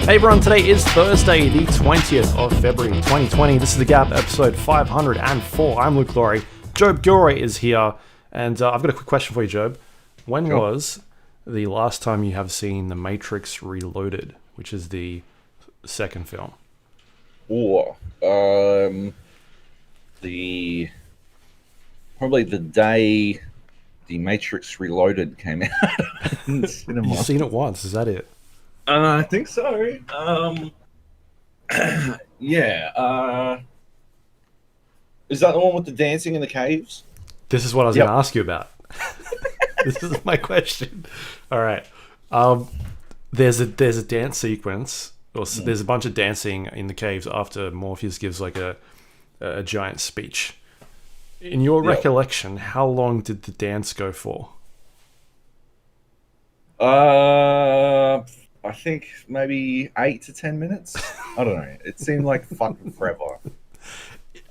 Hey everyone, today is Thursday, the 20th of February 2020. This is The Gap, episode 504. I'm Luke Lawrie. Joab Gilroy is here, and I've got a quick question for you, Joab. When was the last time you have seen The Matrix Reloaded, which is the second film? Probably the day The Matrix Reloaded came out in the cinema. You've seen it once, is that it? I think so. Yeah. Is that the one with the dancing in the caves? This is what I was going to ask you about. This is my question. All right. There's a dance sequence, or there's a bunch of dancing in the caves after Morpheus gives like a giant speech. In your recollection, how long did the dance go for? I think maybe 8 to 10 minutes. I don't know. It seemed like fucking forever.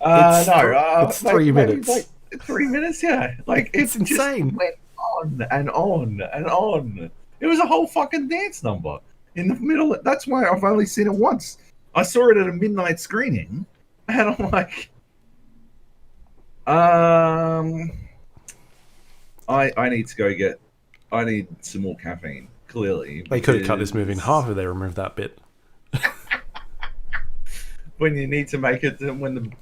It's 3 minutes. Maybe like 3 minutes, yeah. Like It's insane. Just went on and on and on. It was a whole fucking dance number in the middle. That's why I've only seen it once. I saw it at a midnight screening, and I'm like, I need to go get. I need some more caffeine. Clearly, they could have cut this movie in half if they removed that bit. When you need to make it, when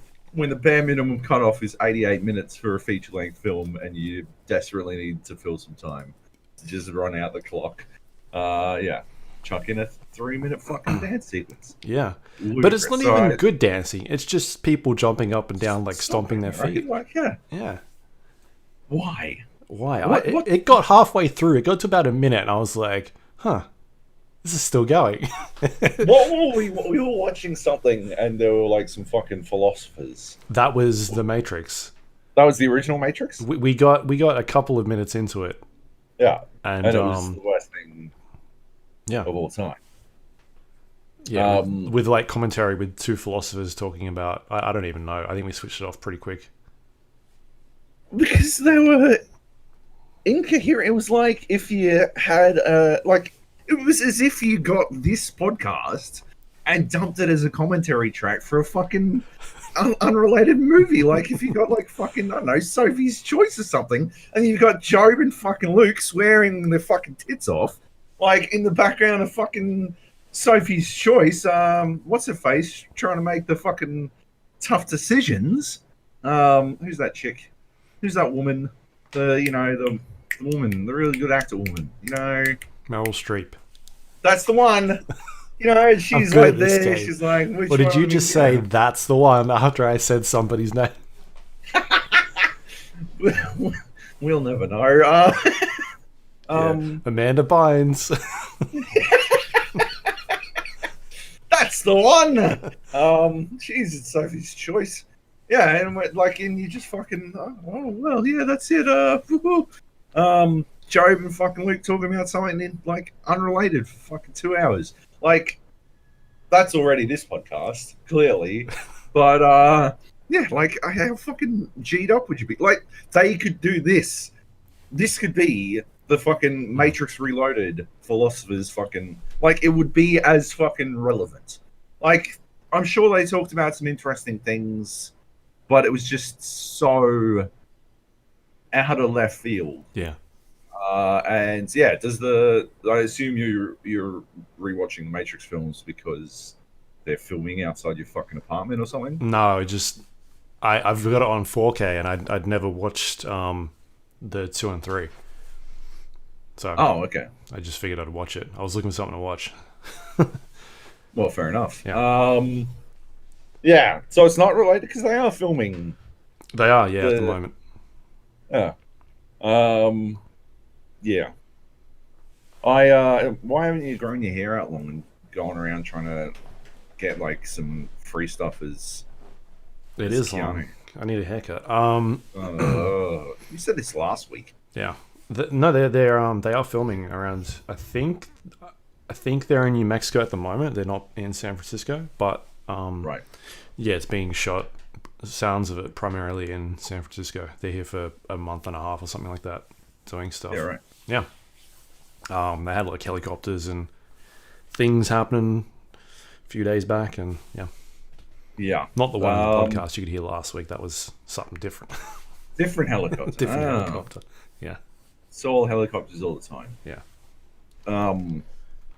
the bare minimum cutoff is 88 minutes for a feature-length film, and you desperately need to fill some time to just run out the clock, chuck in a 3-minute fucking dance sequence. Yeah, but it's not even good dancing. It's just people jumping up and down, like stomping their feet. Right? Like, yeah. Why? What? It got halfway through. It got to about a minute, and I was like, "Huh, this is still going." We were watching something, and there were like some fucking philosophers. That was The Matrix. That was the original Matrix. We got a couple of minutes into it. Yeah, and it was the worst thing. Of all time. Yeah, with like commentary with two philosophers talking about. I don't even know. I think we switched it off pretty quick because they were incoherent. It was like if you had it was as if you got this podcast and dumped it as a commentary track for a fucking unrelated movie. Like if you got like fucking, I don't know, Sophie's Choice or something, and you got Joab and fucking Luke swearing their fucking tits off, like in the background of fucking Sophie's Choice. What's her face trying to make the fucking tough decisions? Who's that chick? Who's that woman? The woman, the really good actor woman. Meryl Streep. That's the one. She's right there. She's like, or did you just say that's the one after I said somebody's name? We'll never know. Amanda Bynes. That's the one. She's Sophie's Choice. Yeah, and you just fucking. Oh well, yeah, that's it. Joab and fucking Luke talking about something in like unrelated for fucking 2 hours. Like that's already this podcast, clearly. But how fucking G'd up would you be? Like they could do this. This could be the fucking Matrix Reloaded philosophers fucking like it would be as fucking relevant. Like I'm sure they talked about some interesting things, but it was just so out of left field. Yeah. I assume you're rewatching the Matrix films because they're filming outside your fucking apartment or something? No, just I've got it on 4K, and I'd never watched the 2 and 3. So okay. I just figured I'd watch it. I was looking for something to watch. Well, fair enough. Yeah. So it's not related because they are filming. They are, at the moment. Yeah. Yeah. Why haven't you grown your hair out long and going around trying to get like some free stuff as it is long. I need a haircut. You said this last week. Yeah. They are filming around. I think they're in New Mexico at the moment. They're not in San Francisco, but right. Yeah, it's being shot. Sounds of it primarily in San Francisco. They're here for a month and a half or something like that, doing stuff. Yeah, right. Yeah. They had like helicopters and things happening few days back, and Yeah. not the one on the podcast you could hear last week. That was something different. Different helicopter. Different helicopter. Yeah. It's all helicopters all the time. Yeah.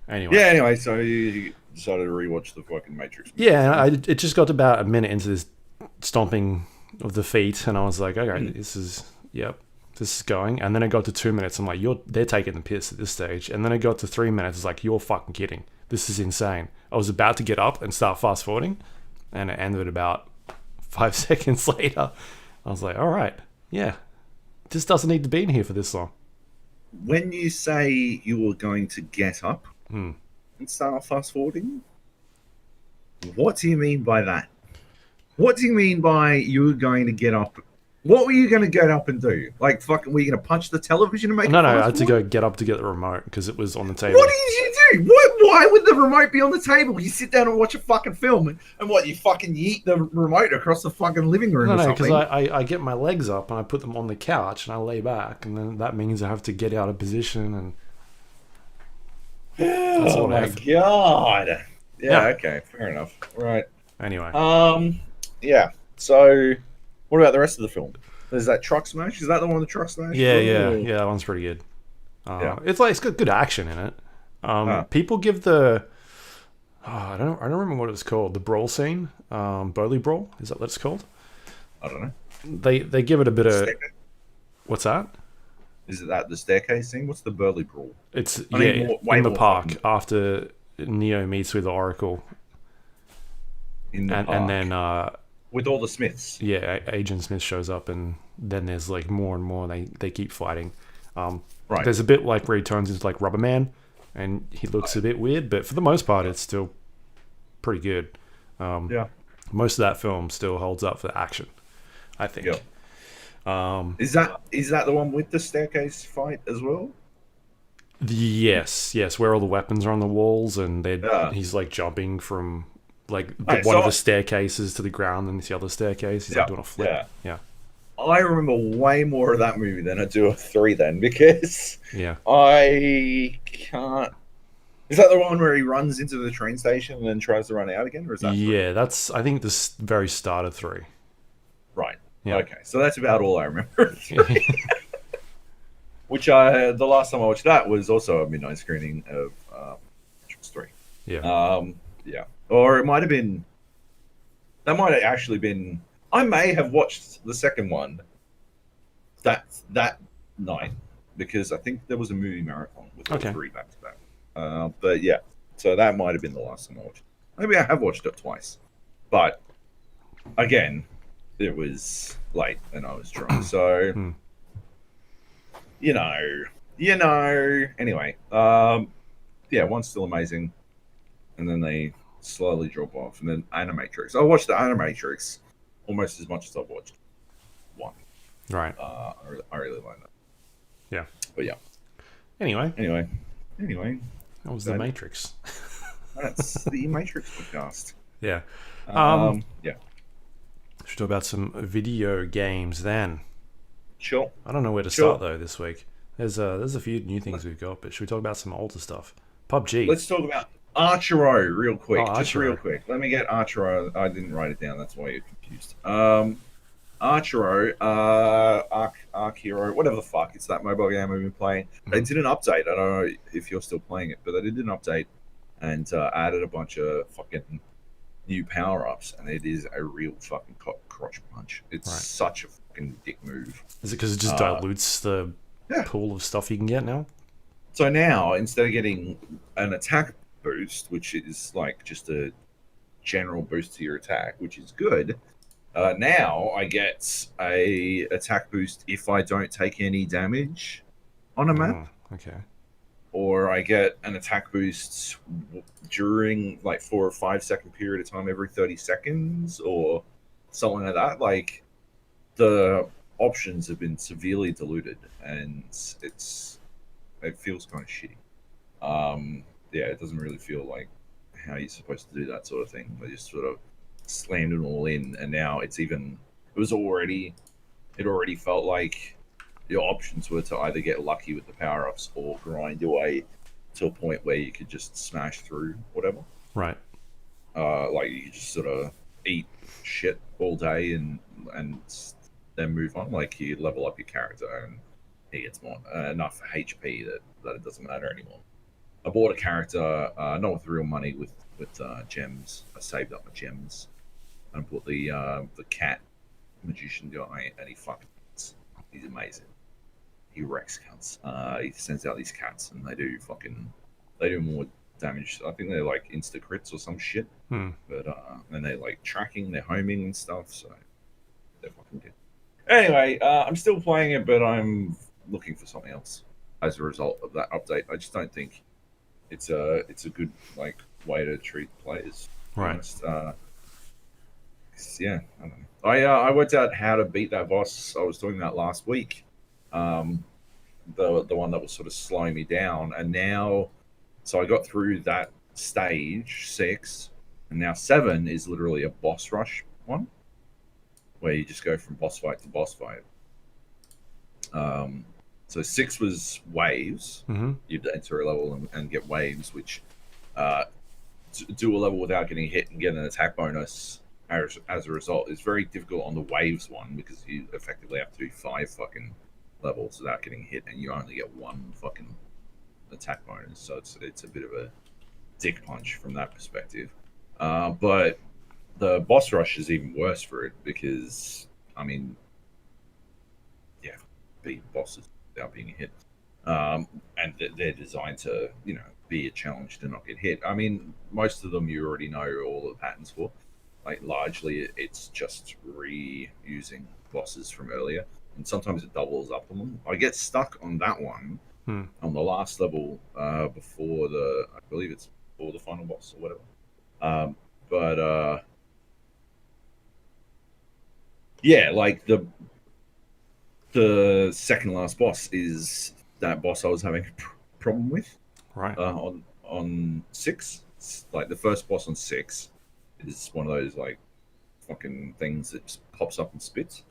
Anyway. Yeah, anyway, so you decided to rewatch the fucking Matrix movie. Yeah, it just got about a minute into this stomping of the feet, and I was like, okay, this is going. And then it got to 2 minutes. I'm like, they're taking the piss at this stage. And then it got to 3 minutes. It's like, you're fucking kidding. This is insane. I was about to get up and start fast forwarding, and it ended about 5 seconds later. I was like, all right, yeah, this doesn't need to be in here for this long. When you say you were going to get up and start fast forwarding, what do you mean by that? What do you mean by you were going to get up? What were you going to get up and do? Like, fucking, were you going to punch the television and make it No, fast I had to forward? go get up to get the remote because it was on the table. What did you do? Why would the remote be on the table? You sit down and watch a fucking film, and what, you fucking yeet the remote across the fucking living room or something? No, because I get my legs up and I put them on the couch and I lay back, and then that means I have to get out of position, and that's oh my god. Yeah, okay, fair enough. Right. Anyway. Yeah. So, what about the rest of the film? There's that truck smash. Is that the one with the truck smash? Yeah. That one's pretty good. It's got good action in it. People give the I don't remember what it was called. The brawl scene, Bowley Brawl. Is that what it's called? I don't know. They give it a bit of what's that? Is it that the staircase thing? What's the Burley Brawl? It's in the park after Neo meets with Oracle. In the park. And then with all the Smiths. Yeah, Agent Smith shows up, and then there's like more and more. They keep fighting. Right. There's a bit like where he turns into like Rubber Man, and he looks a bit weird, but for the most part, it's still pretty good. Most of that film still holds up for the action, I think. Yeah. Is that the one with the staircase fight as well? Yes, where all the weapons are on the walls, and he's like jumping from like one of the staircases to the ground, and the other staircase. He's like doing a flip. Yeah. I remember way more of that movie than I do of 3 then, because I can't. Is that the one where he runs into the train station and then tries to run out again, or is that? Yeah, that's I think the very start of 3. Right. Yeah. Okay, so that's about all I remember. Which the last time I watched that was also a midnight screening of Matrix 3. Yeah. Yeah. Or it might have been. That might have actually been. I may have watched the second one that night, because I think there was a movie marathon with all 3 back to back. But yeah, so that might have been the last time I watched. Maybe I have watched it twice, but again, it was late and I was drunk, so you know. Anyway, yeah, one's still amazing, and then they slowly drop off, and then Animatrix. I watched the Animatrix almost as much as I've watched 1. Right. I really like that. Yeah. But yeah. Anyway. That was the Matrix. That's the Matrix podcast. Yeah. Yeah. Should talk about some video games then. Sure. I don't know where to start though this week. There's a few new things we've got, but should we talk about some older stuff? PUBG. Let's talk about Archero real quick. Archero. Real quick. Let me get Archero. I didn't write it down. That's why you're confused. Archero, Archero, whatever the fuck. It's that mobile game we've been playing. They did an update. I don't know if you're still playing it, but they did an update and added a bunch of fucking new power-ups, and it is a real fucking crotch punch. It's such a fucking dick move. Is it because it just dilutes the pool of stuff you can get now? So now, instead of getting an attack boost, which is like just a general boost to your attack, which is good, now I get a attack boost if I don't take any damage on a map. Oh, okay. Or I get an attack boost during like 4 or 5 second period of time every 30 seconds or something like that. Like, the options have been severely diluted, and it feels kind of shitty. Yeah, it doesn't really feel like how you're supposed to do that sort of thing. They just sort of slammed it all in, and now it already felt like your options were to either get lucky with the power-ups or grind your way to a point where you could just smash through whatever. Right. Like you just sort of eat shit all day and then move on. Like you level up your character and he gets more enough HP that it doesn't matter anymore. I bought a character, not with real money, with gems. I saved up my gems and bought the cat magician guy, and he fucking he's amazing. He wrecks cunts. He sends out these cats, and they do more damage. I think they're like insta crits or some shit. But and they like tracking, they're homing and stuff. So they're fucking good. Anyway, I'm still playing it, but I'm looking for something else as a result of that update. I just don't think it's a good like way to treat players. Right. Yeah, I don't know. I worked out how to beat that boss. I was doing that last week. The one that was sort of slowing me down, and now, so I got through that stage 6, and now 7 is literally a boss rush one, where you just go from boss fight to boss fight. So 6 was waves. Mm-hmm. You'd enter a level and get waves, which do a level without getting hit and get an attack bonus as a result. It's very difficult on the waves one because you effectively have to do 5 fucking levels without getting hit, and you only get 1 fucking attack bonus. So it's a bit of a dick punch from that perspective. But the boss rush is even worse for it because, I mean, yeah, beat bosses without being hit. And they're designed to, be a challenge to not get hit. I mean, most of them you already know all the patterns for. Like, largely, it's just reusing bosses from earlier, and sometimes it doubles up on them. I get stuck on that one on the last level before I believe it's before the final boss or whatever. But yeah, like the second last boss is that boss I was having a problem with. Right. On 6, like the first boss on 6 is one of those like fucking things that just pops up and spits.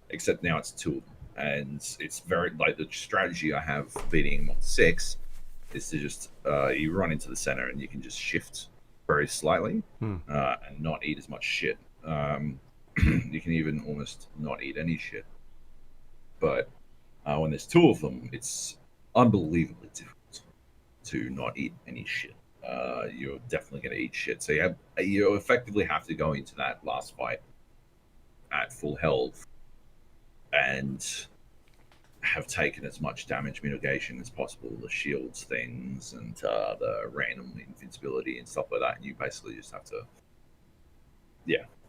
Except now it's 2 of them, and it's very like the strategy I have beating him on 6 is to just you run into the center and you can just shift very slightly and not eat as much shit. You can even almost not eat any shit. But when there's 2 of them, it's unbelievably difficult to not eat any shit. You're definitely going to eat shit. So you effectively have to go into that last fight at full health and have taken as much damage mitigation as possible, the shields things and the random invincibility and stuff like that. And you basically just have to,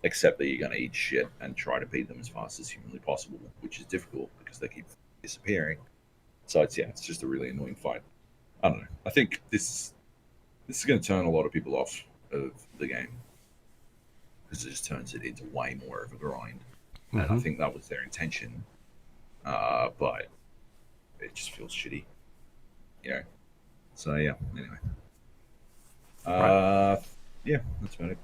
accept that you're going to eat shit and try to beat them as fast as humanly possible, which is difficult because they keep disappearing. So it's just a really annoying fight. I don't know. I think this is going to turn a lot of people off of the game because it just turns it into way more of a grind. And I think that was their intention, but it just feels shitty, So yeah. Anyway, that's about it.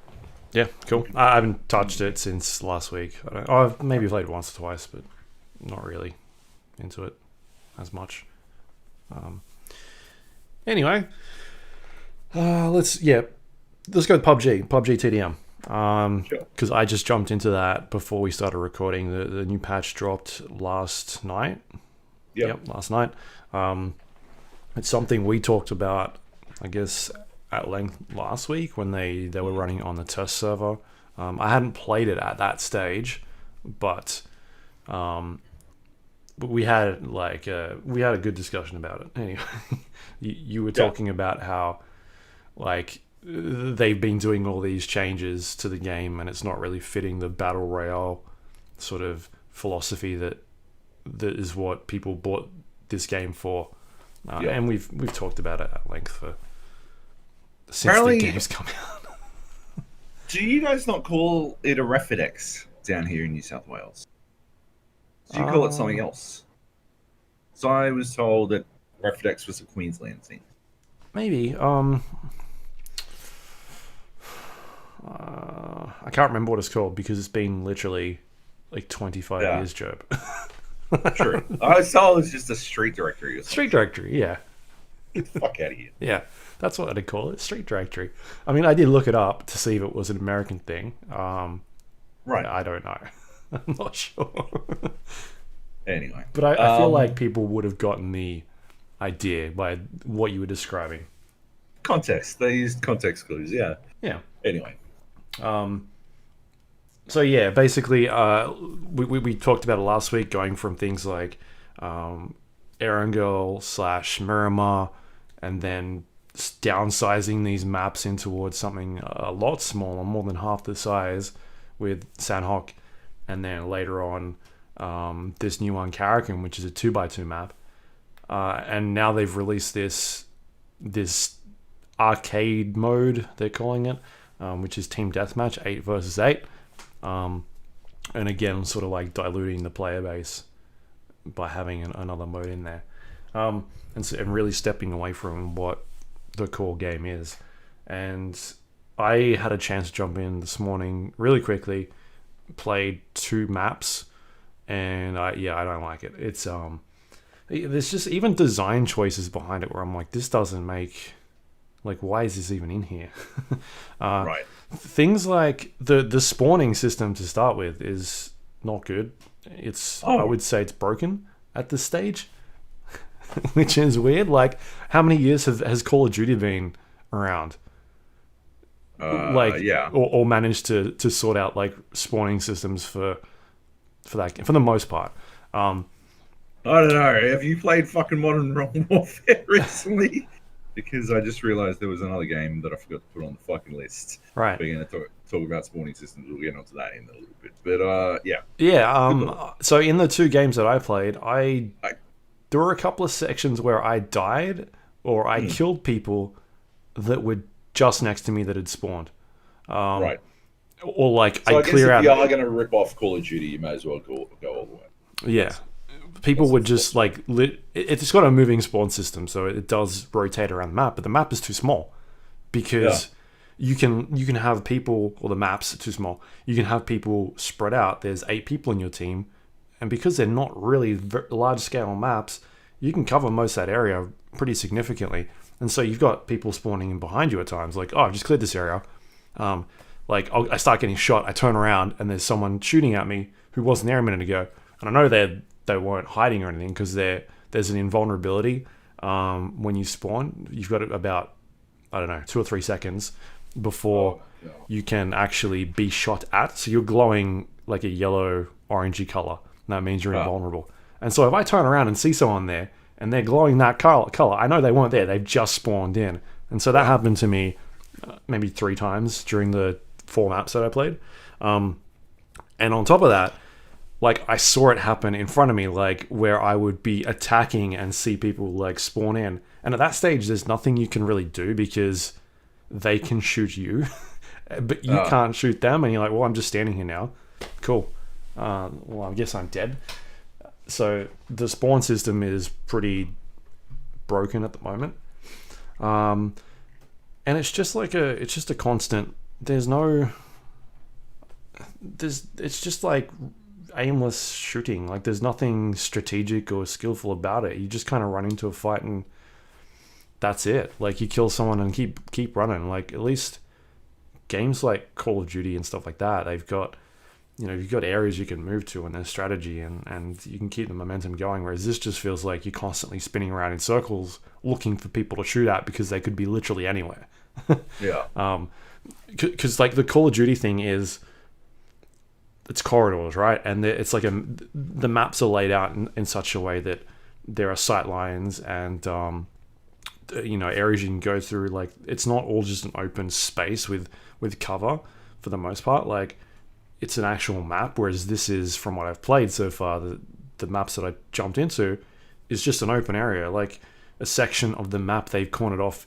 Yeah, cool. I haven't touched it since last week. I've maybe played it once or twice, but not really into it as much. Anyway, let's go with PUBG TDM. Because I just jumped into that before we started recording. The new patch dropped last night. Yep, last night. It's something we talked about, I guess, at length last week when they were running on the test server. I hadn't played it at that stage, but we had a good discussion about it. Anyway, you were talking about how like they've been doing all these changes to the game and it's not really fitting the battle royale sort of philosophy that is what people bought this game for. And we've talked about it at length since apparently, the game's come out. Do you guys not call it a Refidex down here in New South Wales? Do you call it something else? So I was told that Refidex was a Queensland thing. Maybe. I can't remember what it's called because it's been literally like 25 years, Joab. True. I was told it was just a street directory. Street directory, yeah. Get the fuck out of here. Yeah, that's what I'd call it, street directory. I mean, I did look it up to see if it was an American thing. Right. I don't know. I'm not sure. Anyway. But I feel like people would have gotten the idea by what you were describing. Context. They used context clues, yeah. Yeah. Anyway. So yeah, basically, we talked about it last week, going from things like Erangel / Miramar, and then downsizing these maps in towards something a lot smaller, more than half the size, with Sanhok, and then later on this new one, Karakin, which is a 2x2 map, and now they've released this arcade mode, they're calling it, which is team deathmatch, 8 versus 8. And again, sort of like diluting the player base by having another mode in there, and really stepping away from what the core game is. And I had a chance to jump in this morning really quickly, played 2 maps, and I don't like it. It's there's just even design choices behind it where I'm like, this doesn't make, like, why is this even in here? Right. Things like the spawning system to start with is not good. I would say it's broken at this stage, which is weird. Like, how many years has Call of Duty been around? Yeah. Or managed to sort out like spawning systems for that, for the most part. I don't know. Have you played fucking Modern Warfare recently? Because I just realized there was another game that I forgot to put on the fucking list. Right. We're going to talk about spawning systems. We'll get onto that in a little bit. But yeah. Yeah. So in the 2 games that I played, there were a couple of sections where I died or I killed people that were just next to me that had spawned. Right. Or like so I I'd clear out. If you are going to rip off Call of Duty, you may as well go all the way. Yeah. People would just like it's got a moving spawn system, so it does rotate around the map, but the map is too small because you can have people, or the maps are too small. You can have people spread out. There's 8 people in your team, and because they're not really large scale maps, you can cover most of that area pretty significantly. And so you've got people spawning in behind you at times, like, oh, I've just cleared this area. I start getting shot. I turn around and there's someone shooting at me who wasn't there a minute ago, and I know they weren't hiding or anything because there's an invulnerability when you spawn. You've got about, I don't know, 2 or 3 seconds before you can actually be shot at. So you're glowing like a yellow orangey color, and that means you're invulnerable. And so if I turn around and see someone there and they're glowing that color, I know they weren't there. They've just spawned in. And so that happened to me maybe 3 times during the 4 maps that I played. And on top of that, like, I saw it happen in front of me, like, where I would be attacking and see people, like, spawn in. And at that stage, there's nothing you can really do because they can shoot you, but you can't shoot them. And you're like, well, I'm just standing here now. Cool. Well, I guess I'm dead. So the spawn system is pretty broken at the moment. And it's just like it's just a constant. It's just like aimless shooting. Like, there's nothing strategic or skillful about it. You just kind of run into a fight and that's it. Like, you kill someone and keep running. Like, at least games like Call of Duty and stuff like that, they've got, you've got areas you can move to and there's strategy and you can keep the momentum going, whereas this just feels like you're constantly spinning around in circles looking for people to shoot at because they could be literally anywhere. Yeah. Because like the Call of Duty thing is, it's corridors, right? And it's like the maps are laid out in such a way that there are sight lines and areas you can go through. Like, it's not all just an open space with cover for the most part. Like, it's an actual map, whereas this is, from what I've played so far, the maps that I jumped into is just an open area, like a section of the map they've cornered off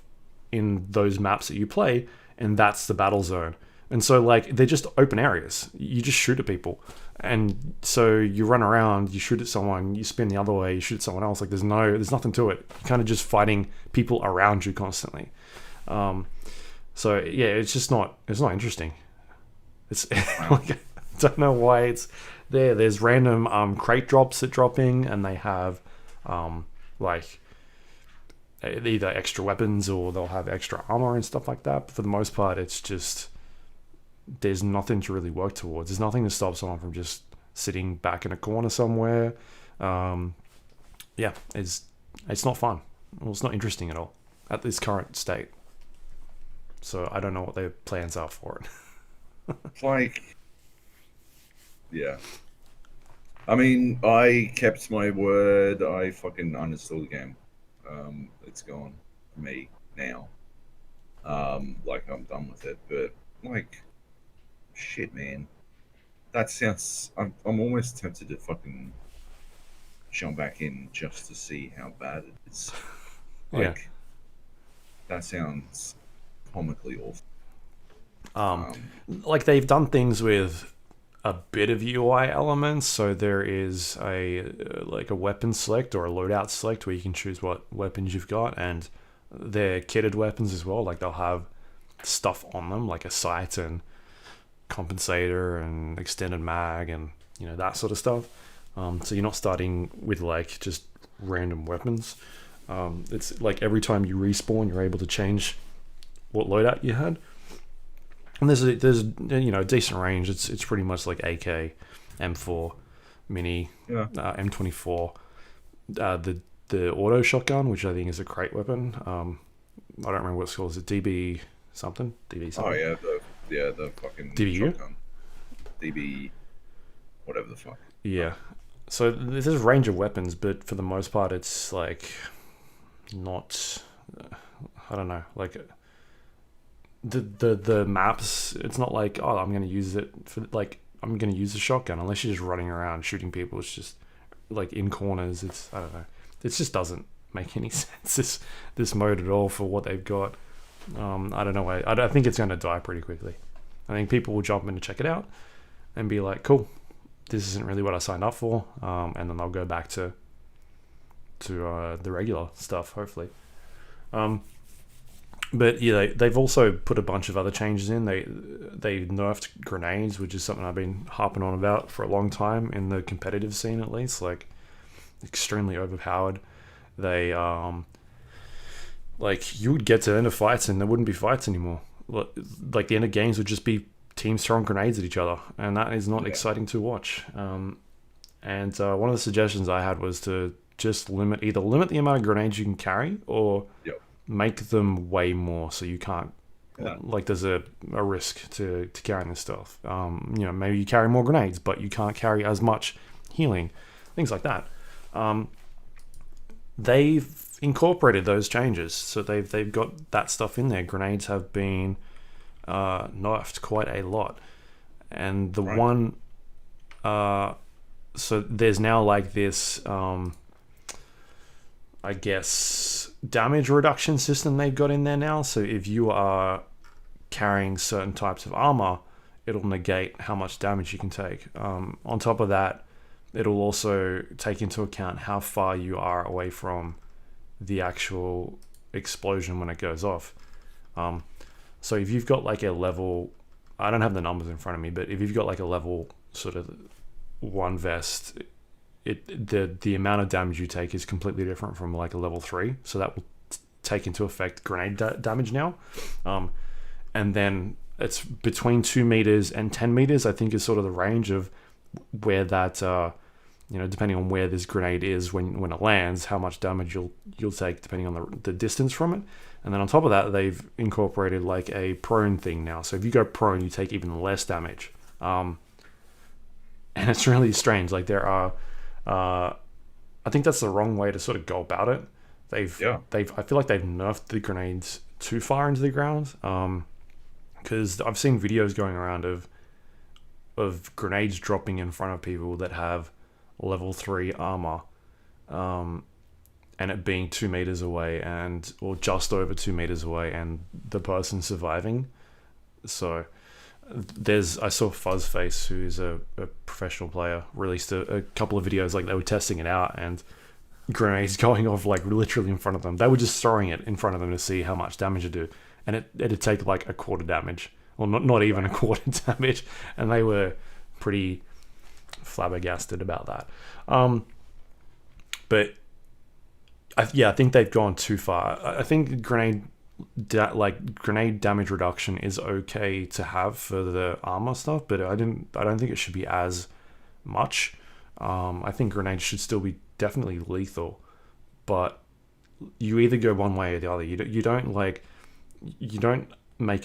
in those maps that you play, and that's the battle zone. And so, like, they're just open areas. You just shoot at people. And so you run around, you shoot at someone, you spin the other way, you shoot at someone else. Like, there's nothing to it. You're kind of just fighting people around you constantly. So, yeah, it's not interesting. It's like, I don't know why it's there. There's random crate drops that drop in, and they have, like, either extra weapons or they'll have extra armor and stuff like that. But for the most part, it's just there's nothing to really work towards. There's nothing to stop someone from just sitting back in a corner somewhere. Yeah, it's not fun. Well, it's not interesting at all at this current state. So I don't know what their plans are for it. Like, yeah. I mean, I kept my word. I fucking uninstalled the game. It's gone for me now. Like, I'm done with it. But, like, shit, man. That sounds... I'm almost tempted to fucking jump back in just to see how bad it is. Like, Yeah. that sounds comically awful. Like they've done things with a bit of UI elements, so there is a like a weapon select or a loadout select where you can choose what weapons you've got, and they're kitted weapons as well. Like they'll have stuff on them, like a sight and compensator and extended mag and that sort of stuff. So you're not starting with like just random weapons. It's like every time you respawn, you're able to change what loadout you had. And there's a decent range. It's pretty much like AK, M4, Mini, M24, the auto shotgun, which I think is a crate weapon. I don't remember what it's called. Is it DB something? DB something. Oh yeah, the fucking DBU? shotgun. DB, whatever the fuck. Yeah. So there's a range of weapons, but for the most part, it's like not. I don't know, like. The maps, it's not like, oh, I'm going to use it for, like, I'm going to use the shotgun, unless you're just running around shooting people. It's just, like, in corners, I don't know. It just doesn't make any sense, this mode at all, for what they've got. I don't know, I think it's going to die pretty quickly. I think people will jump in to check it out, and be like, cool, this isn't really what I signed up for, and then they'll go back to the regular stuff, hopefully. But yeah, they've also put a bunch of other changes in. They nerfed grenades, which is something I've been harping on about for a long time in the competitive scene, at least. Like, extremely overpowered. They like you would get to the end of fights and there wouldn't be fights anymore. Like the end of games would just be teams throwing grenades at each other, and that is not exciting to watch. And one of the suggestions I had was to just limit the amount of grenades you can carry, or make them way more so you can't like there's a risk to carrying this stuff. Maybe you carry more grenades but you can't carry as much healing, things like that. They've incorporated those changes, so they've got that stuff in there. Grenades have been nerfed quite a lot, and the one so there's now like this I guess damage reduction system they've got in there now. So if you are carrying certain types of armor, it'll negate how much damage you can take. On top of that, it'll also take into account how far you are away from the actual explosion when it goes off. So if you've got like a level, I don't have the numbers in front of me, but if you've got like a level sort of 1 vest, the amount of damage you take is completely different from like a level 3, so that will take into effect grenade damage now. And then it's between 2 meters and 10 meters, I think, is sort of the range of where that depending on where this grenade is when it lands, how much damage you'll take depending on the distance from it. And then on top of that, they've incorporated like a prone thing now, so if you go prone, you take even less damage. And it's really strange. Like there are I think that's the wrong way to sort of go about it. I feel like they've nerfed the grenades too far into the ground. Because I've seen videos going around of grenades dropping in front of people that have level 3 armor, and it being 2 meters away or just over 2 meters away, and the person surviving. So I saw Fuzzface, who's a professional player, released a couple of videos like they were testing it out, and grenades going off like literally in front of them. They were just throwing it in front of them to see how much damage it do, and it'd take like a quarter damage, or not even a quarter damage, and they were pretty flabbergasted about that. But I think they've gone too far. I think grenade damage reduction is okay to have for the armor stuff, but I don't think it should be as much. I think grenades should still be definitely lethal, but you either go one way or the other. You don't make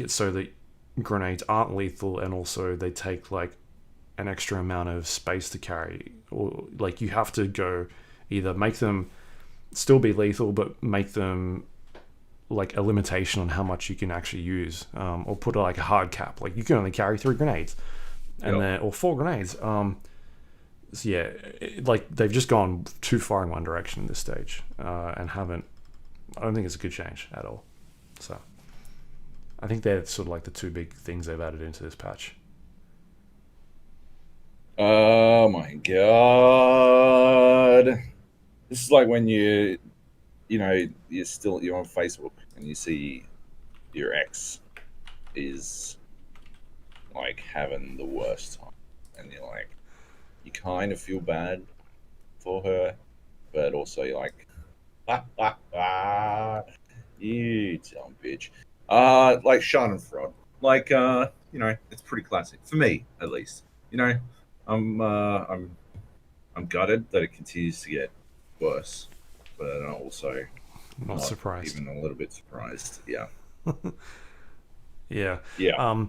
it so that grenades aren't lethal and also they take like an extra amount of space to carry, or like you have to go either make them still be lethal but make them like a limitation on how much you can actually use, or put like a hard cap, like you can only carry 3 grenades and then or 4 grenades. So yeah, like they've just gone too far in one direction at this stage, and haven't. I don't think it's a good change at all. So I think they're sort of like the 2 big things they've added into this patch. Oh my god! This is like when you're on Facebook and you see your ex is like having the worst time, and you're like, you kind of feel bad for her, but also you're like, you dumb bitch. Like Schadenfreude. Like, it's pretty classic for me, at least. I'm gutted that it continues to get worse, but I'm also Not surprised. even a little bit surprised. Yeah. Yeah. Yeah.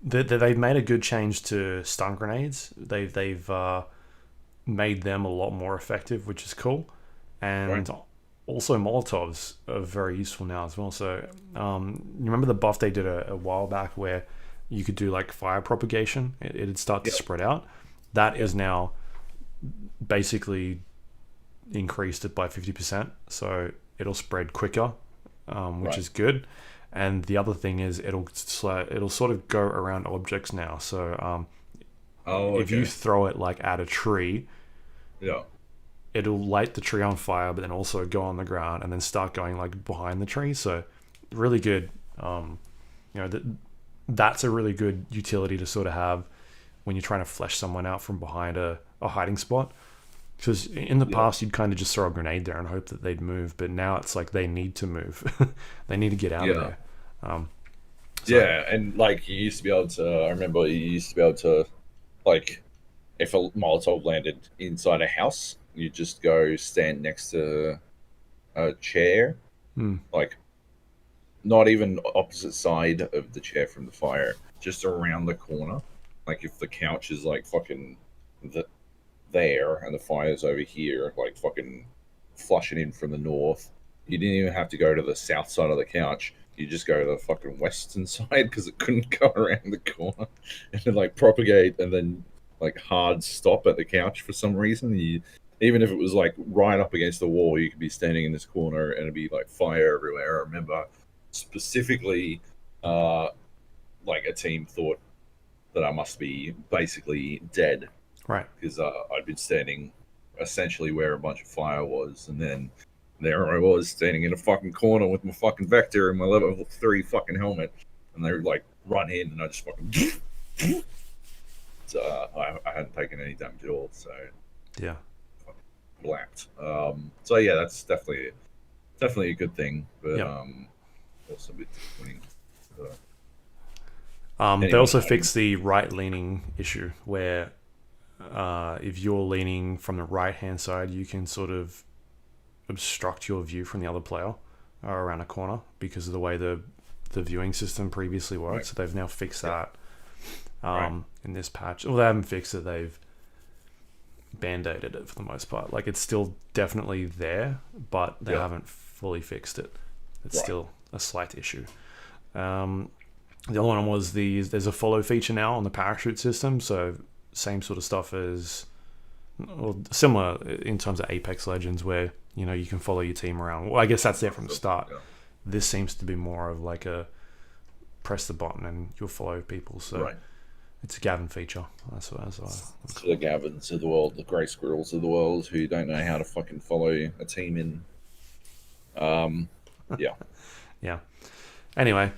They've made a good change to stun grenades. They've made them a lot more effective, which is cool, and also Molotovs are very useful now as well. So you remember the buff they did a while back where you could do like fire propagation? It'd start to spread out. That is now basically increased it by 50%, so it'll spread quicker, which is good. And the other thing is it'll sort of go around objects now. So if you throw it like at a tree, it'll light the tree on fire, but then also go on the ground and then start going like behind the tree. So really good. That's a really good utility to sort of have when you're trying to flesh someone out from behind a hiding spot. Because in the past, you'd kind of just throw a grenade there and hope that they'd move. But now it's like they need to move. They need to get out of there. And like you used to be able to, I remember you used to be able to, like, if a Molotov landed inside a house, you just go stand next to a chair, like not even opposite side of the chair from the fire, just around the corner. Like if the couch is like fucking there and the fire's over here, like fucking flushing in from the north, you didn't even have to go to the south side of the couch. You just go to the fucking western side because it couldn't go around the corner, and then like propagate and then like hard stop at the couch for some reason. Even if it was like right up against the wall, you could be standing in this corner and it'd be like fire everywhere. I remember specifically, like a team thought that I must be basically dead, right? Because I'd been standing essentially where a bunch of fire was, and then there I was standing in a fucking corner with my fucking Vector and my level 3 fucking helmet, and they would like run in, and I just fucking. So I hadn't taken any damage at all, so yeah, blacked. So yeah, that's definitely a good thing, but also a bit disappointing. They also fixed the right-leaning issue where if you're leaning from the right-hand side, you can sort of obstruct your view from the other player around a corner because of the way the viewing system previously worked. Right. So they've now fixed that in this patch. Well, they haven't fixed it. They've band-aided it for the most part. Like it's still definitely there, but they haven't fully fixed it. It's still a slight issue. The other one was there's a follow feature now on the parachute system, so same sort of stuff as, or similar in terms of Apex Legends, where you can follow your team around. Well, I guess that's there from the start. Yeah. This seems to be more of like a press the button and you'll follow people. So it's a Gavin feature. That's it's the Gavins of the world, the grey squirrels of the world who don't know how to fucking follow a team in. Yeah. Anyway.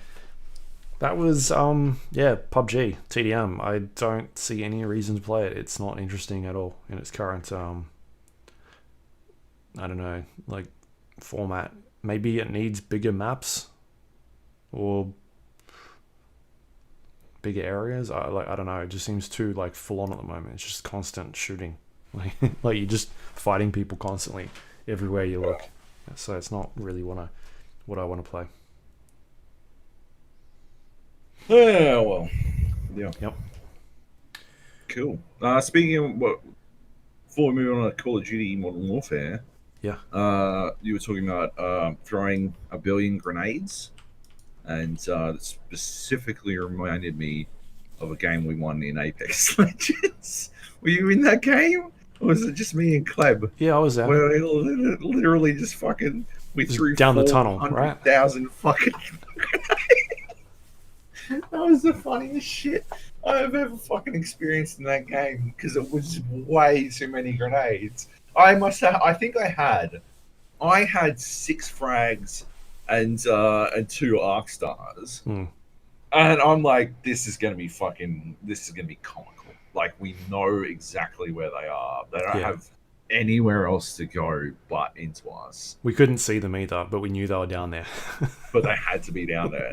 That was, PUBG, TDM. I don't see any reason to play it. It's not interesting at all in its current, I don't know, like, format. Maybe it needs bigger maps or bigger areas. I don't know. It just seems too like full on at the moment. It's just constant shooting, like you're just fighting people constantly everywhere you look. So it's not really what I want to play. Yeah, well, yeah. Yep. Cool. Speaking of before we move on to Call of Duty Modern Warfare, Yeah. you were talking about throwing a billion grenades, and it specifically reminded me of a game we won in Apex Legends. Were you in that game? Or was it just me and Kleb? Yeah, I was there. Where we literally just we Just threw down the tunnel, right? 400,000 fucking That was the funniest shit I've ever fucking experienced in that game because it was way too many grenades. I think I had 6 frags and 2 arc stars. Hmm. And I'm like, this is gonna be comical. Like, we know exactly where they are. They don't have anywhere else to go but into us. We couldn't see them either, but we knew they were down there. But they had to be down there.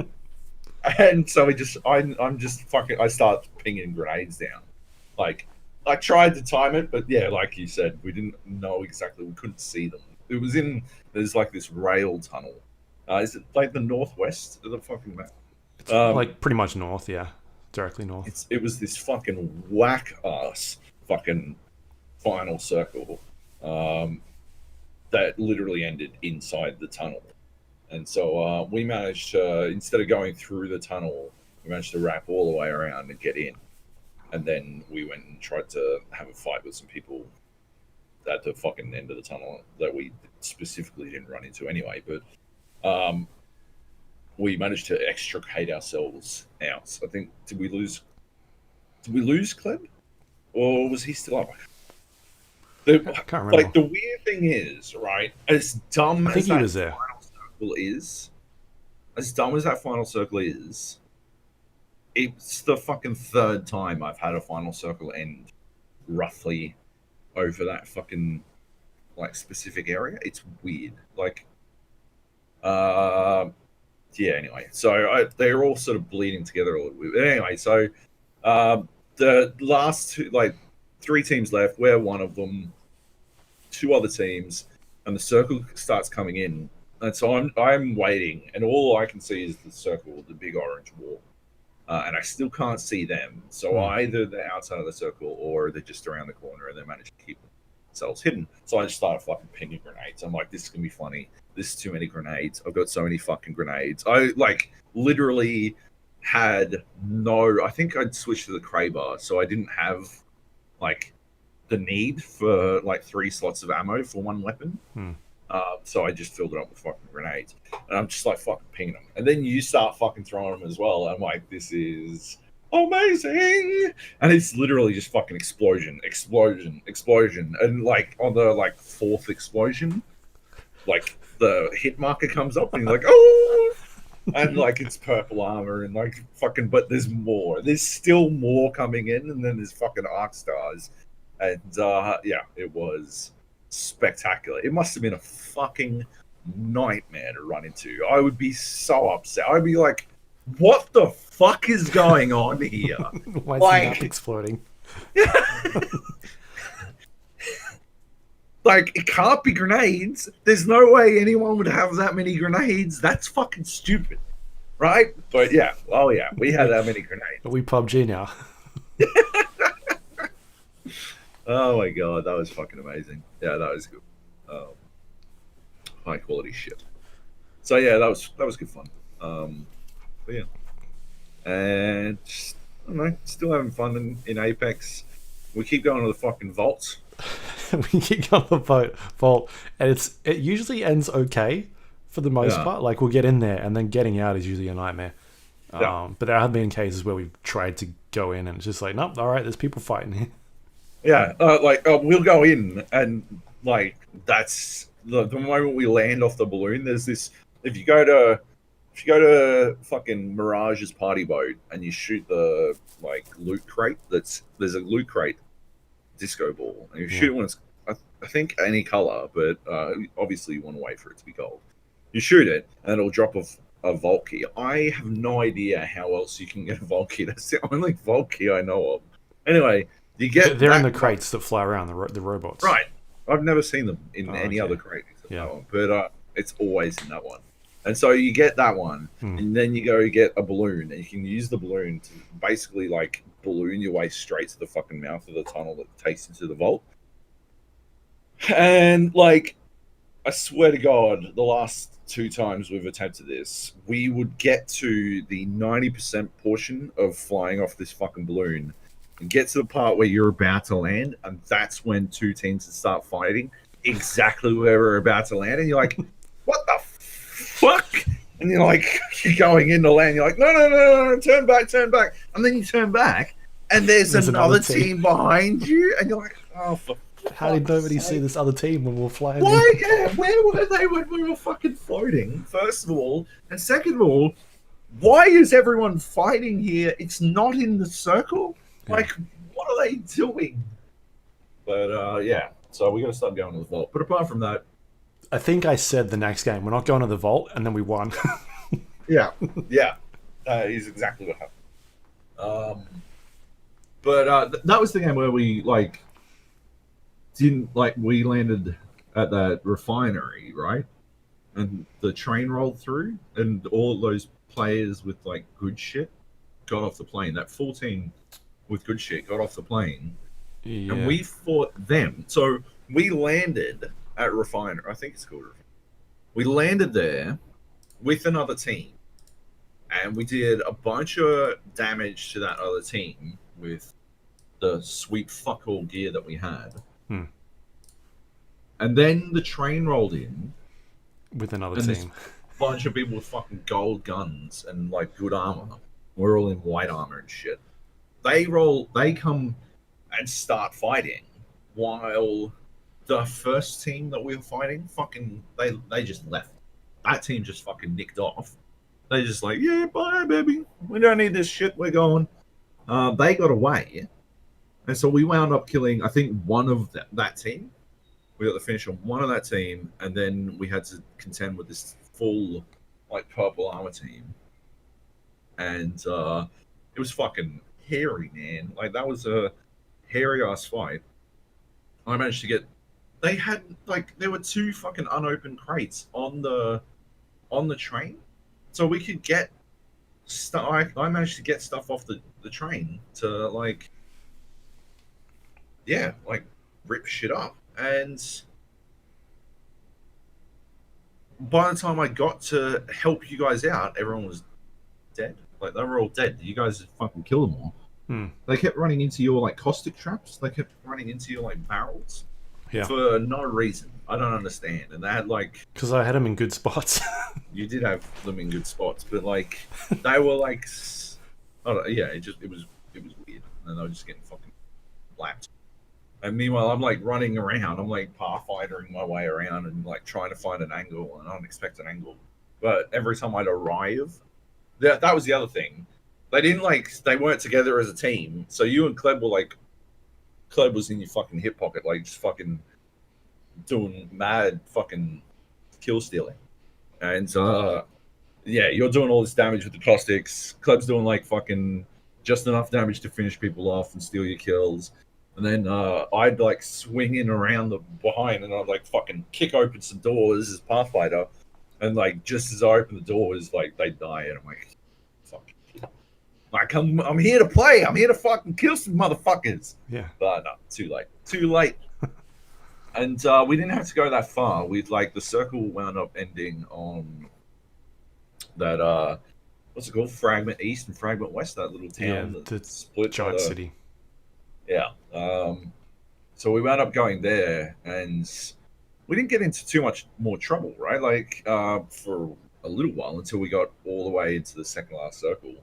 And so I start pinging grenades down. Like, I tried to time it, but yeah, like you said, we didn't know exactly. We couldn't see them. There's like this rail tunnel. Is it like the northwest of the fucking map? It's like pretty much north, yeah. Directly north. It was this fucking whack-ass fucking final circle that literally ended inside the tunnel. And so we managed to, instead of going through the tunnel, we managed to wrap all the way around and get in. And then we went and tried to have a fight with some people at the fucking end of the tunnel that we specifically didn't run into anyway. But we managed to extricate ourselves out. I think, did we lose Clem? Or was he still up? I can't remember. Like, the weird thing is, right, as dumb I think as he that was there. final circle is, as dumb as that final circle is, it's the fucking 3rd time I've had a final circle end roughly over that fucking, like, specific area. It's weird. Like, yeah, anyway. So they're all sort of bleeding together a little bit. But anyway, so the last 2, like, 3 teams left. We're one of them. 2 other teams, and the circle starts coming in. And so I'm waiting, and all I can see is the circle, the big orange wall. And I still can't see them. So either they're outside of the circle or they're just around the corner and they manage to keep themselves hidden. So I just started fucking pinging grenades. I'm like, this is going to be funny. This is too many grenades. I've got so many fucking grenades. I, like, literally had I think I'd switched to the Kraber, so I didn't have, like, the need for, like, 3 slots of ammo for one weapon. So I just filled it up with fucking grenades. And I'm just like fucking pinging them. And then you start fucking throwing them as well. And I'm like, this is amazing. And it's literally just fucking explosion. And like on the like 4th explosion, like the hit marker comes up and you're like, oh, and like it's purple armor and like fucking, but there's more. There's still more coming in, and then there's fucking arc stars. And yeah, it was spectacular. It must have been a fucking nightmare to run into. I would be so upset. I'd be like, what the fuck is going on here? Why is the map exploding? Like, it can't be grenades. There's no way anyone would have that many grenades. That's fucking stupid. Right? But yeah, oh yeah, we had that many grenades. Are we PUBG now? Oh my god, that was fucking amazing. Yeah, that was good. High quality shit. So yeah, that was good fun. But yeah, and just, I don't know, still having fun in Apex. We keep going to the fucking vaults. We keep going to the vault, and it usually ends okay for the most part. Like, we'll get in there, and then getting out is usually a nightmare. But there have been cases where we've tried to go in, and it's just like, nope, all right, there's people fighting here. Yeah, we'll go in, and like that's the moment we land off the balloon. There's this. If you go to fucking Mirage's party boat and you shoot the like loot crate, there's a loot crate disco ball, and you shoot it when I think any color, but obviously you want to wait for it to be gold. You shoot it, and it'll drop a vault key. I have no idea how else you can get a vault key. That's the only vault key I know of. Anyway, you get They're in the crates that fly around, the robots. right. I've never seen them in any other crate except Yeah. that one, but it's always in that one. And so you get that one, and then you go get a balloon, and you can use the balloon to basically like balloon your way straight to the fucking mouth of the tunnel that takes into the vault. And like, I swear to God, the last 2 times we've attempted this, we would get to the 90% portion of flying off this fucking balloon and get to the part where you're about to land, and that's when 2 teams would start fighting exactly where we're about to land, and you're like, what the fuck? And you're like, you're going in to land, you're like, no, turn back. And then you turn back, and there's another team behind you, and you're like, oh, for How did nobody see this other team when we were flying? why? Yeah, where were they when we were fucking floating? First of all, and second of all, why is everyone fighting here? It's not in the circle. Like, what are they doing? But yeah, so we got to start going to the vault. But apart from that, I think I said the next game we're not going to the vault, and then we won. yeah, is exactly what happened. But that was the game where we like didn't like we landed at that refinery, right? And the train rolled through, and all those players with like good shit got off the plane. That full team with good shit got off the plane, and we fought them. So we landed at refinery. I think it's called refinery. We landed there with another team, and we did a bunch of damage to that other team with the sweet fuck all gear that we had. And then the train rolled in with another team. A bunch of people with fucking gold guns and like good armor. We're all in white armor and shit. They come and start fighting while the first team that we were fighting fucking they just left. That team just fucking nicked off. They just like, yeah, bye baby. We don't need this shit, we're going. They got away. And so we wound up killing, I think, one of that team. We got the finish on one of that team, and then we had to contend with this full, like, purple armor team. And it was fucking hairy, man. Like, that was a hairy-ass fight. I managed to get... They had, like, there were 2 fucking unopened crates on the train. So we could get stuff... I managed to get stuff off the train to, like... Yeah, like, rip shit up. And by the time I got to help you guys out, everyone was dead. Like, they were all dead. You guys fucking killed them all. They kept running into your, like, caustic traps. They kept running into your, like, barrels. Yeah. For no reason. I don't understand. And they had, like... Because I had them in good spots. You did have them in good spots. But, like, they were, like... I don't know, yeah, it was weird. And they were just getting fucking lapped. And meanwhile, I'm like running around. I'm like pathfinding my way around and like trying to find an angle, an unexpected angle. But every time I'd arrive, that was the other thing. They weren't together as a team. So you and Kleb were like, Kleb was in your fucking hip pocket, like just fucking doing mad fucking kill stealing. And yeah, you're doing all this damage with the caustics. Kleb's doing like fucking just enough damage to finish people off and steal your kills. And then I'd like swing in around the behind, and I'd like fucking kick open some doors as Pathfinder, and like just as I open the doors, like they die, and I'm like, fuck, like I'm here to play, I'm here to fucking kill some motherfuckers. Yeah. But no, too late. And we didn't have to go that far. We'd like the circle wound up ending on that what's it called? Fragment East and Fragment West, that little town that split giant city. Yeah. So we wound up going there, and we didn't get into too much more trouble, right? Like for a little while until we got all the way into the second last circle.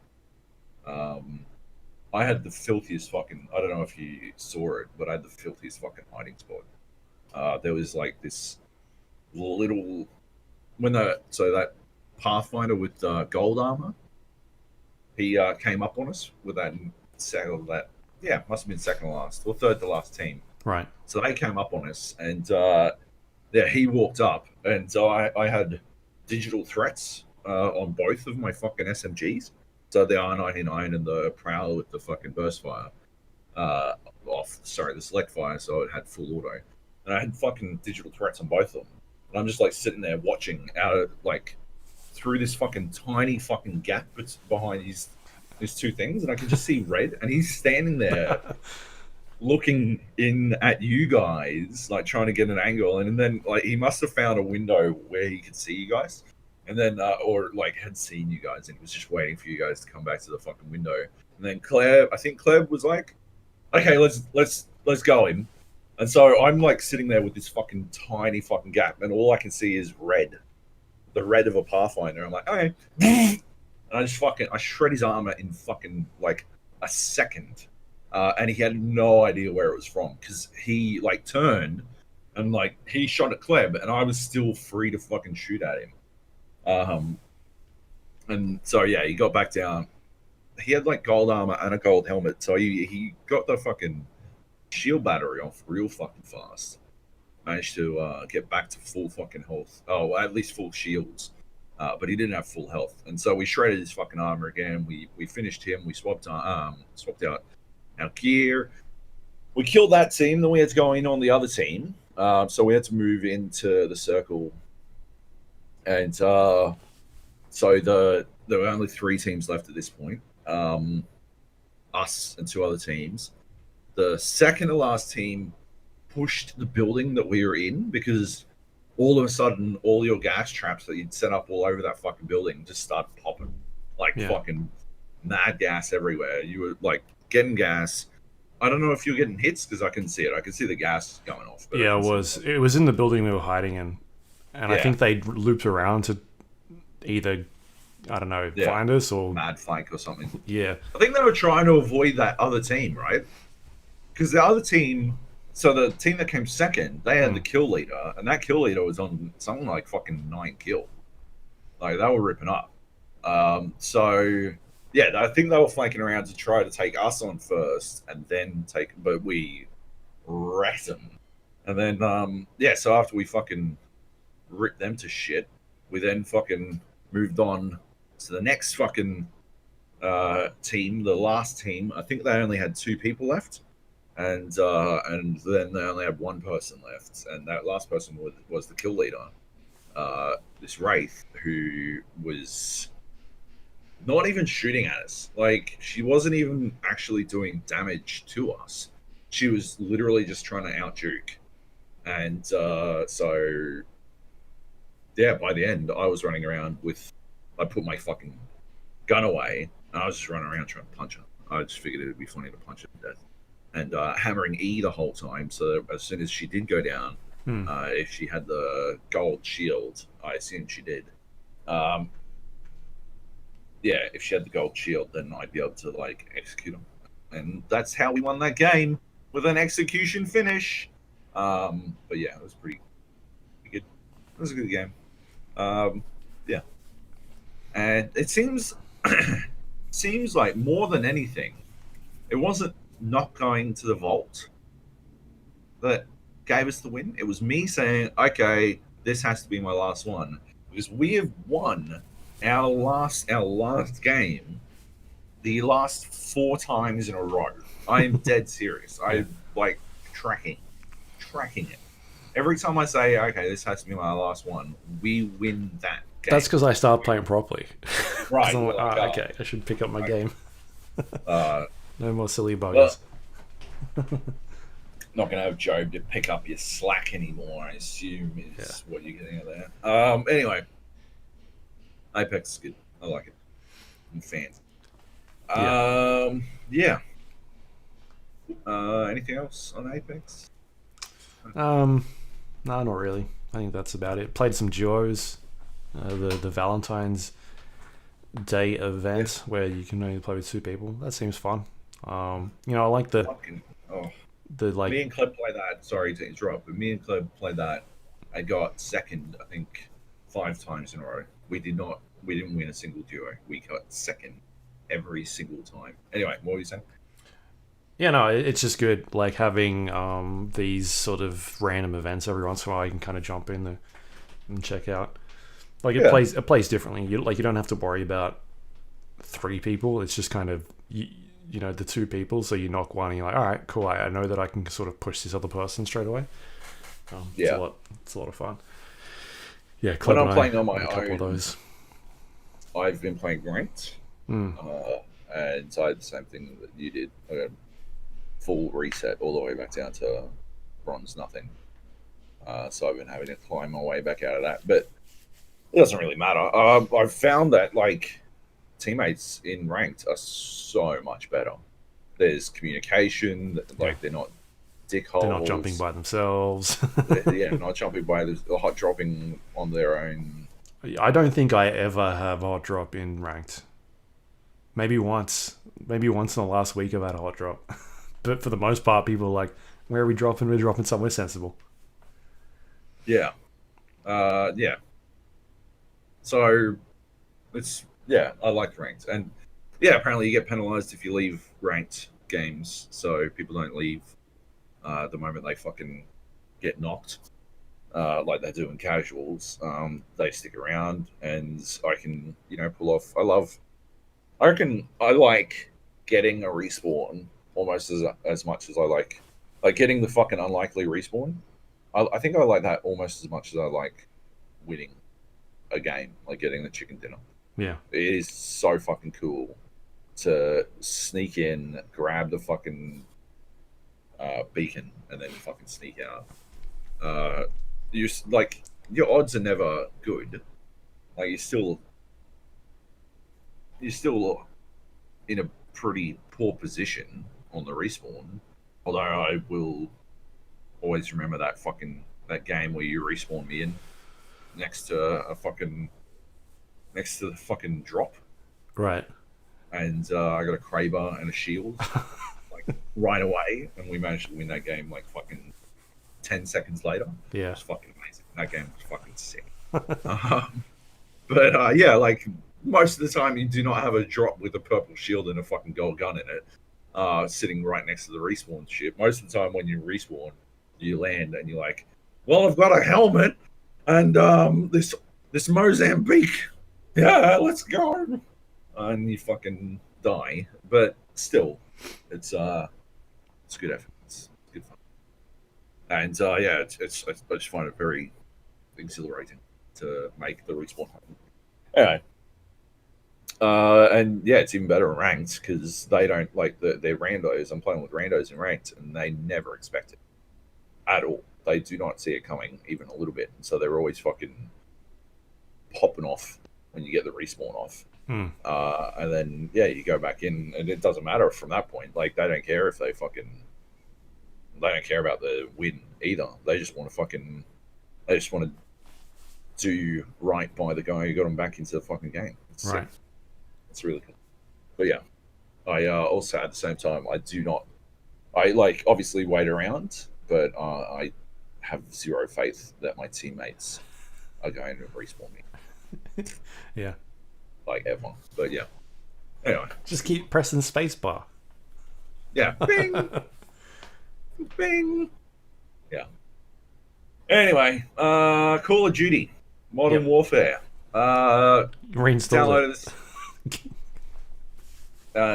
I had the filthiest fucking... I don't know if you saw it, but I had the filthiest fucking hiding spot. There was like this little... So that Pathfinder with gold armor, he came up on us with that... Yeah, must have been second to last or third to last team. Right. So they came up on us, and yeah, he walked up, and so I had digital threats on both of my fucking SMGs. So the R99 and the Prowler with the fucking burst fire off. Sorry, the select fire, so it had full auto, and I had fucking digital threats on both of them. And I'm just like sitting there watching out of like through this fucking tiny fucking gap behind his two things, and I can just see red, and he's standing there looking in at you guys, like trying to get an angle, and then like he must have found a window where he could see you guys, and then or like had seen you guys, and he was just waiting for you guys to come back to the fucking window. And then I think Claire was like, "Okay, let's go him." And so I'm like sitting there with this fucking tiny fucking gap, and all I can see is red, the red of a Pathfinder. I'm like, okay, and I shred his armor in fucking like a second. And he had no idea where it was from because he like turned and like he shot at Kleb, and I was still free to fucking shoot at him. And so yeah, he got back down. He had like gold armor and a gold helmet, so he got the fucking shield battery off real fucking fast. Managed to get back to full fucking health. Oh, at least full shields. But he didn't have full health, and so we shredded his fucking armor again. We finished him. We swapped out our gear. We killed that team. Then we had to go in on the other team. So we had to move into the circle. And so there were only 3 teams left at this point. Us and 2 other teams. The second to last team pushed the building that we were in because all of a sudden all your gas traps that you'd set up all over that fucking building just started popping. Like fucking mad gas everywhere. You were like getting gas. I don't know if you're getting hits because I can see it. I can see the gas going off. But yeah, it was in the building we were hiding in, and I think they looped around to either, I don't know, find us or mad flank or something. Yeah, I think they were trying to avoid that other team, right? Because the other team, so the team that came second, they had the kill leader, and that kill leader was on something like fucking 9 kill. Like they were ripping up. So yeah, I think they were flanking around to try to take us on first, and then but we wrecked them. And then so after we fucking ripped them to shit, we then fucking moved on to the next fucking team, the last team. I think they only had 2 people left, and then they only had 1 person left, and that last person was the kill leader, this Wraith, who was not even shooting at us. Like, she wasn't even actually doing damage to us. She was literally just trying to out-juke. And so, yeah, by the end, I was running around I put my fucking gun away, and I was just running around trying to punch her. I just figured it would be funny to punch her to death. And hammering E the whole time, so that as soon as she did go down, if she had the gold shield, I assume she did. Yeah, if she had the gold shield, then I'd be able to like execute them, and that's how we won that game with an execution finish. But yeah, it was pretty good. It was a good game. Yeah, and it seems like more than anything, it wasn't not going to the vault that gave us the win. It was me saying, "Okay, this has to be my last one," because we have won our last game the last 4 times in a row. I am dead serious. I like tracking it. Every time I say, okay, this has to be my last one, we win that game. That's because I started playing properly. Right. I'm like, okay, I should pick up my game. No more silly buggers. Well, not going to have Joab to pick up your slack anymore, I assume, is what you're getting at there. Anyway, Apex is good. I like it. I'm fans. Yeah. Anything else on Apex? No, not really. I think that's about it. Played some duos. The Valentine's Day event where you can only play with 2 people. That seems fun. I like the like. Me and Kleb play that. Sorry to interrupt, but me and Kleb played that. I got second, I think, 5 times in a row. We didn't win a single duo. We got second every single time. Anyway, what were you saying? Yeah, no, it's just good, like having these sort of random events every once in a while. You can kind of jump in there and check out. Like Yeah, it plays differently. You don't have to worry about three people. It's just kind of the two people. So you knock one, and you're like, all right, cool. I know that I can sort of push this other person straight away. It's a yeah. lot. It's a lot of fun. Yeah, When Club and I'm I playing on my had a couple of own, those. I've been playing ranked, Mm. and I had the same thing that you did. I got full reset all the way back down to bronze nothing. So I've been having to climb my way back out of that, but it doesn't really matter. I've found that like teammates in ranked are so much better. There's communication, Yeah, like they're not they're not jumping dickholes. by themselves. Yeah, not jumping by the hot dropping on their own. I don't think I ever have hot drop in ranked. Maybe once. Maybe once in the last week I've had a hot drop. But for the most part, people are like, where are we dropping? We're dropping somewhere sensible. Yeah, yeah. So it's yeah, I like ranked, and yeah, apparently you get penalized if you leave ranked games. So people don't leave the moment they fucking get knocked, like they do in casuals. They stick around, and I can pull off. I reckon I like getting a respawn almost as much as I like getting the fucking unlikely respawn. I think I like that almost as much as I like winning a game, like getting the chicken dinner. Yeah. It is so fucking cool to sneak in, grab the fucking beacon, and then fucking sneak out. You like your odds are never good. Like you're still in a pretty poor position on the respawn. Although I will always remember that game where you respawn me in next to the fucking drop, Right. and I got a Kraber and a shield like right away, and we managed to win that game like fucking 10 seconds later. It Yeah. was fucking amazing. That game was fucking sick. But yeah, like most of the time, you do not have a drop with a purple shield and a fucking gold gun in it, sitting right next to the respawn ship. Most of the time, when you respawn, you land and you're like, "Well, I've got a helmet and this Mozambique. Yeah, let's go." And you fucking die, but still, it's good effort. It's good fun, and yeah, I just find it very exhilarating to make the respawn happen. Anyway, and yeah, it's even better in ranked because they don't like they're randos. I'm playing with randos in ranked, and they never expect it at all. They do not see it coming even a little bit, so they're always fucking popping off when you get the respawn off. Hmm. And then yeah, you go back in, and it doesn't matter from that point. Like they don't care if they don't care about the win either. They just want to do right by the guy who got them back into the fucking game. It's Right. sick. It's really cool. But yeah, I also at the same time I do not. I like obviously wait around, but I have zero faith that my teammates are going to respawn me Yeah. like ever. But yeah. Anyway, Just keep pressing spacebar. yeah. Bing, bing. Yeah. Anyway, Call of Duty, Modern Yep. Warfare. Reinstalled Downloaded it. this.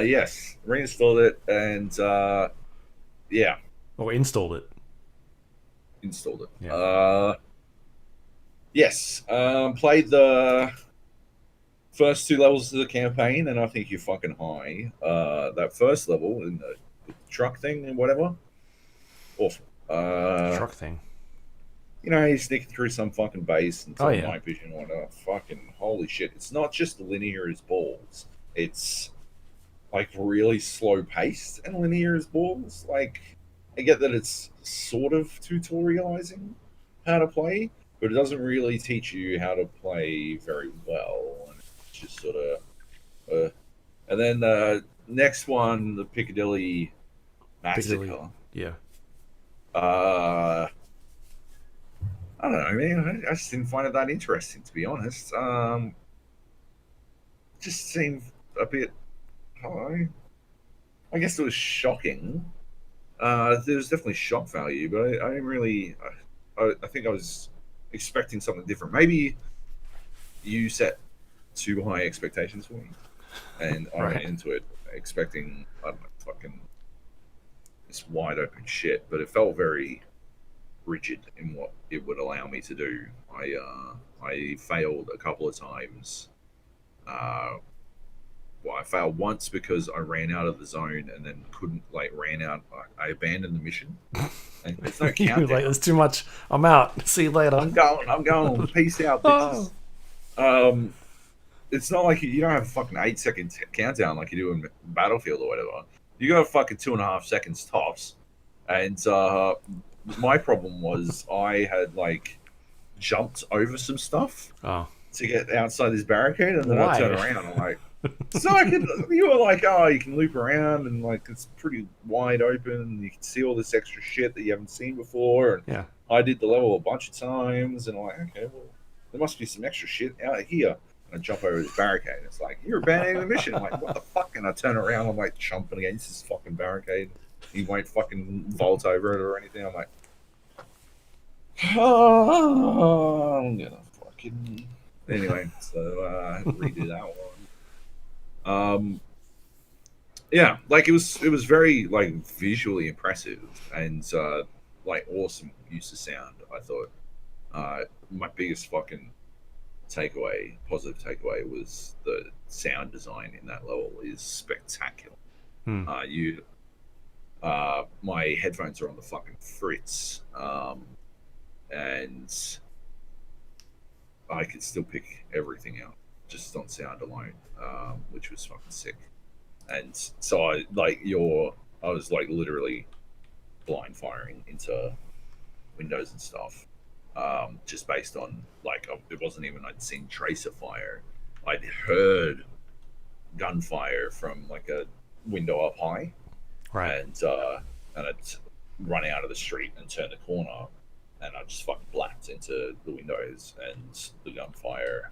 Yes, reinstalled it, and yeah, Or installed it. installed it. Yeah. Yes, played the first two levels of the campaign, and I think you're fucking high. That first level in the truck thing and whatever, awful. Truck thing. You're sneaking through some fucking base and Oh, some yeah. night vision and whatnot. Fucking holy shit! It's not just linear as balls. It's like really slow paced and linear as balls. Like I get that it's sort of tutorializing how to play, but it doesn't really teach you how to play very well. And it's just sort of, and then next one, the Piccadilly Piccadilly. Massacre. Yeah. I don't know, man. I just didn't find it that interesting, to be honest. Just seemed a bit, I don't know, I guess it was shocking. There was definitely shock value, but I didn't really. I think I was expecting something different. Maybe you set too high expectations for me, and I went Right. into it expecting I don't know, fucking this wide open shit, but it felt very rigid in what it would allow me to do. I failed a couple of times. Uh, well, I failed once because I ran out of the zone and then couldn't ran out. I abandoned the mission, and there's no You like, countdown. there's too much. I'm out. See you later. I'm going. I'm going. Peace out, bitches. Oh. It's not like you don't have a fucking 8 second countdown like you do in Battlefield or whatever. You got a fucking 2.5 seconds tops. And my problem was I had jumped over some stuff Oh. to get outside this barricade, and then Why? I turn around. I'm like, so I can. You were like, oh, you can loop around, and it's pretty wide open, and you can see all this extra shit that you haven't seen before. And Yeah. I did the level a bunch of times, and I'm like, okay, well, there must be some extra shit out here. And I jump over this barricade. It's like, you're abandoning the mission. I'm like, what the fuck? And I turn around. I'm like jumping against this fucking barricade. He won't fucking vault over it or anything. I'm like, oh, I'm gonna fucking. Anyway, so I had to redo that one. Yeah, it was very visually impressive and awesome use of sound. I thought my biggest fucking positive takeaway was the sound design in that level is spectacular. My headphones are on the fucking fritz, and I could still pick everything out just on sound alone, which was fucking sick. And so I was literally blind firing into windows and stuff, just based on it wasn't even I'd seen tracer fire. I'd heard gunfire from a window up high, Right. and I'd run out of the street and turn the corner, and I just fucking blacked into the windows, and the gunfire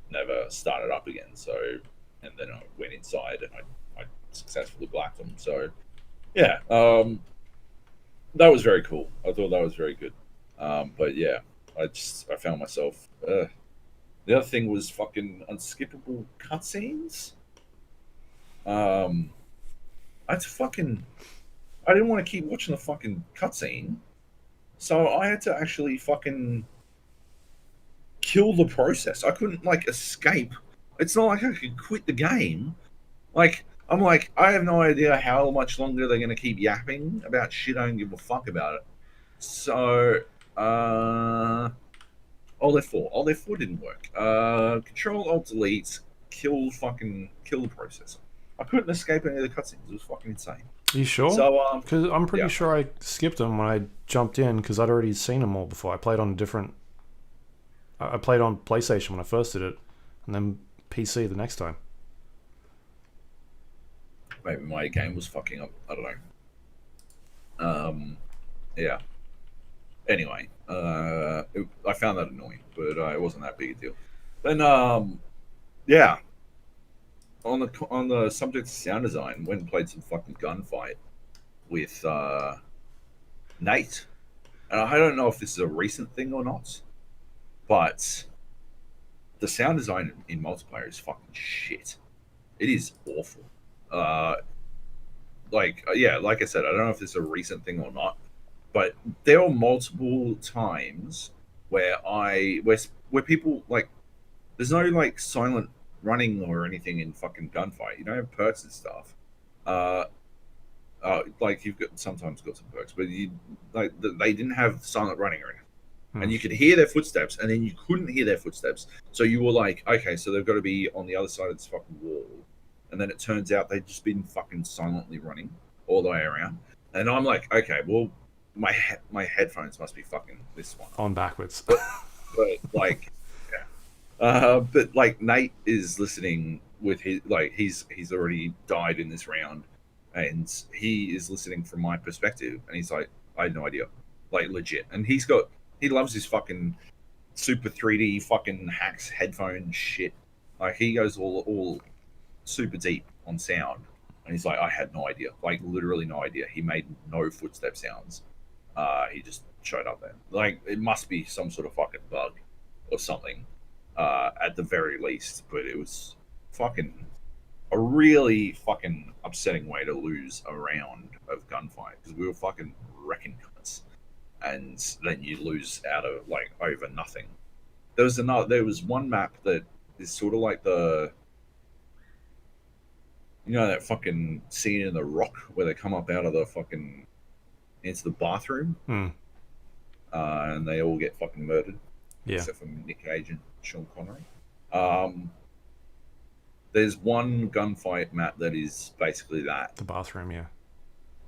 never started up again. So, and then I went inside and I successfully blacked them. So, yeah, that was very cool. I thought that was very good. But yeah, I found myself. The other thing was fucking unskippable cutscenes. I didn't want to keep watching the fucking cutscene, so I had to actually fucking kill the process. I couldn't escape. It's not like I could quit the game. I'm like, I have no idea how much longer they're gonna keep yapping about shit. I don't give a fuck about it. So, Alt F4. Alt F4 didn't work. Control Alt Delete kill the processor. I couldn't escape any of the cutscenes. It was fucking insane. Are you sure? So, because I'm pretty yeah. sure I skipped them when I jumped in because I'd already seen them all before. I played on I played on PlayStation when I first did it, and then PC the next time. Maybe my game was fucking up. I don't know. Yeah. Anyway, I found that annoying, but it wasn't that big a deal. Then, yeah. On the subject of sound design, went and played some fucking gunfight with Nate, and I don't know if this is a recent thing or not, but the sound design in multiplayer is fucking shit. It is awful. Yeah, like I said, I don't know if this is a recent thing or not, but there were multiple times where where people there's no silent running or anything in fucking gunfight. You don't have perks and stuff. You've sometimes got some perks, but they didn't have silent running or anything. And you could hear their footsteps, and then you couldn't hear their footsteps. So you were like, okay, so they've got to be on the other side of this fucking wall. And then it turns out they'd just been fucking silently running all the way around. And I'm like, okay, well, my headphones must be fucking this one. On backwards. But yeah. But Nate is listening with his he's already died in this round, and he is listening from my perspective, and he's like, I had no idea, legit. And he loves his fucking super 3D fucking hacks headphone shit. He goes all super deep on sound, And he's like, I had no idea, like literally no idea. He made no footstep sounds. He just showed up there. Like it must be some sort of fucking bug or something, at the very least. But it was fucking a really fucking upsetting way to lose a round of gunfight because we were fucking wrecking cunts, and then you lose out of like over nothing. There was one map that is sort of like that fucking scene in The Rock where they come up out of the fucking into the bathroom, and they all get fucking murdered, except for Nick Cage and Sean Connery. There's one gunfight map that is basically that. The bathroom, yeah.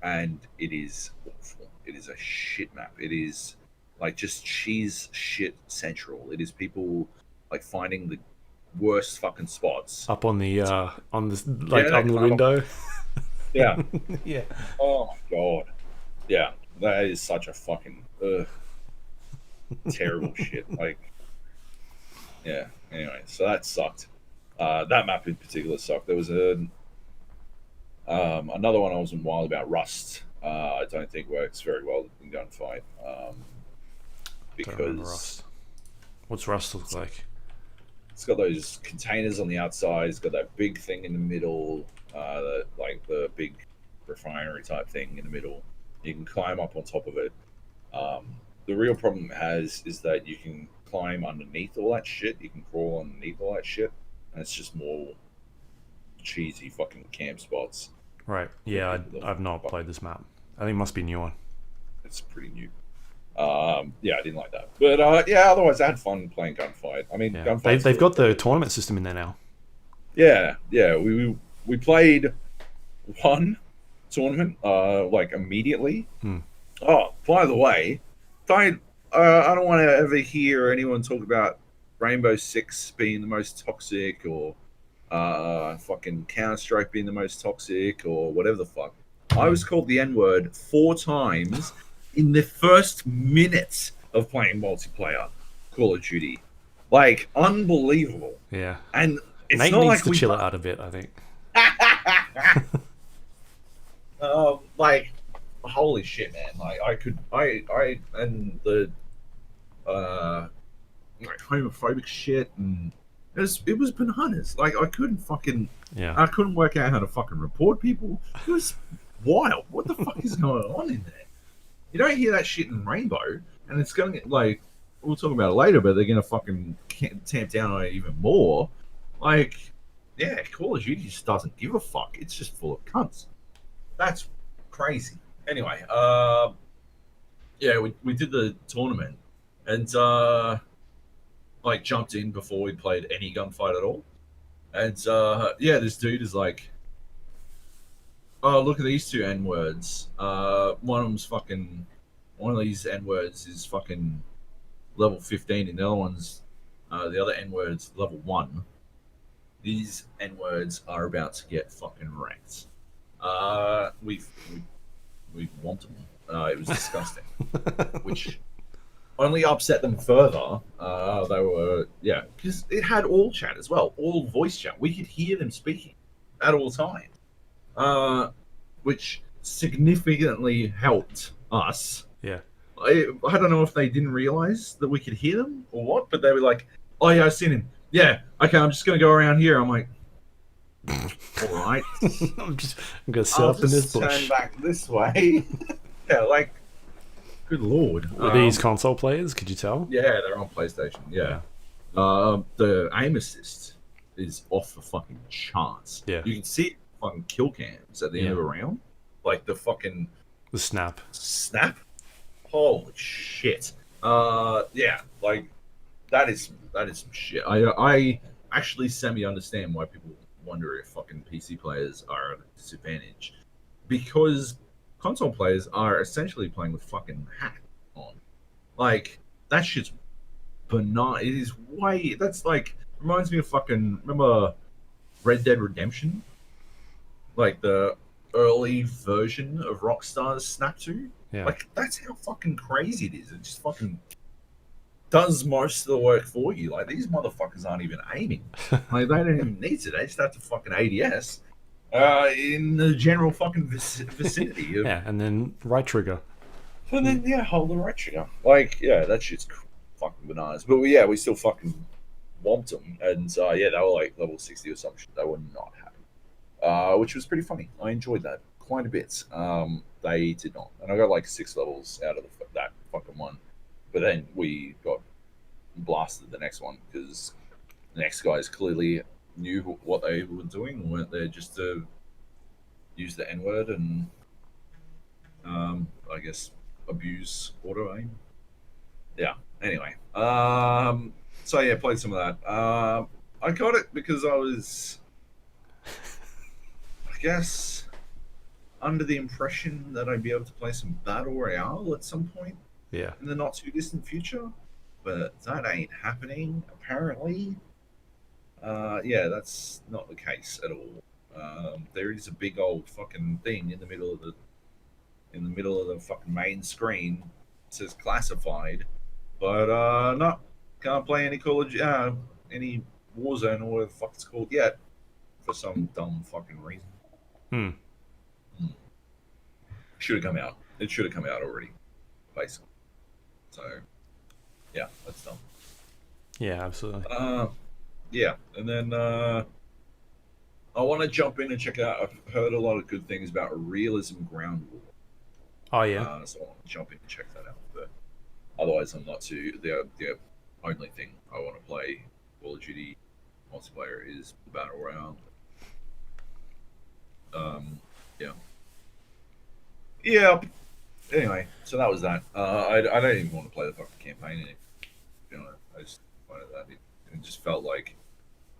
And it is awful. It is a shit map. It is like just cheese shit central. It is people like finding the worst fucking spots. Up on the up on the window. Yeah. Yeah. Oh my god. Yeah. That is such a fucking terrible shit. Like, yeah. Anyway, so that sucked. That map in particular sucked. There was another one I wasn't wild about, Rust. I don't think works very well in gunfight. Because Rust. What's Rust look like? It's got those containers on the outside. It's got that big thing in the middle, the big refinery type thing in the middle. You can climb up on top of it. The real problem it has is that you can climb underneath all that shit. You can crawl underneath all that shit. And it's just more cheesy fucking camp spots. Right. Yeah, I've not played this map. I think it must be a new one. It's pretty new. Yeah, I didn't like that. But yeah, otherwise I had fun playing Gunfight. I mean, Gunfight. They've got the tournament system in there now. Yeah. We played one tournament like immediately. Oh, by the way, I don't want to ever hear anyone talk about Rainbow Six being the most toxic or fucking Counter-Strike being the most toxic or whatever the fuck. I was called the N-word 4 times in the first minute of playing multiplayer Call of Duty. Like, unbelievable. Yeah. And it's Nate not needs like to chill it out a bit, I think. Like, holy shit, man. Like, and the like homophobic shit, and it was bananas. Like I couldn't work out how to fucking report people. It was wild. What the fuck is going on in there? You don't hear that shit in Rainbow, and it's going to like we'll talk about it later, but they're gonna fucking tamp down on it even more. Like, yeah, Call of Duty just doesn't give a fuck. It's just full of cunts. That's crazy. Anyway, yeah, we did the tournament, and like jumped in before we played any gunfight at all. And yeah, this dude is like, oh, look at these 2 N-words. One of these N-words is fucking level 15, and the other N-words level 1. These N-words are about to get fucking wrecked. We want them. It was disgusting, which only upset them further. They were, yeah, because it had all chat as well, all voice chat. We could hear them speaking at all times, which significantly helped us. Yeah. I don't know if they didn't realize that we could hear them or what, but they were like, oh yeah, I've seen him. Yeah, okay, I'm just going to go around here. I'm like, all right. I'm going to sit up in this bush. Turn back this way. Yeah, like, good lord. Are these console players? Could you tell? Yeah, they're on PlayStation. Yeah. The aim assist is off the fucking charts. Yeah. You can see fucking kill cams at the end of a round. Like the fucking... The snap. Holy shit. Yeah, like, that is some shit. I actually semi-understand why people wonder if fucking PC players are at a disadvantage. Because console players are essentially playing with fucking hat on. Like, that shit's banana. It is way... That's like... Reminds me of fucking... Remember Red Dead Redemption? Like, the early version of Rockstar's Snap 2? Yeah. Like, that's how fucking crazy it is. It just fucking does most of the work for you. Like, these motherfuckers aren't even aiming. Like, they don't even need to. They just have to fucking ADS. In the general fucking vicinity of. Yeah, and then right trigger. And then yeah, hold the right trigger. Like yeah, that shit's fucking bananas. But yeah, we still fucking whomped them, and yeah, they were like level 60 or something. They were not happy, which was pretty funny. I enjoyed that quite a bit. They did not, and I got like 6 levels out of that fucking one. But then we got blasted the next one because the next guys clearly knew what they were doing, weren't there just to use the N word and I guess abuse auto aim. Yeah. Anyway, so yeah, played some of that. I got it because I was, I guess, under the impression that I'd be able to play some Battle Royale at some point Yeah. in the not too distant future, but that ain't happening apparently. Yeah, that's not the case at all. There is a big old fucking thing in the middle of the fucking main screen. It says classified, but no, can't play any any Warzone or whatever the fuck it's called yet for some dumb fucking reason. Hmm. Should have come out. It should have come out already, basically. So, yeah, that's dumb. Yeah, absolutely. Yeah, and then I want to jump in and check out. I've heard a lot of good things about Realism Ground War. Oh yeah. So I want to jump in and check that out. But otherwise, I'm not too. The only thing I want to play Call of Duty multiplayer is Battle Royale. Yeah. Yeah. Anyway, so that was that. I don't even want to play the fucking campaign anymore. You know, I just wanted that. It just felt like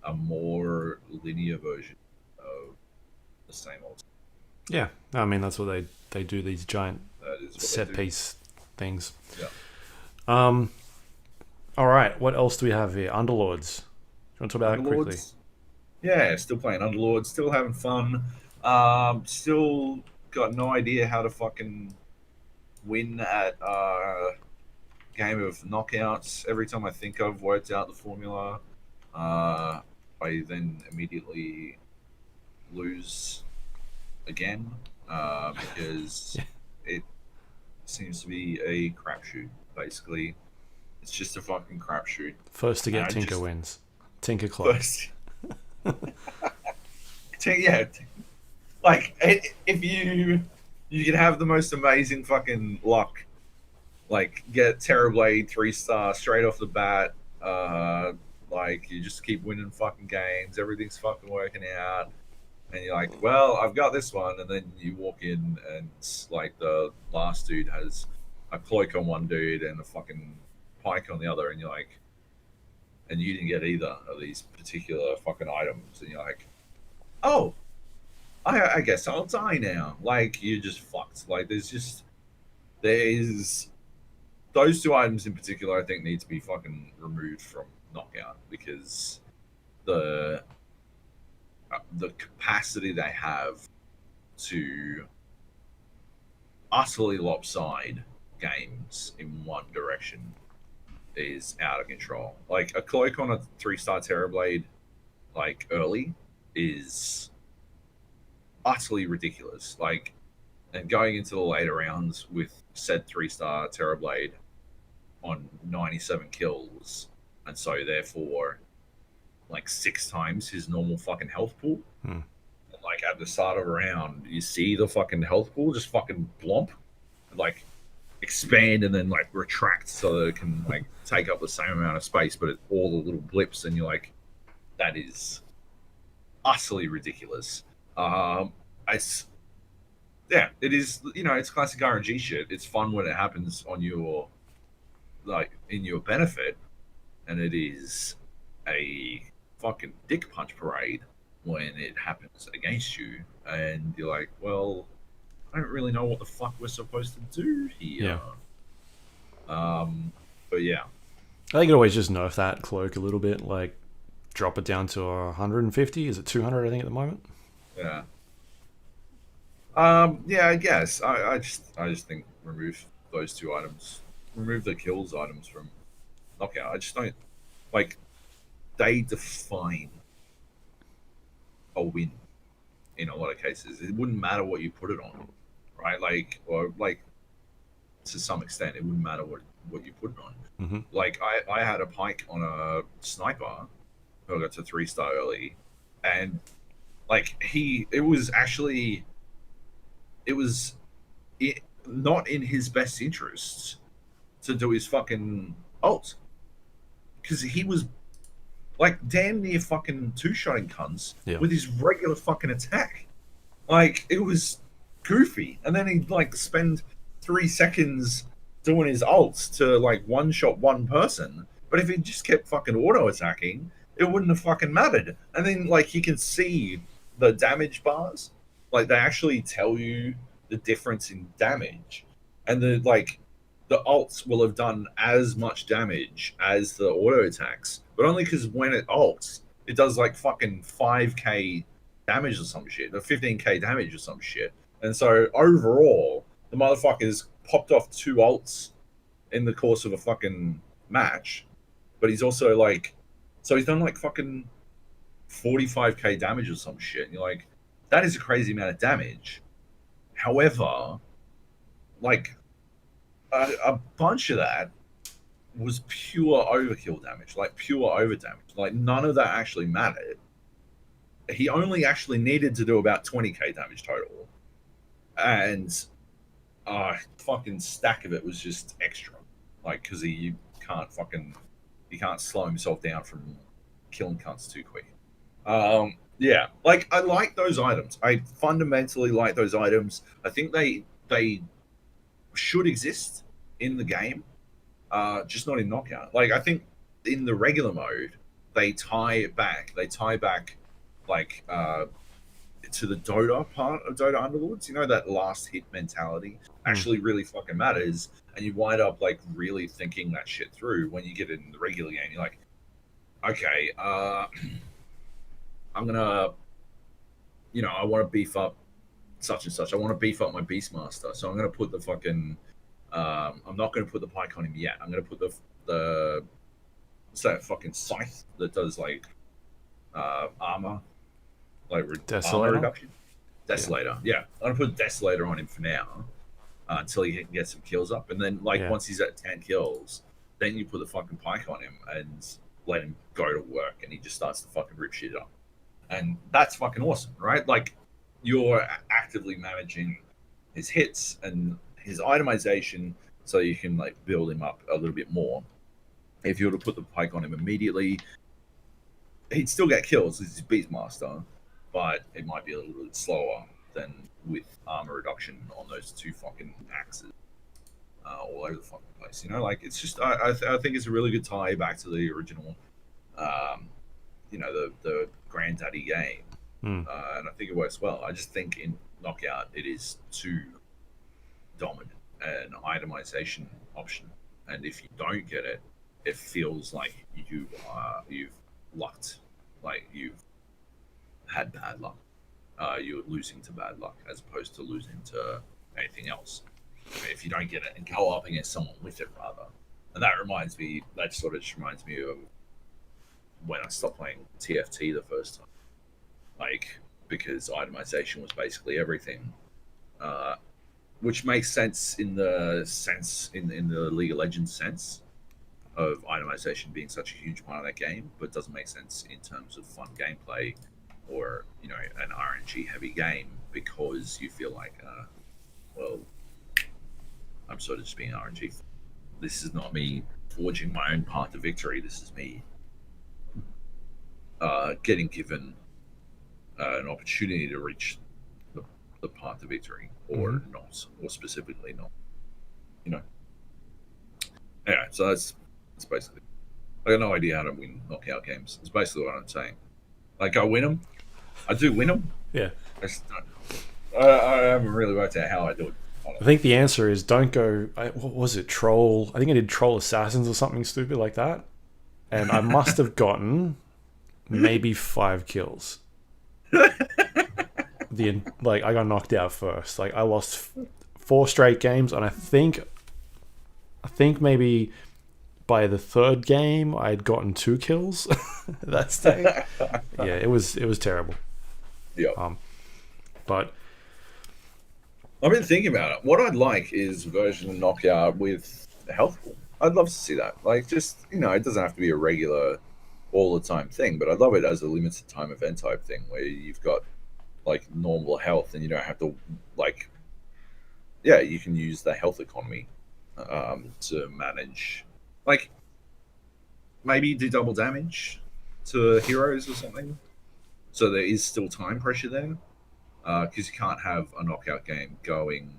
a more linear version of the same old. Yeah. I mean, that's what they do, these giant That is what set they do. piece things. Yeah. All right. What else do we have here? Underlords. Do you want to talk about that quickly? Underlords. Yeah, still playing Underlords, still having fun. Still got no idea how to fucking win at game of knockouts. Every time I think I've worked out the formula, I then immediately lose again because it seems to be a crapshoot. Basically, it's just a fucking crapshoot. First to get I Tinker just- wins. Tinker Club. First, yeah, like if you can have the most amazing fucking luck, like get Terrorblade 3-star straight off the bat. Like you just keep winning fucking games, everything's fucking working out, and you're like, well, I've got this one, and then you walk in and like the last dude has a cloak on one dude and a fucking pike on the other, and you're like, and you didn't get either of these particular fucking items, and you're like, oh, I guess I'll die now. Like you're just fucked. Like there's those 2 items in particular. I think need to be fucking removed from knockout because the capacity they have to utterly lopside games in one direction is out of control. Like a cloak on a 3-star Terrorblade, like early, is utterly ridiculous. Like, and going into the later rounds with said 3-star Terrorblade on 97 kills, and so therefore, like 6 times his normal fucking health pool. Hmm. And like at the start of a round, you see the fucking health pool just fucking blomp, and like expand and then like retract so that it can like take up the same amount of space, but it's all the little blips, and you're like, that is utterly ridiculous. Yeah, it is. You know, it's classic RNG shit. It's fun when it happens on your, like, in your benefit, and it is a fucking dick punch parade when it happens against you, and you're like, well, I don't really know what the fuck we're supposed to do here. But yeah, I think you could always just nerf that cloak a little bit, like drop it down to 150. Is it 200? I think at the moment. yeah. Yeah, I guess. I just think remove those 2 items. Remove the kills items from knockout. I just don't like they define a win in a lot of cases. It wouldn't matter what you put it on, right? Like, or like to some extent, it wouldn't matter what you put it on. Mm-hmm. Like, I had a pike on a sniper who I got to 3-star early, and like it was not in his best interests to do his fucking ult, because he was like damn near fucking two-shotting cunts with his regular fucking attack. Like, it was goofy. And then he'd like spend 3 seconds doing his ults to like one-shot one person. But if he just kept fucking auto-attacking, it wouldn't have fucking mattered. And then like you can see the damage bars. Like, they actually tell you the difference in damage. And the ults will have done as much damage as the auto-attacks. But only because when it ults, it does like fucking 5k damage or some shit, or 15k damage or some shit. And so overall, the motherfucker's popped off 2 ults in the course of a fucking match. But he's also like, so he's done like fucking 45k damage or some shit. And you're like, that is a crazy amount of damage. However, like a bunch of that was pure overkill damage, like pure over damage. Like, none of that actually mattered. He only actually needed to do about 20k damage total, and fucking stack of it was just extra, like, because he can't slow himself down from killing cunts too quick. Yeah, like, I like those items. I fundamentally like those items. I think they should exist in the game, just not in Knockout. Like, I think in the regular mode, they tie back like to the Dota part of Dota Underlords. You know, that last hit mentality actually really fucking matters, and you wind up like really thinking that shit through when you get it in the regular game. You're like, okay, I'm gonna, I want to beef up such and such. I want to beef up my Beastmaster, so I'm gonna put the fucking. I'm not gonna put the pike on him yet. I'm gonna put the what's that fucking scythe that does like armor, like armor reduction. Desolator, yeah. I'm gonna put Desolator on him for now until he can get some kills up, and then once he's at 10 kills, then you put the fucking pike on him and let him go to work, and he just starts to fucking rip shit up, and that's fucking awesome, right? Like, you're actively managing his hits and his itemization so you can like build him up a little bit more. If you were to put the pike on him immediately, he'd still get kills as his Beastmaster, but it might be a little bit slower than with armor reduction on those 2 fucking axes all over the fucking place. You know, like, it's just I think it's a really good tie back to the original, the granddaddy game, and I think it works well. I just think in Knockout it is too dominant an itemization option, and if you don't get it, it feels like you've lucked, like you've had bad luck. You're losing to bad luck as opposed to losing to anything else. If you don't get it and go up against someone with it, rather. And that sort of just reminds me of when I stopped playing TFT the first time. Like, because itemization was basically everything. Which makes sense in the League of Legends sense of itemization being such a huge part of that game, but doesn't make sense in terms of fun gameplay or, an RNG heavy game, because you feel like, well, I'm sort of just being RNG. This is not me forging my own path to victory. This is me getting given an opportunity to reach the path to victory, or not, or specifically not. Anyway, so that's basically. I got no idea how to win knockout games. It's basically what I'm saying. Like, I win them. I do win them. Yeah. I haven't really worked out how I do it. I think the answer is don't go. What was it? Troll. I think I did Troll Assassins or something stupid like that, and I must have gotten maybe 5 kills. I got knocked out first. Like, I lost 4 straight games, and I think maybe by the 3rd game I had gotten 2 kills. That's yeah, it was terrible. Yeah. But I've been thinking about it. What I'd like is version knockout with a health pool. I'd love to see that. Like, just, it doesn't have to be a regular all the time thing, but I'd love it as a limited time event type thing where you've got like normal health and you don't have to you can use the health economy to manage, like, maybe do double damage to heroes or something. So there is still time pressure there, because you can't have a knockout game going.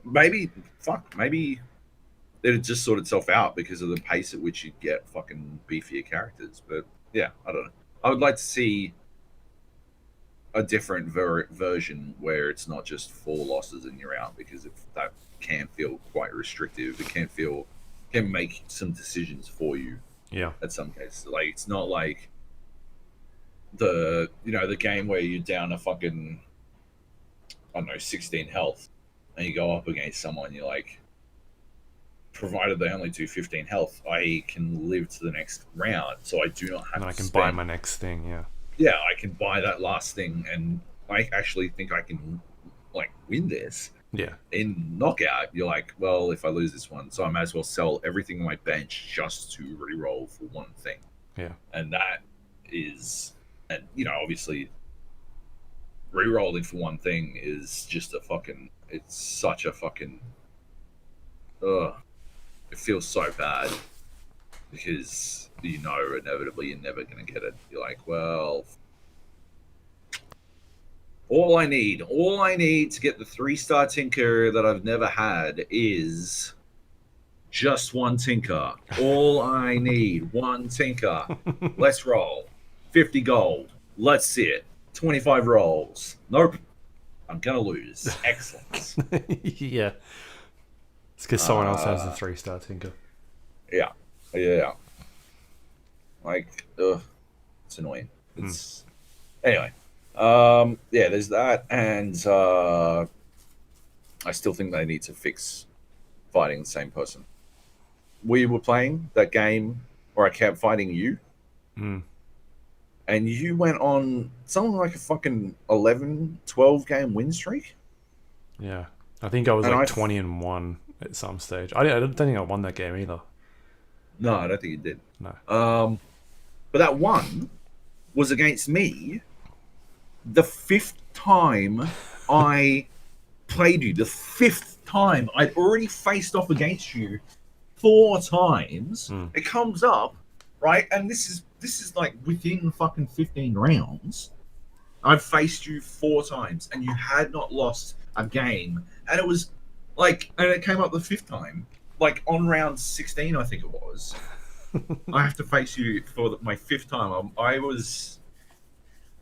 Maybe it'd just sort itself out because of the pace at which you get fucking beefier characters. But yeah, I don't know. I would like to see a different version where it's not just 4 losses and you're out, because that can feel quite restrictive. It can make some decisions for you. Yeah. At some cases, like, it's not like the game where you're down a fucking, I don't know, 16 health, and you go up against someone. You're like, provided they only do 15 health, I can live to the next round, so I do not have. And I can buy my next thing. Yeah. Yeah, I can buy that last thing, and I actually think I can, like, win this. Yeah. In knockout, you're like, well, if I lose this one, so I might as well sell everything on my bench just to re-roll for one thing. Yeah. And that is, and obviously, re-rolling for one thing is just it's such a fucking, it feels so bad, because inevitably you're never going to get it. You're like, well, all I need to get the 3-star Tinker that I've never had is just one Tinker. All I need, one Tinker. Let's roll. 50 gold. Let's see it. 25 rolls. Nope. I'm going to lose. Excellent. Yeah. It's because someone else has the 3-star Tinker. Yeah. Like, it's annoying. It's anyway. There's that, and I still think they need to fix fighting the same person. We were playing that game where I kept fighting you, and you went on something like a fucking 11, 12 game win streak. Yeah, I think I was 20-1 at some stage. I don't think I won that game either. No, I don't think you did. No. But that one was against me. The 5th time I played you, the 5th time I'd already faced off against you 4 times. It comes up, right? And this is like within fucking 15 rounds. I've faced you 4 times, and you had not lost a game. And it was like, and it came up the 5th time, like on round 16, I think it was. I have to face you for my 5th time. I was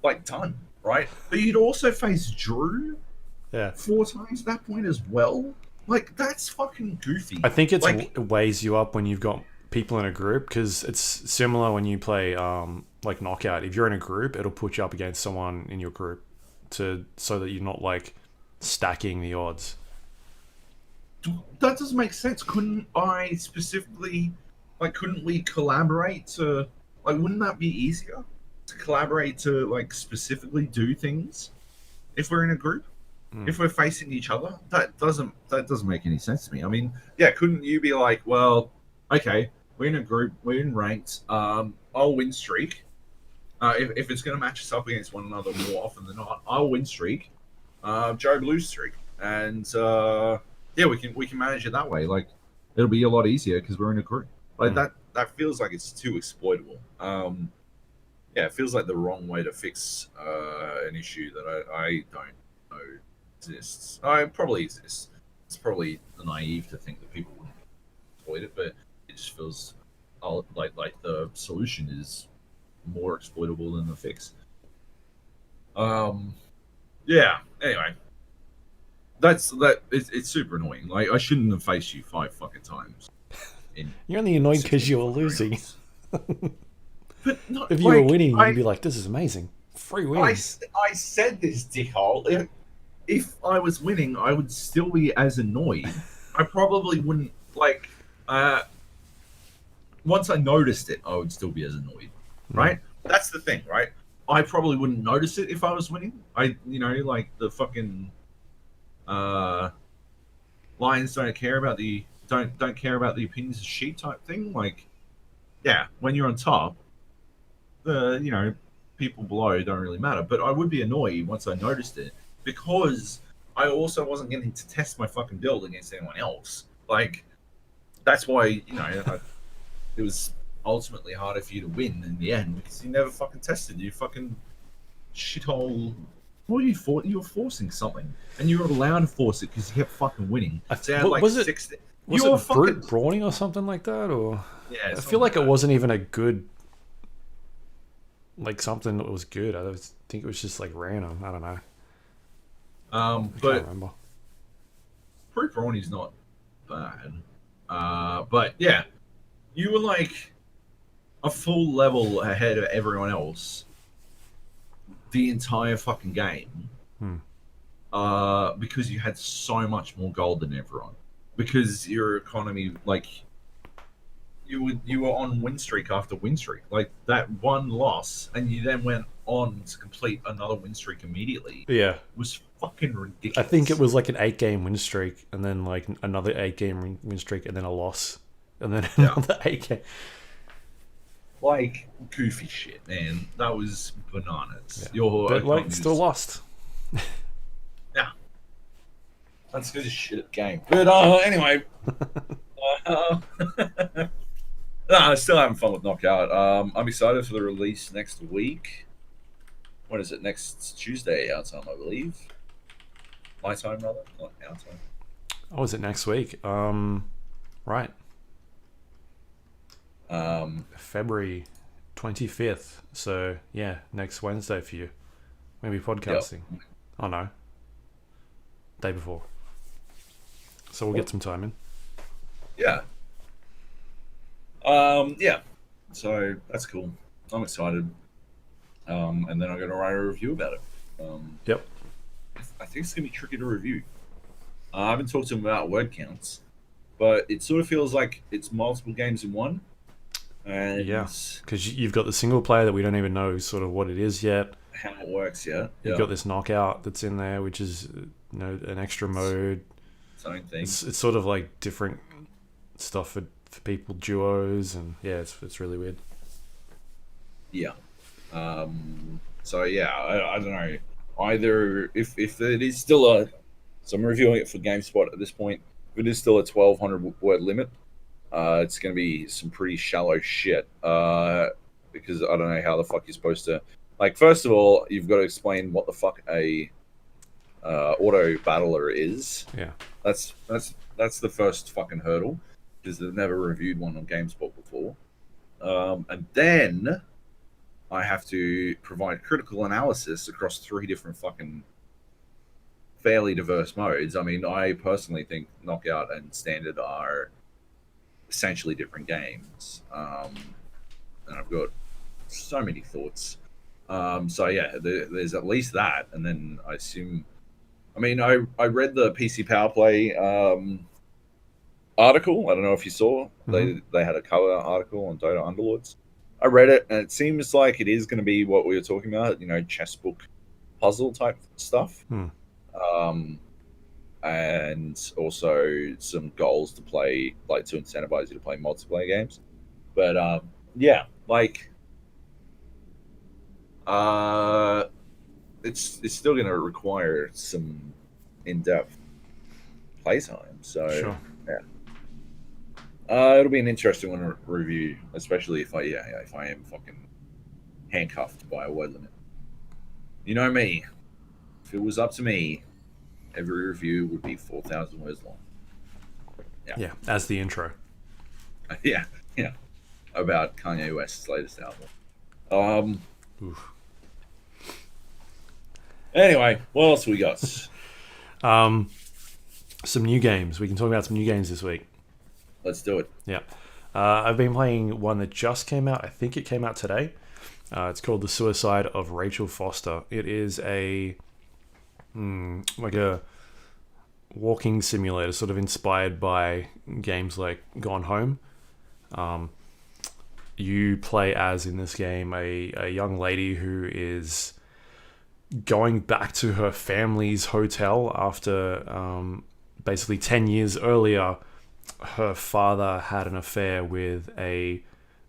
like done, right? But you'd also faced Drew 4 times at that point as well. Like, that's fucking goofy. I think it weighs you up when you've got people in a group, because it's similar when you play like knockout. If you're in a group, it'll put you up against someone in your group so that you're not like stacking the odds. That doesn't make sense. Couldn't we collaborate to, like, wouldn't that be easier to collaborate to, like, specifically do things if we're in a group? If we're facing each other? That doesn't make any sense to me. I mean, yeah, couldn't you be like, well, okay, we're in a group, we're in ranked, I'll win streak. If it's going to match us up against one another more often than not, I'll win streak. Joab lose streak. And, we can manage it that way. Like, it'll be a lot easier because we're in a group. Like, that feels like it's too exploitable. It feels like the wrong way to fix an issue that I don't know exists. It probably exists. It's probably naive to think that people wouldn't exploit it, but it just feels like the solution is more exploitable than the fix. Anyway. It's super annoying. Like, I shouldn't have faced you 5 fucking times. You're only annoyed because you were losing. But not, if you were winning, you'd be like, this is amazing. Free win. I said this, dickhole. If I was winning, I would still be as annoyed. I probably wouldn't, like, once I noticed it, I would still be as annoyed, right? That's the thing, right? I probably wouldn't notice it if I was winning. Like the fucking lions don't care about the opinions of sheep type thing. Like, yeah, when you're on top, the people below don't really matter. But I would be annoyed once I noticed it because I also wasn't getting to test my fucking build against anyone else. Like, that's why it was ultimately harder for you to win in the end because you never fucking tested. You fucking shithole. What you fought? You were forcing something, and you were allowed to force it because you kept fucking winning. So you had like was it? 60. Was You were it brute brawling or something like that? Or Yeah, I feel like it wasn't even a good, like something that was good. I think it was just like random. I don't know. I can't But remember. brute brawling's not bad. But yeah, you were like a full level ahead of everyone else the entire fucking game. Because you had so much more gold than everyone. Because your economy, like, you were on win streak after win streak. Like, that one loss, and you then went on to complete another win streak immediately. Yeah, Was fucking ridiculous. I think it was like an 8-game win streak, and then like another 8-game win streak, and then a loss, and then another 8-game. Like, goofy shit, man. That was bananas. Yeah. But like, still lost. Yeah. That's good as shit at the game. But anyway. I still having fun with Knockout. I'm excited for the release next week. What is it? Next Tuesday, our time, I believe. My time, rather. Not our time. Oh, is it next week? Right. February 25th. So, yeah, next Wednesday for you. Maybe podcasting. Yep. Oh, no. Day before. So we'll get some time in. Yeah. Yeah. So that's cool. I'm excited. And then I'm going to write a review about it. Yep. I think it's going to be tricky to review. I haven't talked to him about word counts, but it sort of feels like it's multiple games in one. And yeah, because you've got the single player that we don't even know sort of what it is yet. How it works, yeah. You've got this knockout that's in there, which is an extra mode. Its own thing. It's sort of like different stuff for people, duos, and yeah, it's really weird. Yeah. So yeah, I don't know. Either if it is still so I'm reviewing it for GameSpot at this point. If it is still a 1,200 word limit, it's going to be some pretty shallow shit. Because I don't know how the fuck you're supposed to. Like, first of all, you've got to explain what the fuck a auto battler is. Yeah. That's the first fucking hurdle because they've never reviewed one on GameSpot before. And then I have to provide critical analysis across 3 different fucking fairly diverse modes. I mean, I personally think Knockout and Standard are essentially different games. And I've got so many thoughts. So yeah, there's at least that. And then I assume... I mean, I read the PC Power Play article. I don't know if you saw. Mm-hmm. They had a cover article on Dota Underlords. I read it, and it seems like it is going to be what we were talking about, chess book puzzle type stuff. And also some goals to play, like to incentivize you to play multiplayer games. But yeah, like it's still going to require some in-depth playtime. So sure. Yeah. It'll be an interesting one to review, especially if I am fucking handcuffed by a word limit. You know me. If it was up to me, every review would be 4,000 words long. Yeah, as the intro. Yeah. About Kanye West's latest album. Oof. Anyway, what else we got? Some new games. We can talk about some new games this week. Let's do it. Yeah. I've been playing one that just came out. I think it came out today. It's called The Suicide of Rachel Foster. It is like a walking simulator, sort of inspired by games like Gone Home. you play as in this game a young lady who is going back to her family's hotel after basically 10 years earlier her father had an affair with a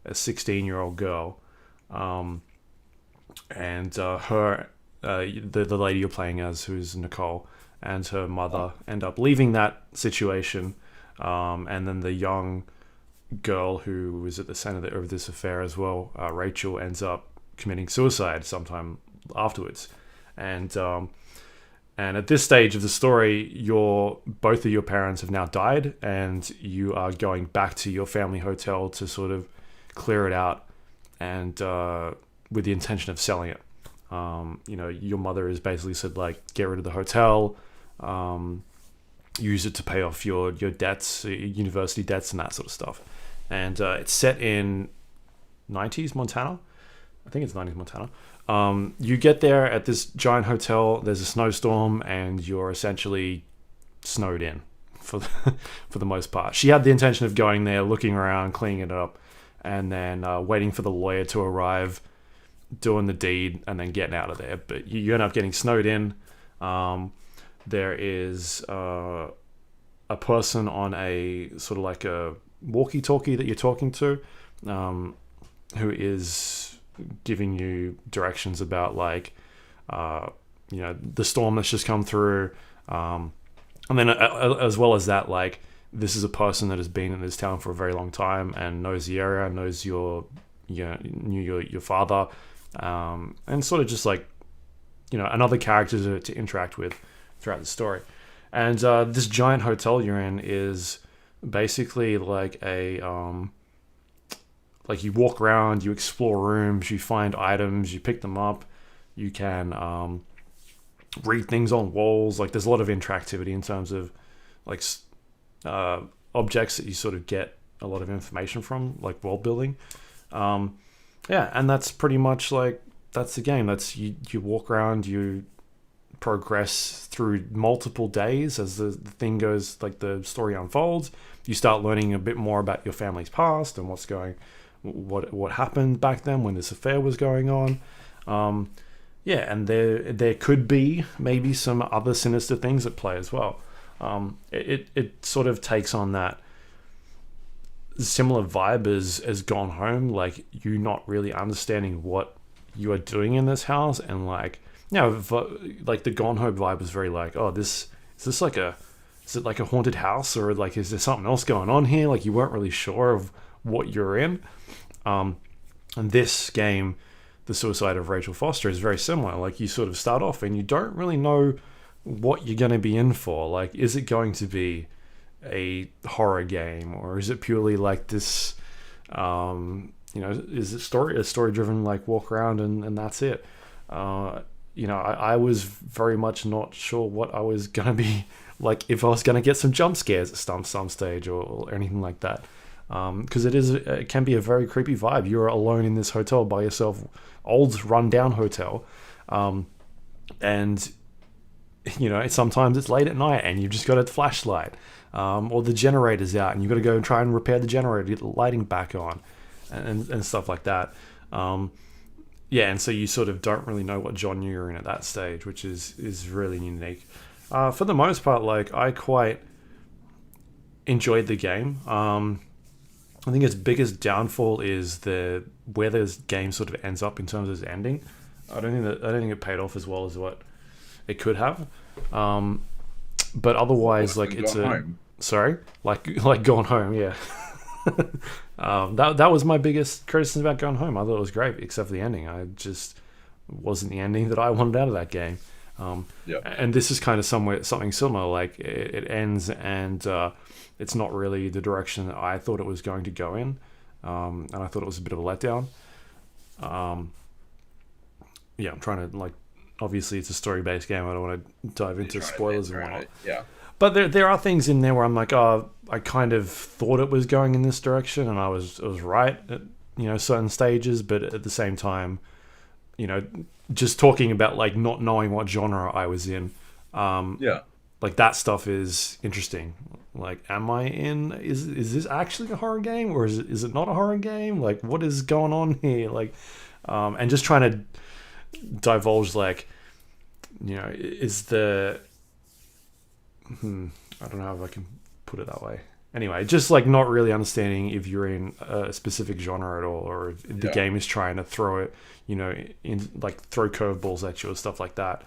16-year-old girl, and the lady you're playing as, who's Nicole, and her mother end up leaving that situation, and then the young girl who was at the center of this affair as well, Rachel, ends up committing suicide sometime afterwards, and at this stage of the story, both of your parents have now died, and you are going back to your family hotel to sort of clear it out, and with the intention of selling it. Your mother has basically said, like, get rid of the hotel, use it to pay off your debts, university debts, and that sort of stuff. And it's set in 90s Montana. I think it's 90s Montana. You get there at this giant hotel, there's a snowstorm, and you're essentially snowed in for the most part. She had the intention of going there, looking around, cleaning it up, and then waiting for the lawyer to arrive, doing the deed, and then getting out of there. But you end up getting snowed in. There is a person on a sort of like a walkie-talkie that you're talking to, who is giving you directions about, like, the storm that's just come through, and then as well as that, like, this is a person that has been in this town for a very long time and knows the area, knows knew your father, and sort of just like, another character to interact with throughout the story. And this giant hotel you're in is basically like like you walk around, you explore rooms, you find items, you pick them up, you can read things on walls. Like, there's a lot of interactivity in terms of like objects that you sort of get a lot of information from, like world building. And that's pretty much like, that's the game. That's you walk around, you progress through multiple days as the thing goes, like the story unfolds. You start learning a bit more about your family's past and what happened back then when this affair was going on. And there could be maybe some other sinister things at play as well. It sort of takes on that similar vibe as Gone Home, like you not really understanding what you are doing in this house, and like, like the Gone Home vibe was very like, oh, is it like a haunted house, or like is there something else going on here? Like, you weren't really sure of what you're in. And this game, The Suicide of Rachel Foster, is very similar. Like, you sort of start off and you don't really know what you're going to be in for. Like, is it going to be a horror game, or is it purely like this, is it a story driven, like walk around and that's it? I was very much not sure what I was going to be like, if I was going to get some jump scares at some stage or anything like that. Because it can be a very creepy vibe. You're alone in this hotel by yourself, old rundown hotel, and sometimes it's late at night and you've just got a flashlight, or the generator's out and you've got to go and try and repair the generator, get the lighting back on, and stuff like that. And so you sort of don't really know what genre you're in at that stage, which is really unique. For the most part, like, I quite enjoyed the game. I think its biggest downfall is where this game sort of ends up in terms of its ending. I don't think it paid off as well as what it could have. But otherwise, like, it's home. Sorry, like Gone Home, yeah. That was my biggest criticism about Gone Home. I thought it was great, except for the ending. I just wasn't the ending that I wanted out of that game. And this is kind of something similar. Like, it ends and it's not really the direction that I thought it was going to go in, and I thought it was a bit of a letdown. I'm trying to, like, obviously it's a story-based game. I don't want to dive into spoilers and whatnot. Yeah. But there are things in there where I'm like, oh, I kind of thought it was going in this direction, and I was right at certain stages, but at the same time, just talking about, like, not knowing what genre I was in, like, that stuff is interesting. Like, am I in? Is this actually a horror game, or is it not a horror game? Like, what is going on here? Like, and just trying to divulge, like, is the I don't know if I can put it that way. Anyway, just like not really understanding if you're in a specific genre at all, or if the game is trying to throw it, in like throw curveballs at you or stuff like that.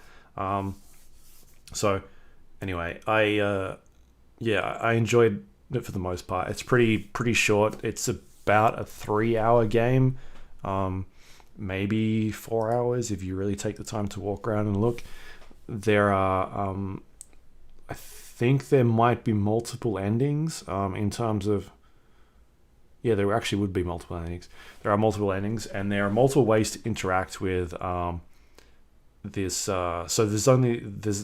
So anyway, I enjoyed it for the most part. It's pretty short. It's about a 3-hour game, maybe 4 hours if you really take the time to walk around and look. There are, I think there might be multiple endings. In terms of, there actually would be multiple endings. There are multiple endings, and there are multiple ways to interact with this. So there's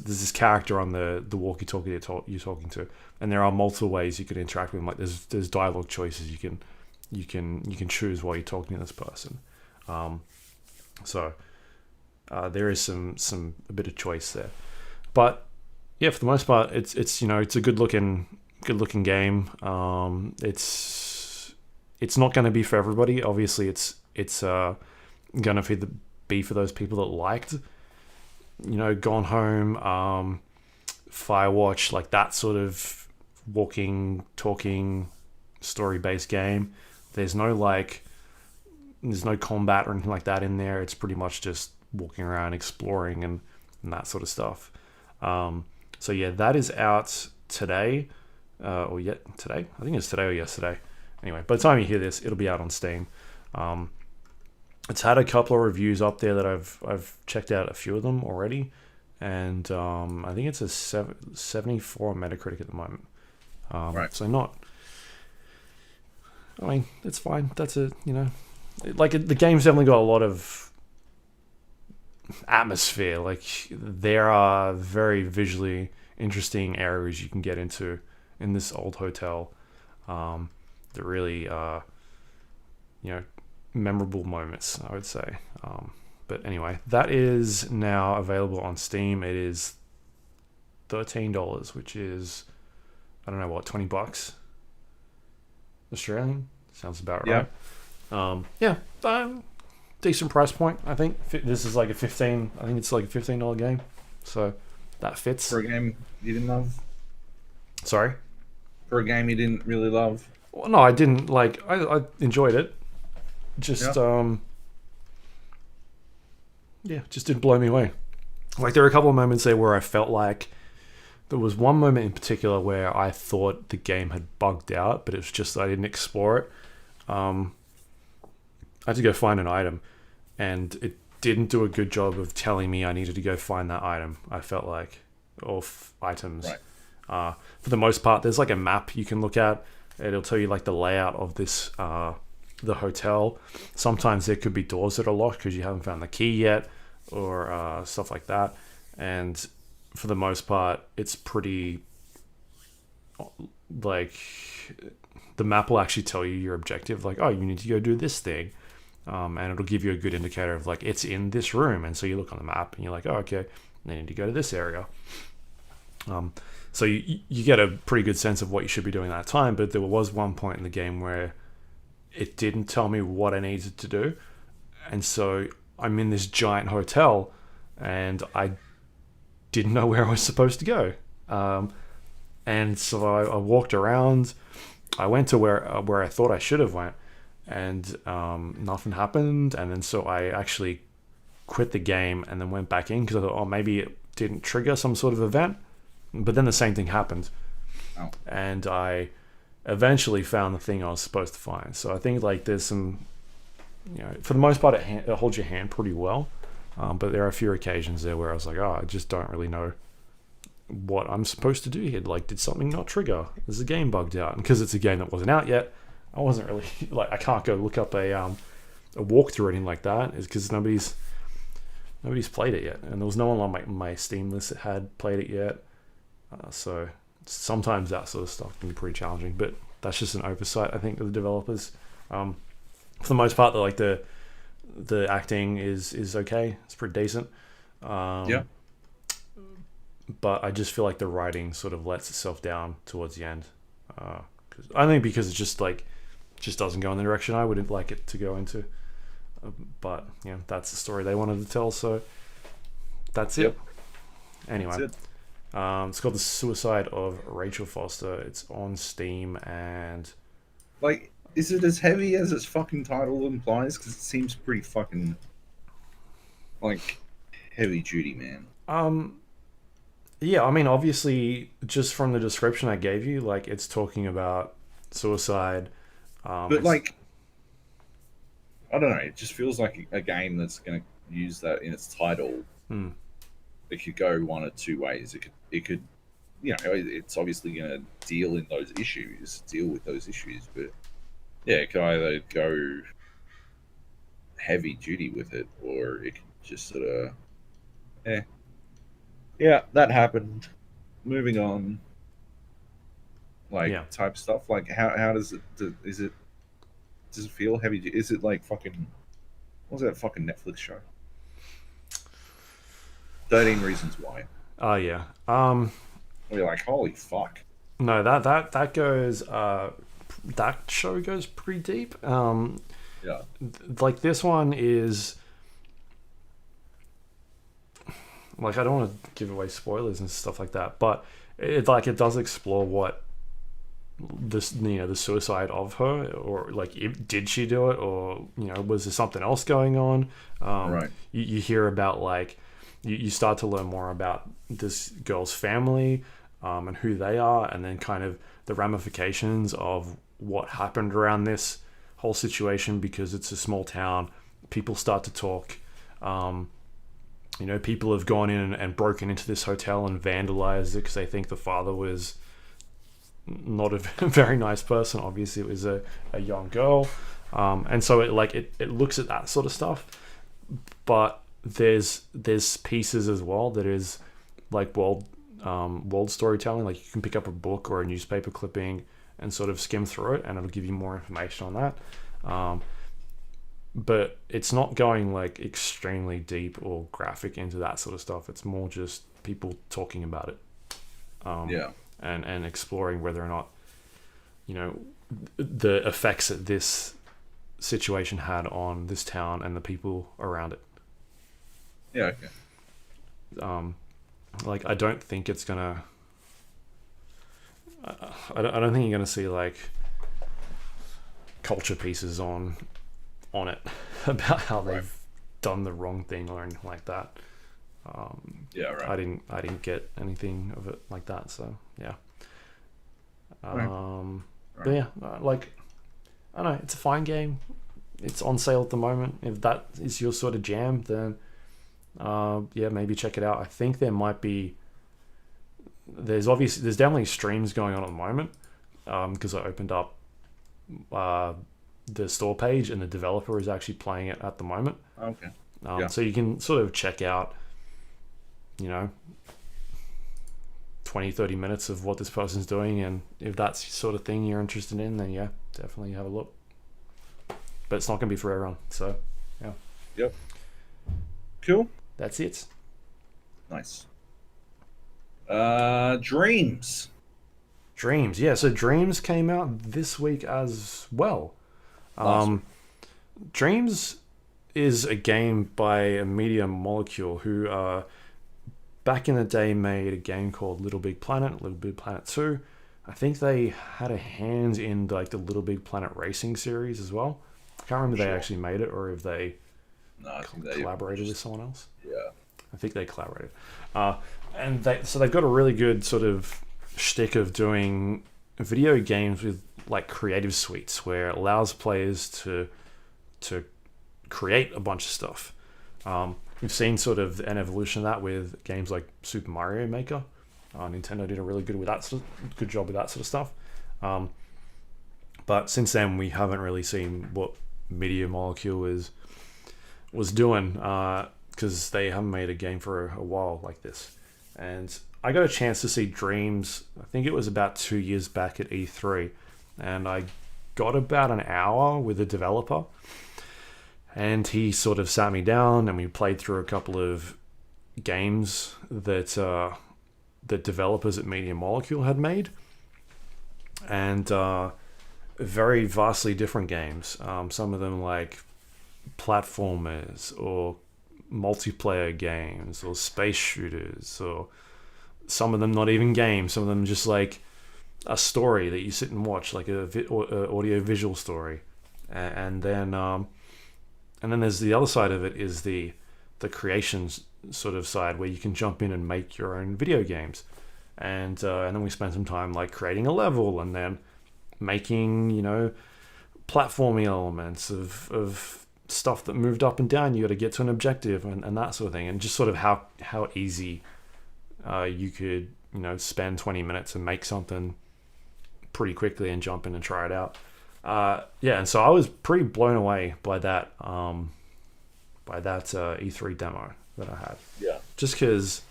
this character on the walkie-talkie you're talking to, and there are multiple ways you can interact with him. Like there's dialogue choices you can choose while you're talking to this person. So there is a bit of choice there, but yeah, for the most part, it's a good looking game. It's not going to be for everybody. Obviously, it's going to be for those people that liked, Gone Home, Firewatch, like that sort of walking, talking, story-based game. There's no combat or anything like that in there. It's pretty much just walking around, exploring, and that sort of stuff. So yeah, that is out today, today. I think it's today or yesterday. Anyway, by the time you hear this, it'll be out on Steam. It's had a couple of reviews up there that I've checked out a few of them already, and I think it's a 74 Metacritic at the moment. Right. So not. I mean, it's fine. That's the game's definitely got a lot of atmosphere. Like, there are very visually interesting areas you can get into in this old hotel that really are memorable moments, I would say. But anyway, that is now available on Steam. It is $13, which is, I don't know what, $20 Australian. Sounds about right. Decent price point, I think. This is like I think it's like a $15 game, so that fits. For a game you didn't love? Sorry? For a game you didn't really love? Well, no, I didn't. Like, I enjoyed it. Just just didn't blow me away. Like, there were a couple of moments there where I felt like there was one moment in particular where I thought the game had bugged out, but it was just that I didn't explore it. I had to go find an item, and it didn't do a good job of telling me I needed to go find that item. I felt like, or items. Right. For the most part, there's like a map you can look at. It'll tell you like the layout of this, the hotel. Sometimes there could be doors that are locked because you haven't found the key yet, or stuff like that. And for the most part, it's pretty, like, the map will actually tell you your objective. Like, oh, you need to go do this thing. And it'll give you a good indicator of, like, it's in this room. And so you look on the map and you're like, oh, okay, I need to go to this area. So you get a pretty good sense of what you should be doing at that time. But there was one point in the game where it didn't tell me what I needed to do. And so I'm in this giant hotel and I didn't know where I was supposed to go. And so I walked around. I went to where I thought I should have went, and nothing happened. And then so I actually quit the game and then went back in because I thought, oh, maybe it didn't trigger some sort of event. But then the same thing happened. Oh. And I eventually found the thing I was supposed to find. So I think, like, there's some, for the most part, it holds your hand pretty well. But there are a few occasions there where I was like, oh, I just don't really know what I'm supposed to do here. Like, did something not trigger? Is the game bugged out? And because it's a game that wasn't out yet, I wasn't really, like, I can't go look up a walkthrough or anything like that. It's because nobody's played it yet. And there was no one on my Steam list that had played it yet. So sometimes that sort of stuff can be pretty challenging, but that's just an oversight, I think, of the developers. For the most part, the acting is okay. It's pretty decent. but I just feel like the writing sort of lets itself down towards the end. I think because it just doesn't go in the direction I would like it to go into. But yeah, that's the story they wanted to tell. So that's it. Yep. Anyway, That's it's called The Suicide of Rachel Foster. It's on Steam, and Like, is it as heavy as its fucking title implies? Because it seems pretty fucking like heavy duty, man. yeah, I mean, obviously, just from the description I gave you, like it's talking about suicide. But It's- like, I don't know. It just feels like a game that's going to use that in its title. Hmm. It could go one or two ways. It could, you know, it's obviously going to deal with those issues. But yeah, it could either go heavy duty with it, or it could just sort of, yeah, that happened. Moving on, like Yeah. type stuff. Like how does it does it feel heavy? Is it like fucking what was that fucking Netflix show? 13 Reasons Why. Oh yeah. Where you're like, holy fuck. No, that goes. That show goes pretty deep. Yeah. Like this one is. Like I don't want to give away spoilers and stuff like that, but it does explore what this the suicide of her, or like did she do it, or was there something else going on? Right. You hear about like you start to learn more about this girl's family, and who they are, and then kind of the ramifications of what happened around this whole situation, because it's a small town. People start to talk. People have gone in and broken into this hotel and vandalized it because they think the father was not a very nice person. Obviously, it was a young girl, and so it looks at that sort of stuff. But there's pieces as well that is like world storytelling. Like you can pick up a book or a newspaper clipping and sort of skim through it, and it'll give you more information on that. But it's not going like extremely deep or graphic into that sort of stuff. It's more just people talking about it. Yeah. And exploring whether or not, the effects that this situation had on this town and the people around it. Yeah, okay. Like I don't think it's gonna. I don't think you're gonna see like culture pieces on it about how they've done the wrong thing or anything like that. Yeah, right. I didn't get anything of it like that. So yeah. Right. But yeah, like I don't know, it's a fine game. It's on sale at the moment. If that is your sort of jam, then yeah, maybe check it out. I think there might be. There's definitely streams going on at the moment, because I opened up the store page and the developer is actually playing it at the moment. Okay. So you can sort of check out, 20-30 minutes of what this person's doing, and if that's the sort of thing you're interested in, then yeah, definitely have a look. But it's not going to be for everyone, so yeah. Yep. Cool. That's it. Nice. Dreams. Dreams, yeah. So Dreams came out this week as well. Awesome. Dreams is a game by a Media Molecule who back in the day made a game called Little Big Planet 2. I think they had a hand in like the Little Big Planet Racing series as well. I can't remember if they actually made it or if they I think they collaborated with someone else. Yeah. I think they collaborated. And they've got a really good sort of shtick of doing video games with like creative suites where it allows players to create a bunch of stuff. We've seen sort of an evolution of that with games like Super Mario Maker. Nintendo did a really good job with that sort of stuff. But since then, we haven't really seen what Media Molecule was doing, because they haven't made a game for a while like this. And I got a chance to see Dreams, I think it was about 2 years back at E3, and I got about an hour with the developer, and he sort of sat me down and we played through a couple of games that the developers at Media Molecule had made, and very vastly different games. Some of them like platformers or multiplayer games or space shooters, or some of them not even games. Some of them just like a story that you sit and watch, like a audio visual story, and then there's the other side of it is the creations sort of side where you can jump in and make your own video games, and then we spent some time like creating a level and then making platforming elements of stuff that moved up and down. You got to get to an objective and that sort of thing, and just sort of how easy you could spend 20 minutes and make something pretty quickly and jump in and try it out. And so I was pretty blown away by that E3 demo that I had. Yeah. Just because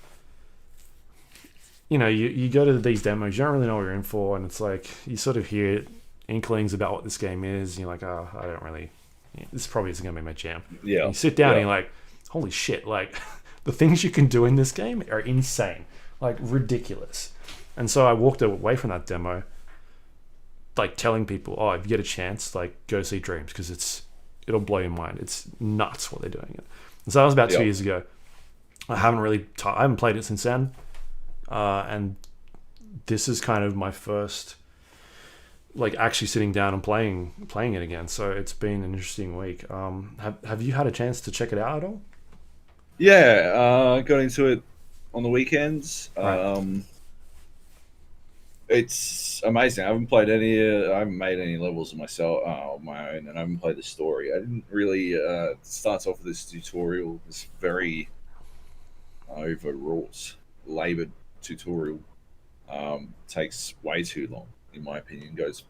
you go to these demos, you don't really know what you're in for, and it's like you sort of hear inklings about what this game is, and you're like, oh, I don't really. This probably isn't going to be my jam. Yeah. And you sit down and you're like, holy shit! Like the things you can do in this game are insane, like ridiculous. And so I walked away from that demo, like telling people, oh, if you get a chance, like go see Dreams because it'll blow your mind. It's nuts what they're doing. And so that was about 2 years ago. I haven't played it since then, and this is kind of my first, like actually sitting down and playing it again. So it's been an interesting week. Have you had a chance to check it out at all? Yeah, got into it on the weekends. Right. It's amazing. I haven't made any levels of myself on my own, and I haven't played the story. I didn't really. It starts off with this tutorial, this very overwrought, labored tutorial. Takes way too long, in my opinion. Goes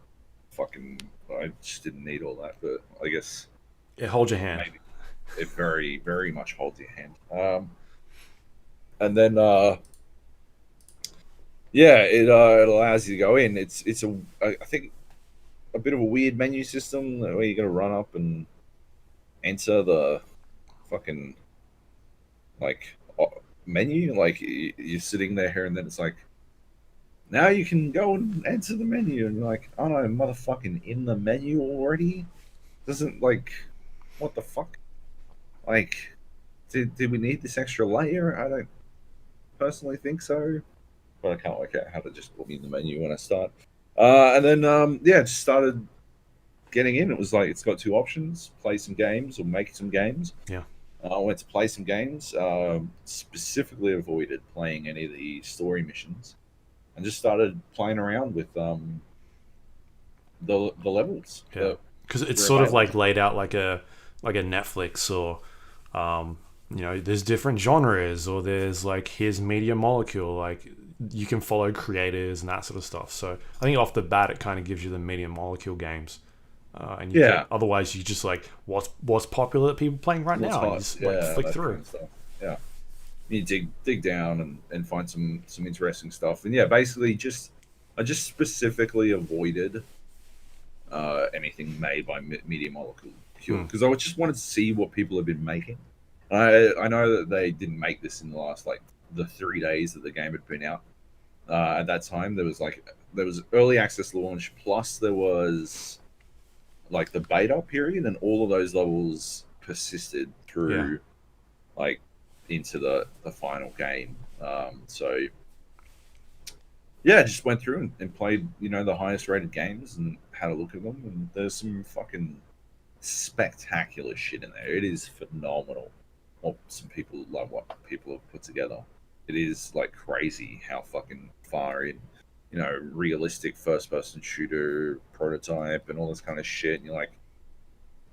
fucking. I just didn't need all that, but I guess It holds your hand. maybe it very, very much holds your hand. And then it allows you to go in. I think a bit of a weird menu system where you got to run up and enter the fucking like menu. Like you're sitting there, and then it's like, now you can go and enter the menu, and you're like, oh no, motherfucking in the menu already. Doesn't like, what the fuck? Like, did we need this extra layer? I don't personally think so, but I can't work out how to just put me in the menu when I start. And then just started getting in. It was like it's got two options: play some games or make some games. Yeah. I went to play some games. Specifically avoided playing any of the story missions, and just started playing around with the levels. Yeah, because it's sort of like laid out like a Netflix, or there's different genres, or there's like here's Media Molecule, like you can follow creators and that sort of stuff. So I think off the bat it kind of gives you the Media Molecule games, and you can, otherwise you just like what's popular that people playing right now, and you just flick through. Kind of stuff. Yeah, you dig down and find some interesting stuff. And basically I just specifically avoided anything made by Media Molecule because I just wanted to see what people have been making. I know that they didn't make this in the last the 3 days that the game had been out. At that time, there was early access launch, plus there was like the beta period, and all of those levels persisted through into the final game. Just went through and played the highest rated games and had a look at them, and there's some fucking spectacular shit in there. It is phenomenal. Well, some people love what people have put together. It is like crazy how fucking far in, realistic first-person shooter prototype and all this kind of shit. And you're like,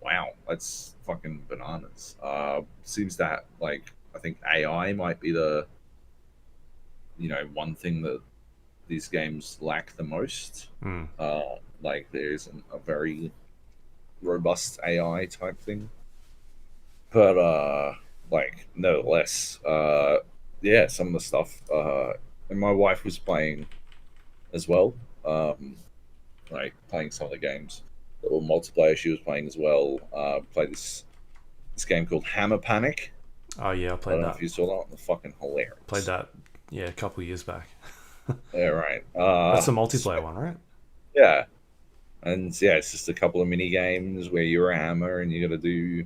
wow, that's fucking bananas. Seems that I think AI might be the, one thing that these games lack the most. There's a very robust AI type thing, but nevertheless, some of the stuff. And my wife was playing as well, playing some of the games that were multiplayer. She was playing as well. Played this game called Hammer Panic. Oh yeah, I played don't know that. if you saw that, the fucking hilarious. Played that Yeah, a couple of years back. Yeah, right. That's the multiplayer one, right? Yeah, and yeah, it's just a couple of mini games where you're a hammer and you got to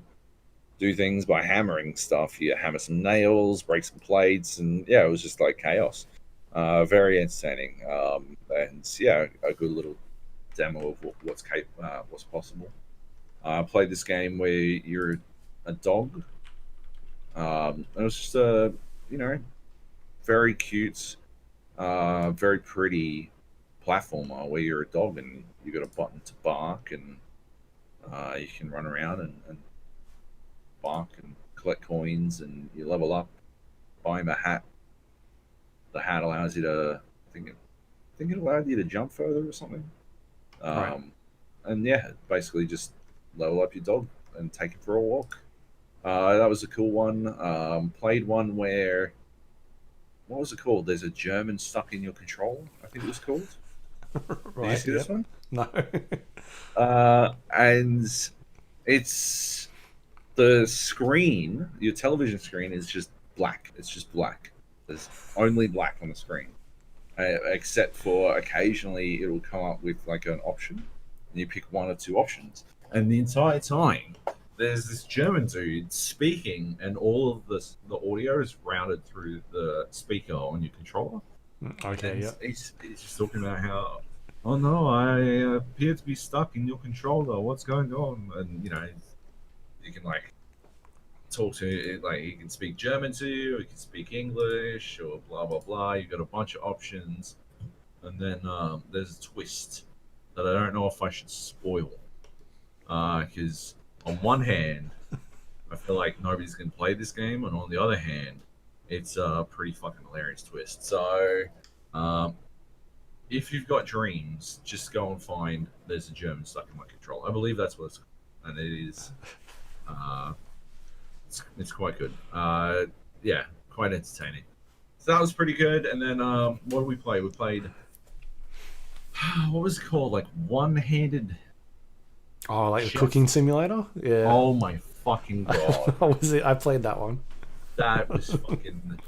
do things by hammering stuff. You hammer some nails, break some plates, and yeah, it was just like chaos. Very entertaining, and yeah, a good little demo of what's possible. I played this game where you're a dog. It was just a you know very cute, very pretty platformer where you're a dog and you got a button to bark and you can run around and bark and collect coins and you level up. Buy him a hat. The hat allows you to I think it allowed you to jump further or something. Right. And yeah, basically just level up your dog and take it for a walk. That was a cool one. Played one where what was it called? There's a German stuck in your controller. I think it was called. Did you Right. see Yeah. this one? No. And it's the screen. Your television screen is just black. It's just black. There's only black on the screen, except for occasionally it'll come up with like an option, and you pick one or two options, and the entire time there's this German dude speaking, and all of the audio is routed through the speaker on your controller. Okay. And Yeah. he's just talking about how, oh no, I appear to be stuck in your controller. What's going on? And you can like talk to it, like he can speak German to you, he can speak English, or blah blah blah. You got a bunch of options, and then there's a twist that I don't know if I should spoil, because on one hand, I feel like nobody's gonna play this game, and on the other hand, it's a pretty fucking hilarious twist. So, if you've got dreams, just go and find there's a German stuck in my control. I believe that's what it's called, and it is. It's quite good. Yeah, quite entertaining. So that was pretty good. And then what did we play? We played what was it called? Like one-handed. Oh, like the Chef. cooking simulator. Yeah. Oh my fucking god! What was it? I played that one. That was fucking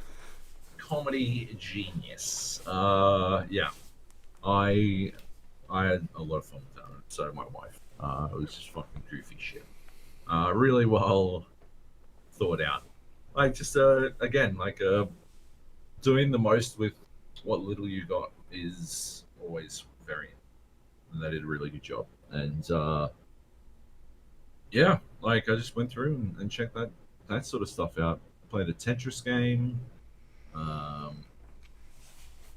comedy genius. Yeah, I had a lot of fun with that. So did my wife. It was just fucking goofy shit. Really well thought out. Like just again, like doing the most with what little you got is always very. And they did a really good job. And yeah, like I just went through and checked that sort of stuff out. Played a Tetris game.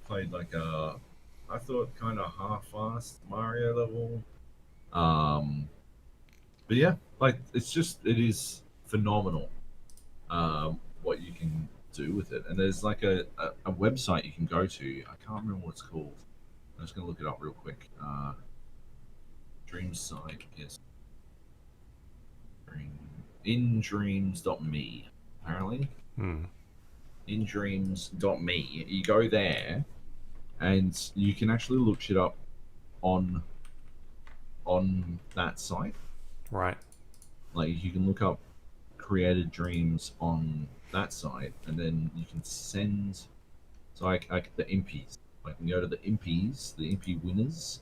Played like I thought kind of half-assed Mario level. But yeah, like it is phenomenal what you can do with it. And there's like a website you can go to. I can't remember what it's called. I'm just gonna look it up real quick. Dream site, yes. indreams.me, apparently. indreams.me. You go there and you can actually look shit up on that site. Right. Like you can look up created dreams on that site, and then you can send. So like the impies, like you can go to the impies, the impy winners.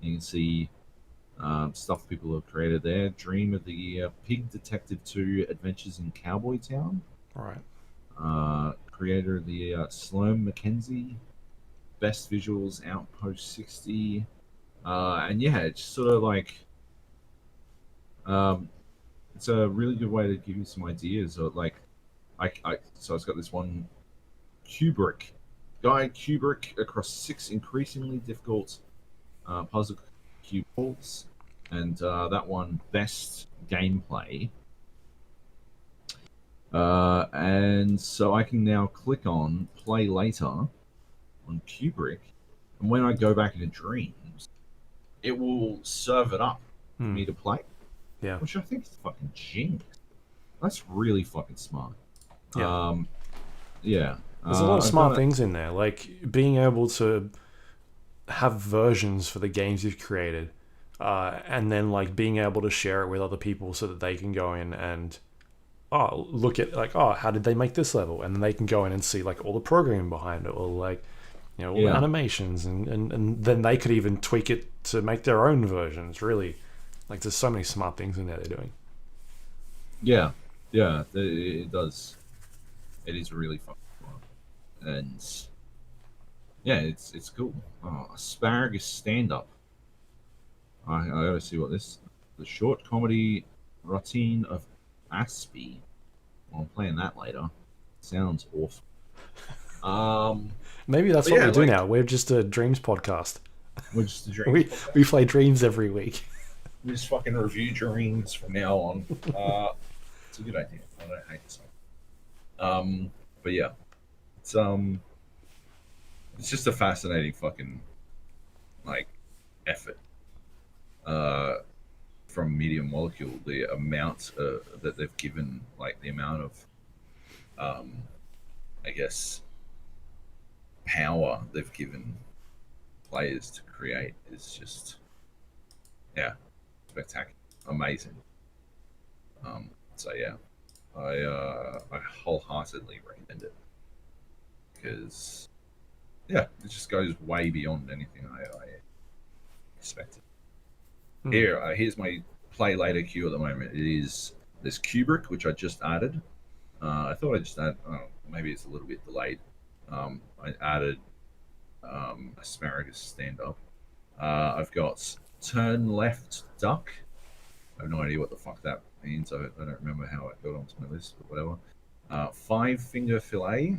You can see stuff people have created there. Dream of the Year, Pig Detective 2, Adventures in Cowboy Town. Right. Creator of the Year, Sloan Mackenzie. Best Visuals, Outpost 60. And yeah, it's sort of like it's a really good way to give you some ideas. Or like, so it's got this one, Kubrick, Guy Kubrick across 6 increasingly difficult puzzle cubes, and that one, Best Gameplay. And so I can now click on Play Later on Kubrick, and when I go back into Dreams, it will serve it up for me to play. Yeah. Which I think is fucking genius. That's really fucking smart. Yeah. Yeah. There's a lot of smart things in there, like being able to have versions for the games you've created, and then like being able to share it with other people so that they can go in and oh, look at like, oh, how did they make this level? And then they can go in and see like all the programming behind it, or like, all the Yeah. animations, and then they could even tweak it to make their own versions. Really, like there's so many smart things in there they're doing. Yeah, yeah, it does. It is really fun, and yeah, it's cool. Oh, asparagus stand up. I gotta see what this the short comedy routine of Aspie. Well, I'm playing that later. Sounds awful. Maybe that's But what yeah, we do like now. We're just a dreams podcast. we're just a dreams We podcast. we play dreams every week. We just fucking review dreams from now on. It's a good idea. I don't hate this one. But yeah, it's just a fascinating fucking like effort. From Medium Molecule, the amount that they've given, like the amount of, I guess, power they've given players to create is just, yeah, spectacular, amazing. So yeah, I wholeheartedly recommend it because yeah, it just goes way beyond anything I expected. Here's my play later queue at the moment. It is this Kubrick, which I just added. I thought I just added. Oh, maybe it's a little bit delayed. I added asparagus stand up. I've got turn left duck. I have no idea what the fuck that means. I don't remember how it got onto my list, but whatever. Five finger fillet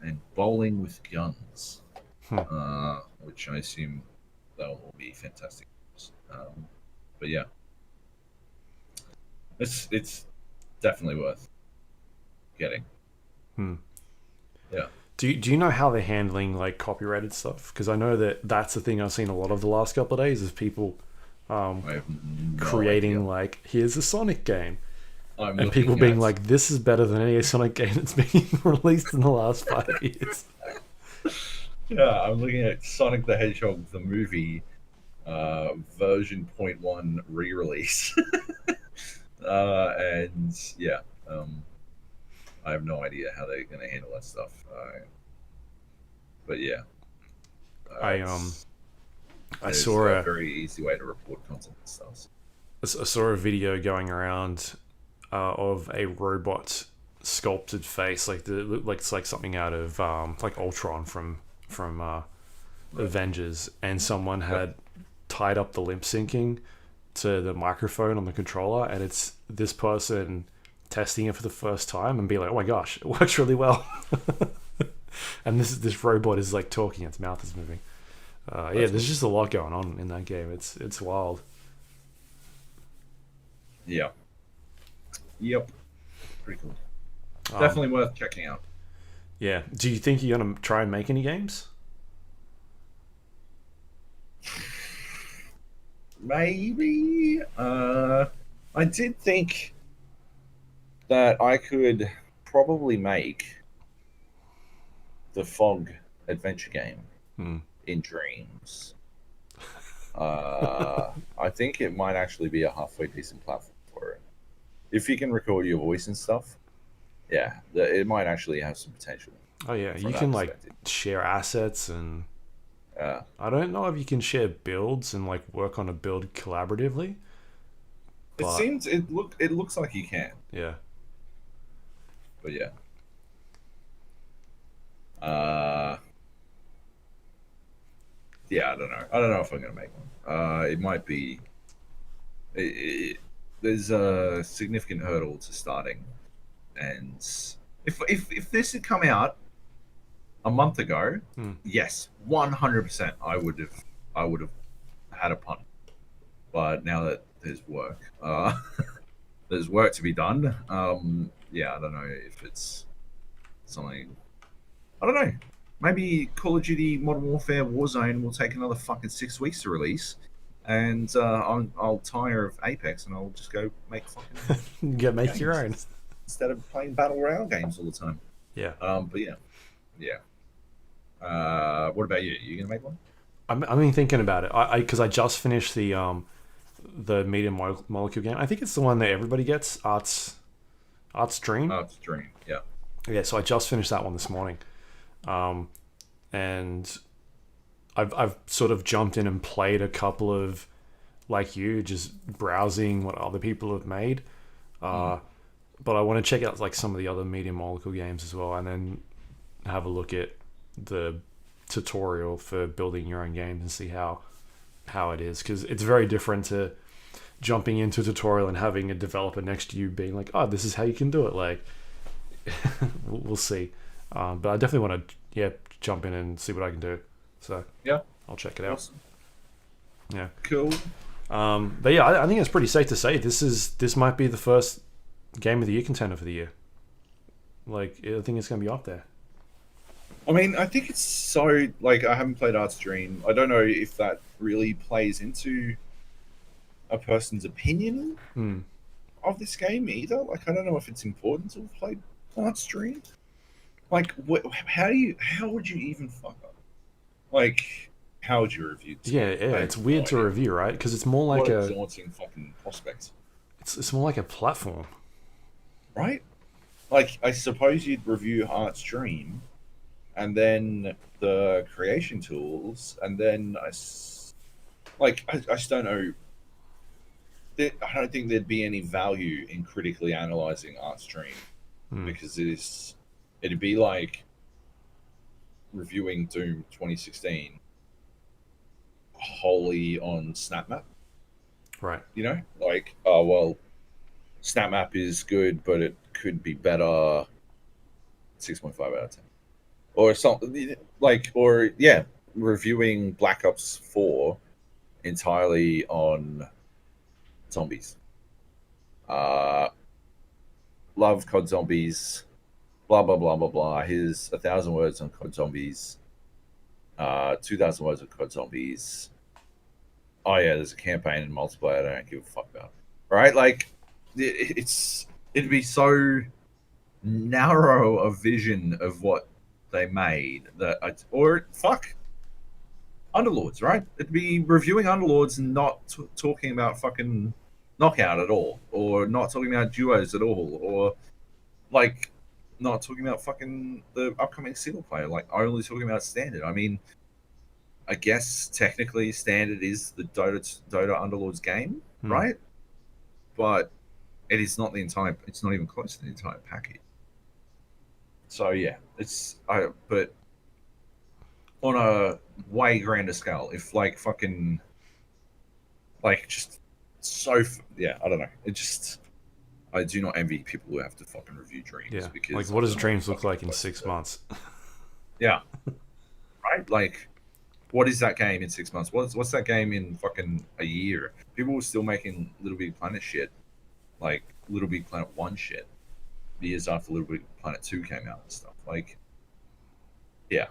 and bowling with guns, which I assume they'll all be fantastic. But yeah, it's definitely worth getting. Yeah. Do you know how they're handling like copyrighted stuff? Because I know that that's the thing I've seen a lot of the last couple of days is people I have no creating idea. like, here's a Sonic game, I'm and looking people being at- like, this is better than any Sonic game that's been released in the last 5 years. yeah, I'm looking at Sonic the Hedgehog the movie version 0.1 re-release, and yeah, I have no idea how they're going to handle that stuff. But yeah, I there's saw a a very easy way to report content and stuff. I saw a video going around of a robot sculpted face, like it's like something out of like Ultron from Avengers, and someone had tied up the lip syncing to the microphone on the controller, and it's this person testing it for the first time and be like, oh my gosh, it works really well. And this robot is like talking, its mouth is moving. Yeah, there's just a lot going on in that game. It's wild. Yeah. Yep. Pretty cool. Definitely worth checking out. Yeah. Do you think you're gonna try and make any games? Maybe. I did think that I could probably make the Fog adventure game in Dreams. I think it might actually be a halfway decent platform for it. If you can record your voice and stuff, yeah, it might actually have some potential. Oh yeah, From you that can like perspective. share assets, and Yeah. I don't know if you can share builds and like work on a build collaboratively. It But- seems it looks like you can, Yeah. but yeah. Yeah, I don't know. I don't know if I'm gonna make one. It might be. There's a significant hurdle to starting, and if this had come out a month ago, yes, 100%, I would have had a punt. But now that there's work, there's work to be done. Yeah, I don't know if it's something. I don't know. Maybe Call of Duty Modern Warfare Warzone will take another fucking 6 weeks to release, and I'll tire of Apex and I'll just go make fucking You can make your own. games instead of playing battle royale games all the time. Yeah. But yeah. What about you? You gonna make one? I mean, thinking about it, because I just finished the Medium Molecule game. I think it's the one that everybody gets. Art's Dream. Art's Dream. Yeah. Yeah, so I just finished that one this morning, and I've sort of jumped in and played a couple of, like you, just browsing what other people have made. But I want to check out like some of the other Medium Molecule games as well, and then have a look at the tutorial for building your own games and see how it is, because it's very different to jumping into a tutorial and having a developer next to you being like, oh, this is how you can do it. Like, we'll see. But I definitely want to jump in and see what I can do. So Yeah. I'll check it out. Awesome. Yeah. Cool. But yeah, I think it's pretty safe to say this might be the first Game of the Year contender for the year. Like, I think it's going to be up there. I mean, I think it's so, like, I haven't played Art's Dream. I don't know if that really plays into a person's opinion of this game either. Like, I don't know if it's important to have played Art's Dream. Like, how would you even fuck up? Like, how would you review it? Yeah, it's weird to review, right? Because it's more like a daunting fucking prospect. It's more like a platform, right? Like, I suppose you'd review Art's Dream, and then the creation tools, and then I just don't know. I don't think there'd be any value in critically analyzing Art's Dream because it'd be like reviewing Doom 2016 wholly on SnapMap. Right. You know, like, oh well, SnapMap is good, but it could be better. 6.5 out of 10, or something like, or yeah, reviewing Black Ops 4 entirely on zombies. Love COD Zombies. Blah blah blah blah blah. Here's 1,000 words on COD Zombies. 2,000 words on COD Zombies. Oh yeah, there's a campaign and multiplayer I don't give a fuck about. Right? Like, it'd be so narrow a vision of what they made that or fuck Underlords, right? It'd be reviewing Underlords and not talking about fucking Knockout at all, or not talking about duos at all, or like not talking about fucking the upcoming single player, like only talking about standard. I mean, I guess technically standard is the Dota Underlords game, right? But it is not the entire. It's not even close to the entire package. So yeah, but on a way grander scale, if like fucking like just so yeah, I don't know. It just, I do not envy people who have to fucking review Dreams. Yeah, because like, what does Dreams look like in 6 months? Yeah, right. Like, what is that game in 6 months? What's that game in fucking a year? People were still making Little Big Planet shit, like Little Big Planet 1 shit, years after Little Big Planet 2 came out and stuff. Like, yeah,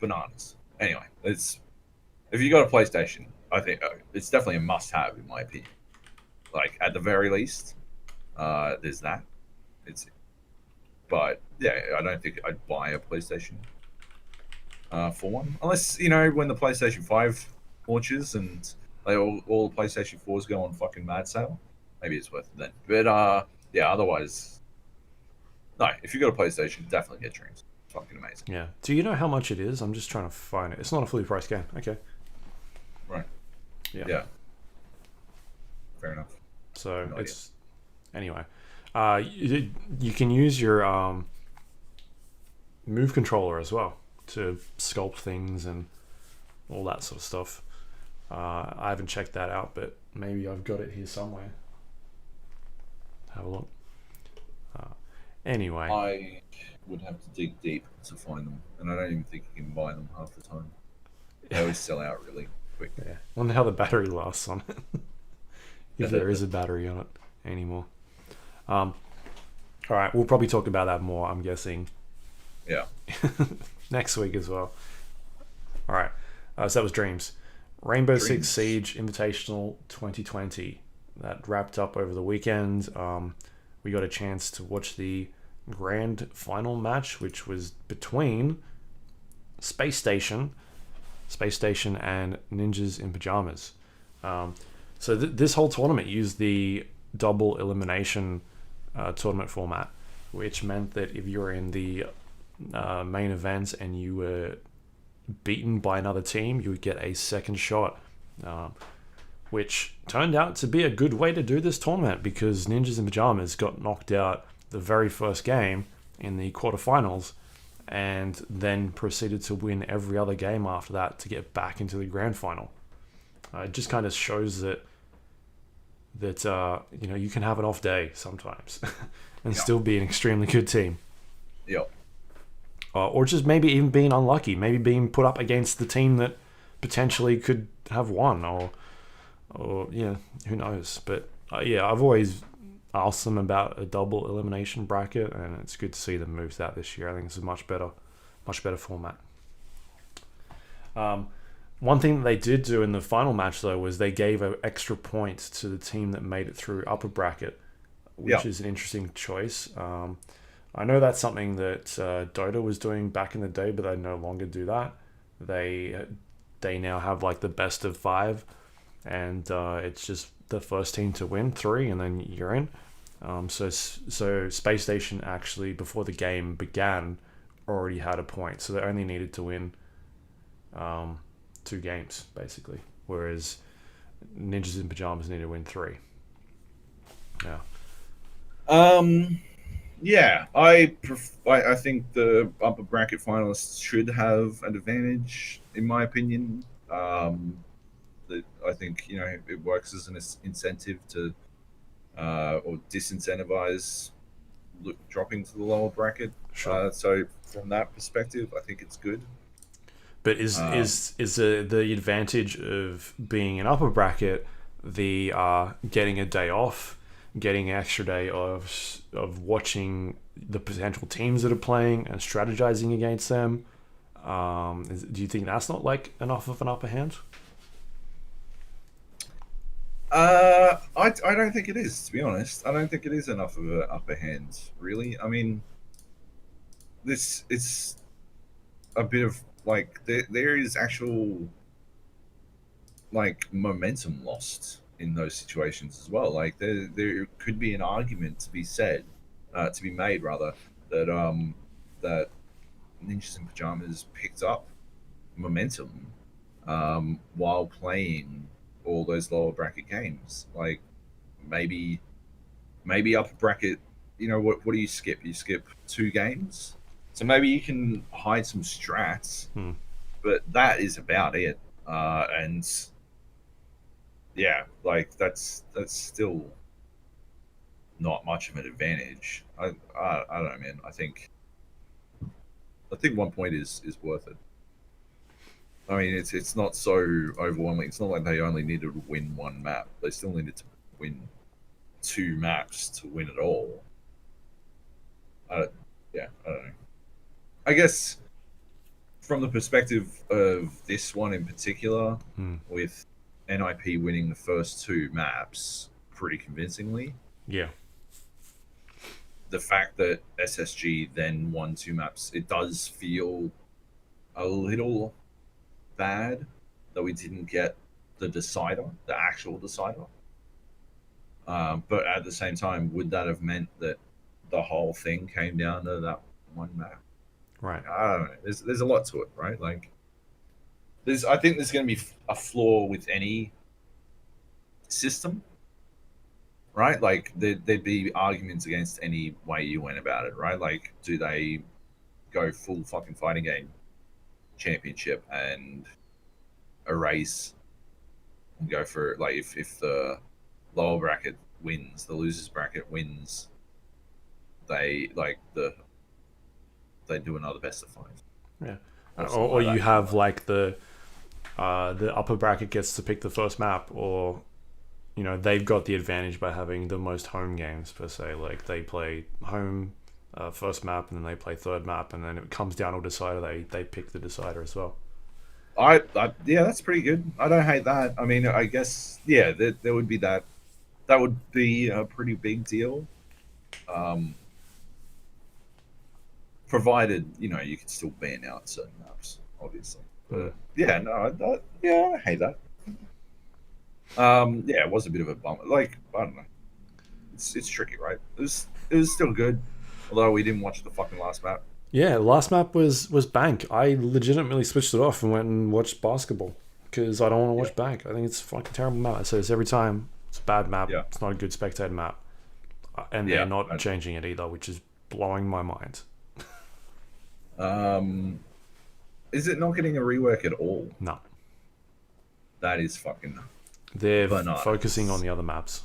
bananas. Anyway, it's, if you got a PlayStation, I think it's definitely a must-have in my opinion. Like, at the very least, there's that. But yeah, I don't think I'd buy a PlayStation for one, unless, you know, when the PlayStation 5 launches and all the PlayStation 4s go on fucking mad sale, maybe it's worth it then. But yeah, otherwise, no. If you got a PlayStation, definitely get Dreams. It's fucking amazing. Yeah. Do you know how much it is? I'm just trying to find it. It's not a fully priced game. Okay. Right. Yeah. Fair enough. So No it's anyway. You can use your Move controller as well to sculpt things and all that sort of stuff. I haven't checked that out, but maybe I've got it here somewhere. Have a look. Anyway, I would have to dig deep to find them, and I don't even think you can buy them half the time. They always sell out really quick. yeah. Wonder how the battery lasts on it. If there is a battery on it anymore. All right, we'll probably talk about that more, I'm guessing, Yeah. next week as well. All right, so that was Dreams. Rainbow Dreams. Six Siege Invitational 2020. That wrapped up over the weekend. We got a chance to watch the grand final match, which was between Space Station and Ninjas in Pajamas. So this whole tournament used the double elimination tournament format, which meant that if you were in the main events and you were beaten by another team, you would get a second shot, which turned out to be a good way to do this tournament because Ninjas in Pajamas got knocked out the very first game in the quarterfinals and then proceeded to win every other game after that to get back into the grand final. It just kind of shows that you can have an off day sometimes and still be an extremely good team. Yep. Or just maybe even being unlucky, maybe being put up against the team that potentially could have won, or who knows. But I've always asked them about a double elimination bracket, and it's good to see them move that this year. I think it's a much better format. One thing that they did do in the final match, though, was they gave an extra point to the team that made it through upper bracket, which is an interesting choice. I know that's something that Dota was doing back in the day, but they no longer do that. They now have like the best of 5, and it's just the first team to win 3, and then you're in. So Space Station actually, before the game began, already had a point, so they only needed to win 2 games basically, whereas Ninjas in Pajamas needed to win 3. Yeah, I think the upper bracket finalists should have an advantage, in my opinion. I think it works as an incentive to or disincentivize dropping to the lower bracket. Sure. So from that perspective, I think it's good. But is the advantage of being an upper bracket the getting a day off, getting an extra day of watching the potential teams that are playing and strategizing against them? Do you think that's not like enough of an upper hand? I don't think it is, to be honest. I don't think it is enough of an upper hand, really. I mean, it's a bit of like there is actual like momentum lost in those situations as well. Like there could be an argument to be made rather, that that Ninjas in Pajamas picked up momentum while playing all those lower bracket games. Like maybe upper bracket, what do you skip? You skip 2 games, so maybe you can hide some strats, but that is about it. And yeah, like that's still not much of an advantage. I don't know, man. I think 1 point is worth it. I mean, it's not so overwhelming. It's not like they only needed to win 1 map. They still needed to win 2 maps to win it all. I don't know. I guess from the perspective of this one in particular, with NIP winning the first 2 maps pretty convincingly. Yeah. The fact that SSG then won 2 maps, it does feel a little bad that we didn't get the actual decider. But at the same time, would that have meant that the whole thing came down to that 1 map? Right. I don't know. There's a lot to it, right? Like, I think there's going to be a flaw with any system, right? Like, there'd be arguments against any way you went about it, right? Like, do they go full fucking fighting game championship and erase and go for, like, if the lower bracket wins, the losers bracket wins, they do another best of 5. Yeah. Or you have like the upper bracket gets to pick the first map, or they've got the advantage by having the most home games per se. Like they play home first map, and then they play third map, and then it comes down to a decider. They pick the decider as well. Yeah, that's pretty good. I don't hate that. I mean, I guess there would be that. That would be a pretty big deal. Provided you could still ban out certain maps, obviously. But I hate that. It was a bit of a bummer. Like, I don't know, it's tricky, right? it was still good. Although we didn't watch the fucking last map. Yeah, last map was Bank. I legitimately switched it off and went and watched basketball because I don't want to watch Bank. I think it's a fucking terrible map. So it's every time it's a bad map. Yeah. It's not a good spectator map, and they're not changing it either, which is blowing my mind. Is it not getting a rework at all? No, That is fucking. they're bananas. focusing on the other maps.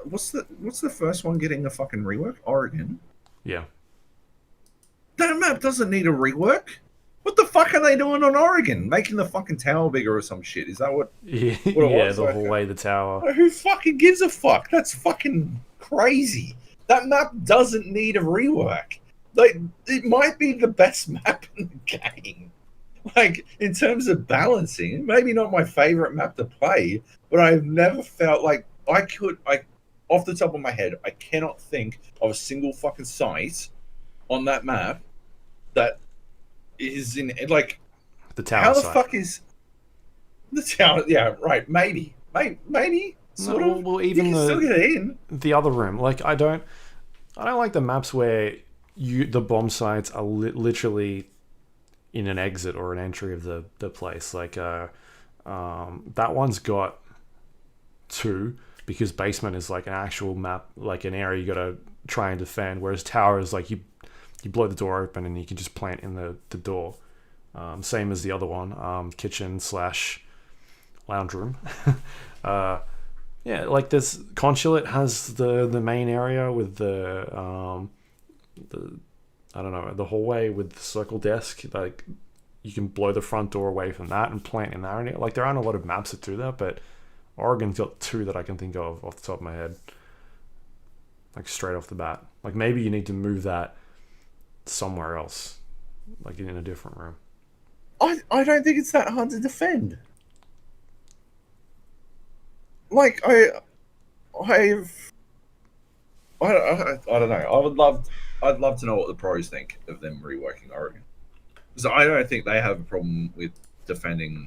What's the first one getting a fucking rework? Oregon. Yeah. That map doesn't need a rework. What the fuck are they doing on Oregon? Making the fucking tower bigger or some shit? Is that what? Yeah, What it was? the hallway, the tower. Who fucking gives a fuck? That's fucking crazy. That map doesn't need a rework. Like, it might be the best map in the game. Like, in terms of balancing, maybe not my favorite map to play, but I've never felt like off the top of my head, I cannot think of a single fucking site on that map that is in, like, The tower how the site. fuck is the tower? Yeah, right. Maybe. Sort No, of. well, You even can still get in. the other room. Like, I don't like the maps where the bomb sites are literally in an exit or an entry of the place. Like, that one's got 2 because basement is like an actual map, like an area you gotta try and defend. Whereas tower is like you blow the door open and you can just plant in the door. Same as the other one, kitchen / lounge room. Yeah, like this consulate has the main area with the I don't know, the hallway with the circle desk. Like, you can blow the front door away from that and plant in there. And like, there aren't a lot of maps that do that, but Oregon's got 2 that I can think of off the top of my head. Like, straight off the bat. Like, maybe you need to move that somewhere else, like in a different room. I don't think it's that hard to defend. Like, I don't know. I'd love to know what the pros think of them reworking Oregon. So I don't think they have a problem with defending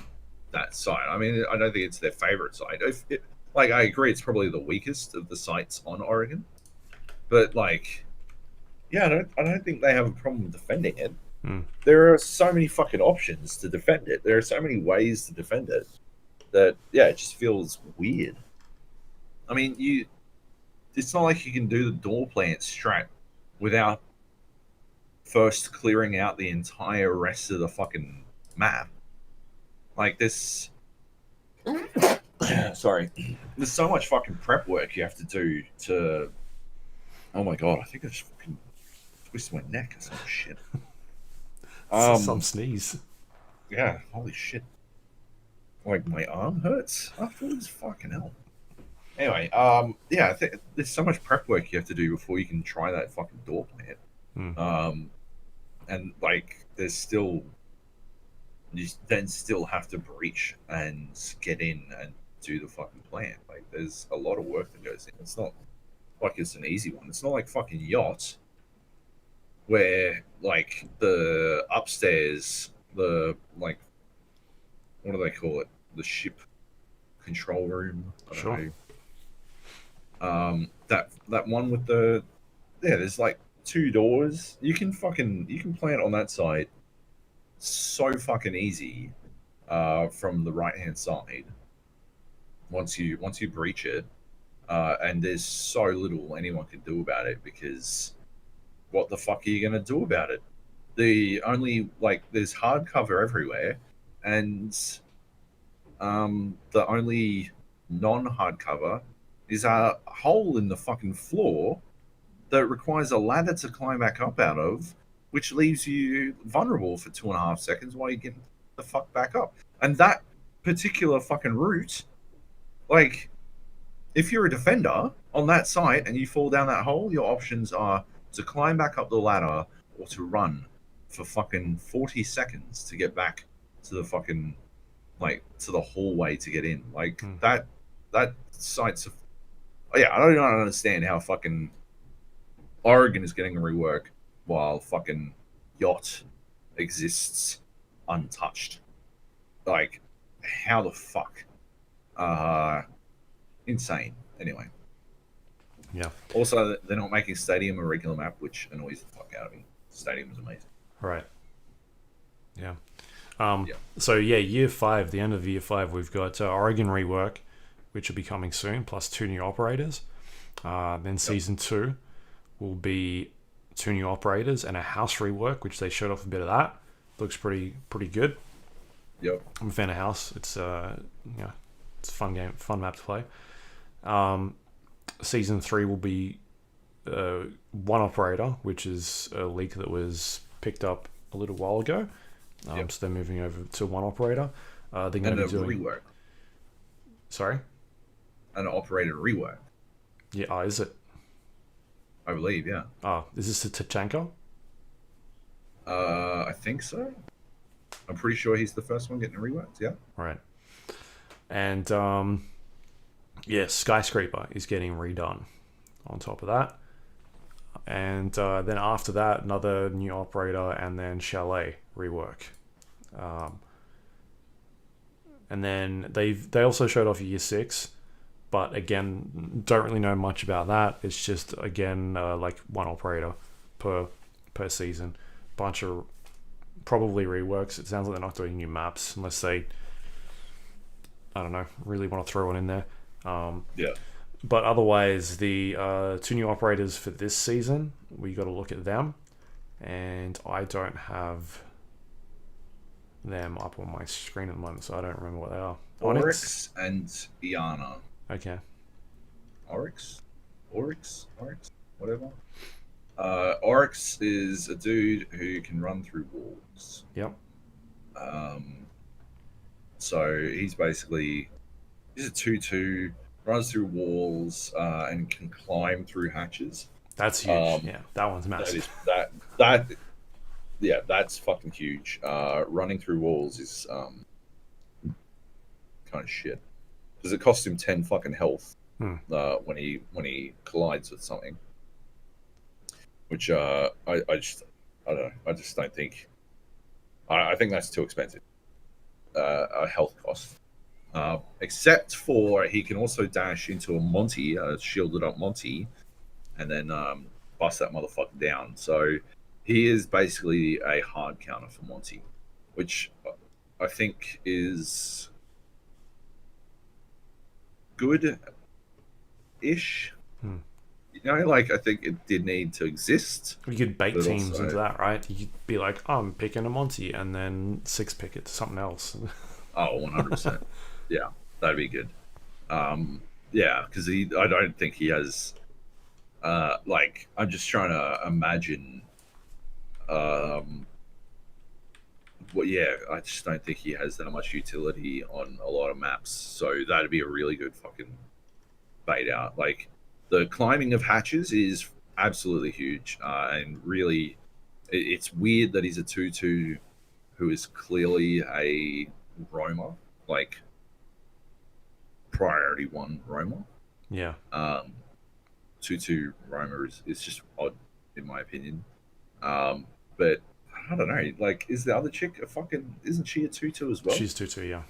that site. I mean, I don't think it's their favorite site. Like, I agree, it's probably the weakest of the sites on Oregon. But like, yeah, I don't think they have a problem defending it. There are so many fucking options to defend it. There are so many ways to defend it that, yeah, it just feels weird. I mean, it's not like you can do the door plant strat without first clearing out the entire rest of the fucking map. Like, this. Sorry. There's so much fucking prep work you have to do to. Oh my god, I think I just fucking twisted my neck or some shit. Some sneeze. Yeah, holy shit. Like, my arm hurts afterwards? Fucking hell. Anyway, yeah, I think there's so much prep work you have to do before you can try that fucking door plant. And like, there's still, you then still have to breach and get in and do the fucking plant. Like, there's a lot of work that goes in. It's not like it's an easy one. It's not like fucking Yacht, where like the upstairs, the like, what do they call it? The ship control room. I don't know. That one with the, yeah, there's like 2 doors. You can plant on that side so fucking easy from the right hand side once you breach it, and there's so little anyone can do about it, because what the fuck are you gonna do about it? The only, like, there's hard cover everywhere, and the only non-hard cover is a hole in the fucking floor that requires a ladder to climb back up out of, which leaves you vulnerable for 2.5 seconds while you get the fuck back up. And that particular fucking route, like, if you're a defender on that site and you fall down that hole, your options are to climb back up the ladder or to run for fucking 40 seconds to get back to the fucking, like, to the hallway to get in. Like, that site's yeah, I don't understand how fucking Oregon is getting a rework while fucking Yacht exists untouched. Like, how the fuck? Insane. Anyway. Yeah. Also, they're not making Stadium a regular map, which annoys the fuck out of me. Stadium is amazing. Right. Yeah. Yeah. So yeah, year 5, the end of year 5, we've got Oregon rework, which will be coming soon, plus 2 new operators. Then season 2 will be 2 new operators and a house rework, which they showed off a bit of that. Looks pretty good. Yep. I'm a fan of house. It's it's a fun game, fun map to play. Season 3 will be 1 operator, which is a leak that was picked up a little while ago. So they're moving over to 1 operator. They're going to be doing rework. Sorry. An operator rework. Yeah. Oh, is it? I believe. Yeah. Oh, is this a Tachanka? I think so. I'm pretty sure he's the first one getting reworked. Yeah. Right. And Skyscraper is getting redone on top of that. And then after that, another new operator, and then Chalet rework. And then they also showed off year 6, but again, don't really know much about that. It's just again like 1 operator per season. Bunch of probably reworks. It sounds like they're not doing new maps unless they, I don't know, really want to throw one in there. Yeah. But otherwise, the 2 new operators for this season, we got to look at them, and I don't have them up on my screen at the moment, so I don't remember what they are. Oryx and Iana. Okay. Oryx, whatever. Oryx is a dude who can run through walls. Yep. So he's a 2/2, runs through walls, and can climb through hatches. That's huge. Yeah, that one's massive. That's fucking huge. Running through walls is kind of shit because it costs him 10 fucking health when he collides with something. Which I just don't know. I just don't think. I think that's too expensive. A health cost. Except for he can also dash into a Monty, a shielded up Monty, and then bust that motherfucker down. So he is basically a hard counter for Monty, which I think is good-ish. You know, like I think it did need to exist. You could bait teams also, into that, right? You could be like, oh, I'm picking a Monty, and then 6-pick it to something else. Oh, 100%. Yeah, that'd be good. Yeah, because I don't think he has. I'm just trying to imagine. I just don't think he has that much utility on a lot of maps. So that'd be a really good fucking bait out. Like the climbing of hatches is absolutely huge, and really, it's weird that he's a 2/2 who is clearly a roamer, like priority 1 roamer. Yeah. 2/2 roamer is just odd in my opinion. But I don't know. Like, is the other chick isn't she a 2/2 as well? She's 2/2, yeah.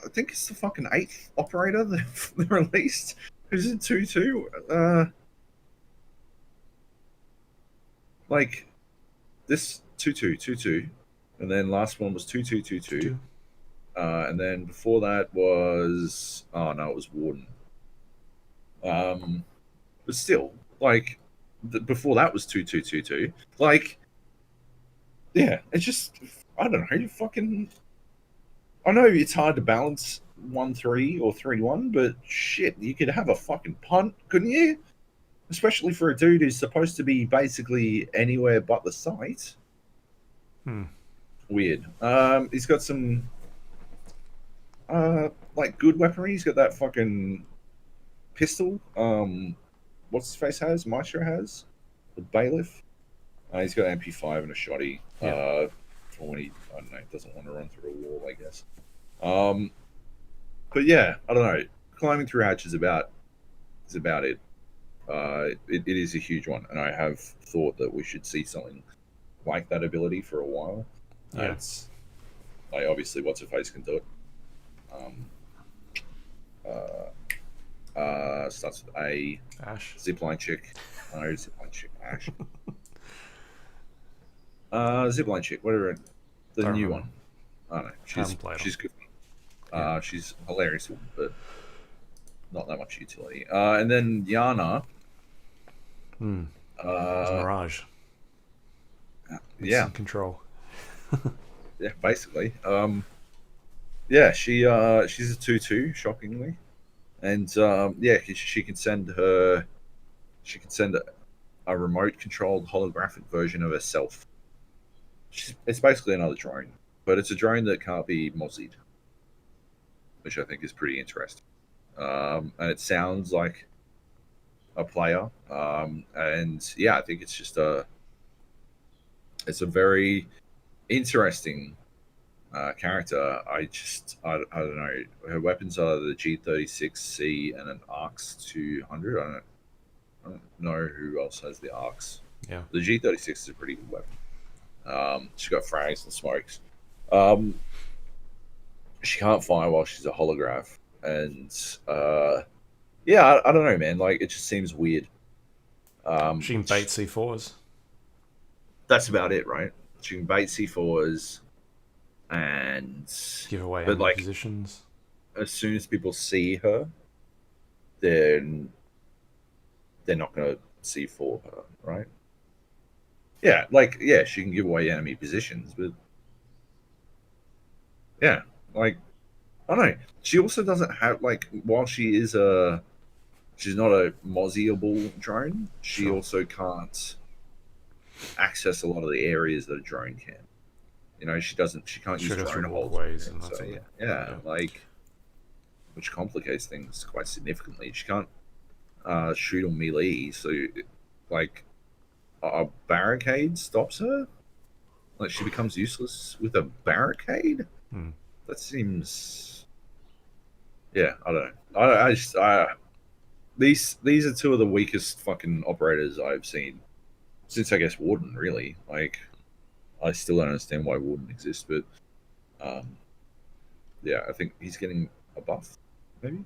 I think it's the fucking 8th operator they released who's a 2/2. Like this 2/2, and then last one was 2/2. And then before that was it was Warden. But still, like before that was 2/2. Like, yeah, it's just I don't know. I know it's hard to balance 1-3 or 3-1, but shit, you could have a fucking punt, couldn't you? Especially for a dude who's supposed to be basically anywhere but the site. Weird. He's got some good weaponry. He's got that fucking pistol. What's his face has? Maestro has the bailiff. He's got an MP5 and a shotty. Yeah. For when he doesn't want to run through a wall, I guess. But yeah, I don't know. Climbing through hatches is about it. It is a huge one, and I have thought that we should see something like that ability for a while. Yeah. It's like obviously what's her face can do it. Starts with A. Ash. Zipline chick. No, zipline chick. Ash. Zipline chick. Whatever. The Don't new remember. one. I don't know. Haven't played She's good. Yeah. She's hilarious, but not that much utility. And then Yana. Hmm. It's Mirage. With Yeah, some control. yeah, basically. Yeah, she's a 2/2, shockingly, and yeah, she can send a remote controlled holographic version of herself. It's basically another drone, but it's a drone that can't be mozzied, which I think is pretty interesting. And it sounds like a player, and yeah, I think it's a very interesting character. I don't know. Her weapons are the G36C and an Arcs 200. I don't know who else has the Arcs. Yeah. The G36 is a pretty good weapon. She's got frags and smokes. Um, she can't fire while she's a holograph, and yeah, I don't know, man. Like, it just seems weird. She can bait C4s. That's about it, right? She can bait C4s, and Give away but enemy like positions. as soon as people see her, then they're not going to C4 her, right? Yeah, like yeah, she can give away enemy positions, but yeah, like I don't know. She also doesn't have like while she's not a mozziable drone. She Sure. also can't access a lot of the areas that a drone can. You know, she can't She use goes drone through holds. walkways and that So sort yeah, of yeah, yeah. like which complicates things quite significantly. She can't shoot on melee, so like a barricade stops her. Like she becomes useless with a barricade. Hmm. That seems, yeah, I don't know. I just these are two of the weakest fucking operators I've seen since I guess Warden. Really, like I still don't understand why Warden exists, but um, yeah, I think he's getting a buff. Maybe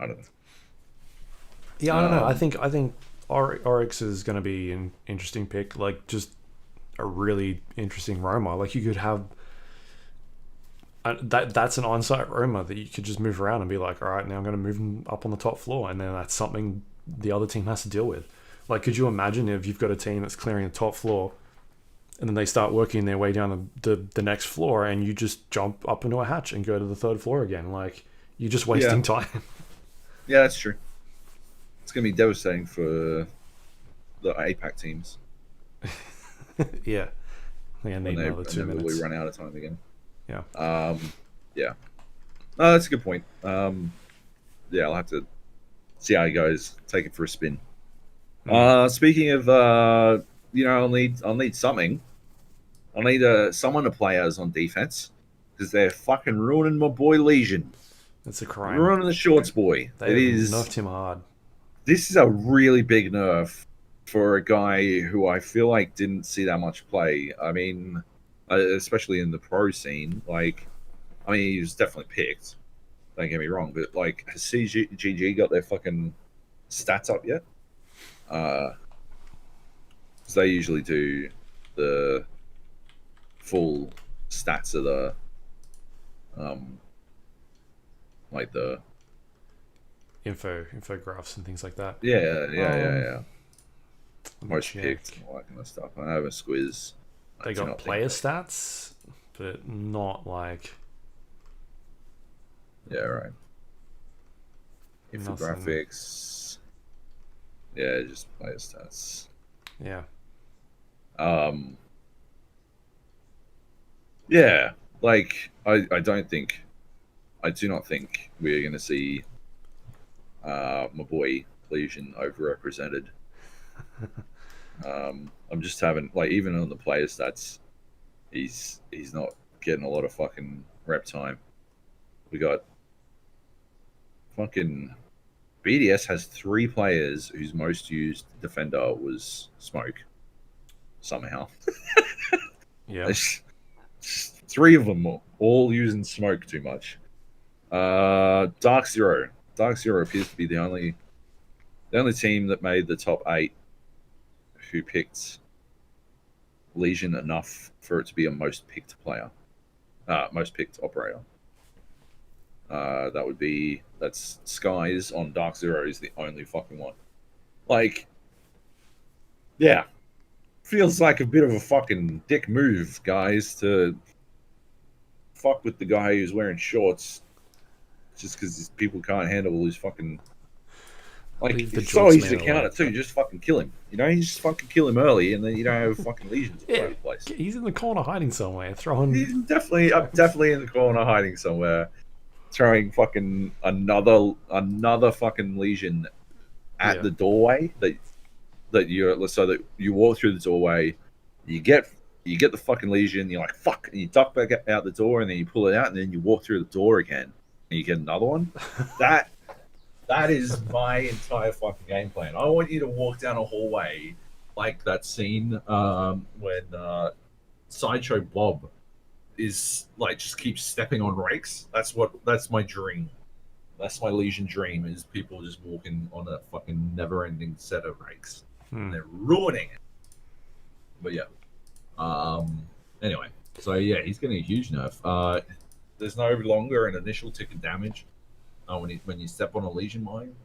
I don't Yeah, I don't know. know. I think Oryx is going to be an interesting pick. Like, just a really interesting roamer. Like, you could have that's an on-site roamer that you could just move around and be like, all right, now I'm going to move them up on the top floor, and then that's something the other team has to deal with. Like, could you imagine if you've got a team that's clearing the top floor, and then they start working their way down the next floor, and you just jump up into a hatch and go to the third floor again? Like, you're just wasting time. Yeah, that's true. It's gonna be devastating for the APAC teams Yeah. I think I need when they another 2 inevitably minutes. run out of time again. Yeah. Yeah. No, that's a good point. Yeah, I'll have to see how it goes. Take it for a spin. Speaking of, I'll need something. I'll need someone to play as on defense because they're fucking ruining my boy Legion, It's a crime. ruining the shorts boy. They It have is. nerfed him hard. This is a really big nerf for a guy who I feel like didn't see that much play. I mean, especially in the pro scene. Like, I mean, he was definitely picked. Don't get me wrong, but like, has CGG got their fucking stats up yet? Because they usually do the full stats of the, like the Infographs and things like that. yeah. Let me Most check. picked, all that kind of stuff. I have a squiz. I They do got not think player they- stats, but not like Yeah, right. Nothing. Infographics. Yeah, just player stats. yeah. Yeah, like I do not think we're gonna see my boy Legion overrepresented. I'm just having like even on the player stats, he's not getting a lot of fucking rep time. We got fucking BDS has 3 players whose most used defender was Smoke. Somehow, Yeah. There's 3 of them all using Smoke too much. Dark Zero. Dark Zero appears to be the only team that made the top 8 who picked Legion enough for it to be a most picked player, most picked operator. That's Skies on Dark Zero is the only fucking one. Like, yeah, feels like a bit of a fucking dick move, guys, to fuck with the guy who's wearing shorts just because people can't handle his fucking. Like, it's so easy to counter too. Just fucking kill him. You know, you just fucking kill him early, and then you don't have fucking legions all over the place. He's in the corner hiding somewhere, throwing. He's definitely in the corner hiding somewhere, throwing fucking another fucking legion at the doorway that you walk through the doorway, you get the fucking legion, you're like fuck, and you duck back out the door, and then you pull it out, and then you walk through the door again, and you get another one. That is my entire fucking game plan. I want you to walk down a hallway like that scene when Sideshow Bob is like just keeps stepping on rakes. That's my dream. That's my Legion dream, is people just walking on a fucking never-ending set of rakes. And they're ruining it. But yeah. Anyway, so yeah, he's getting a huge nerf. There's no longer an initial tick of damage when you step on a Legion mine.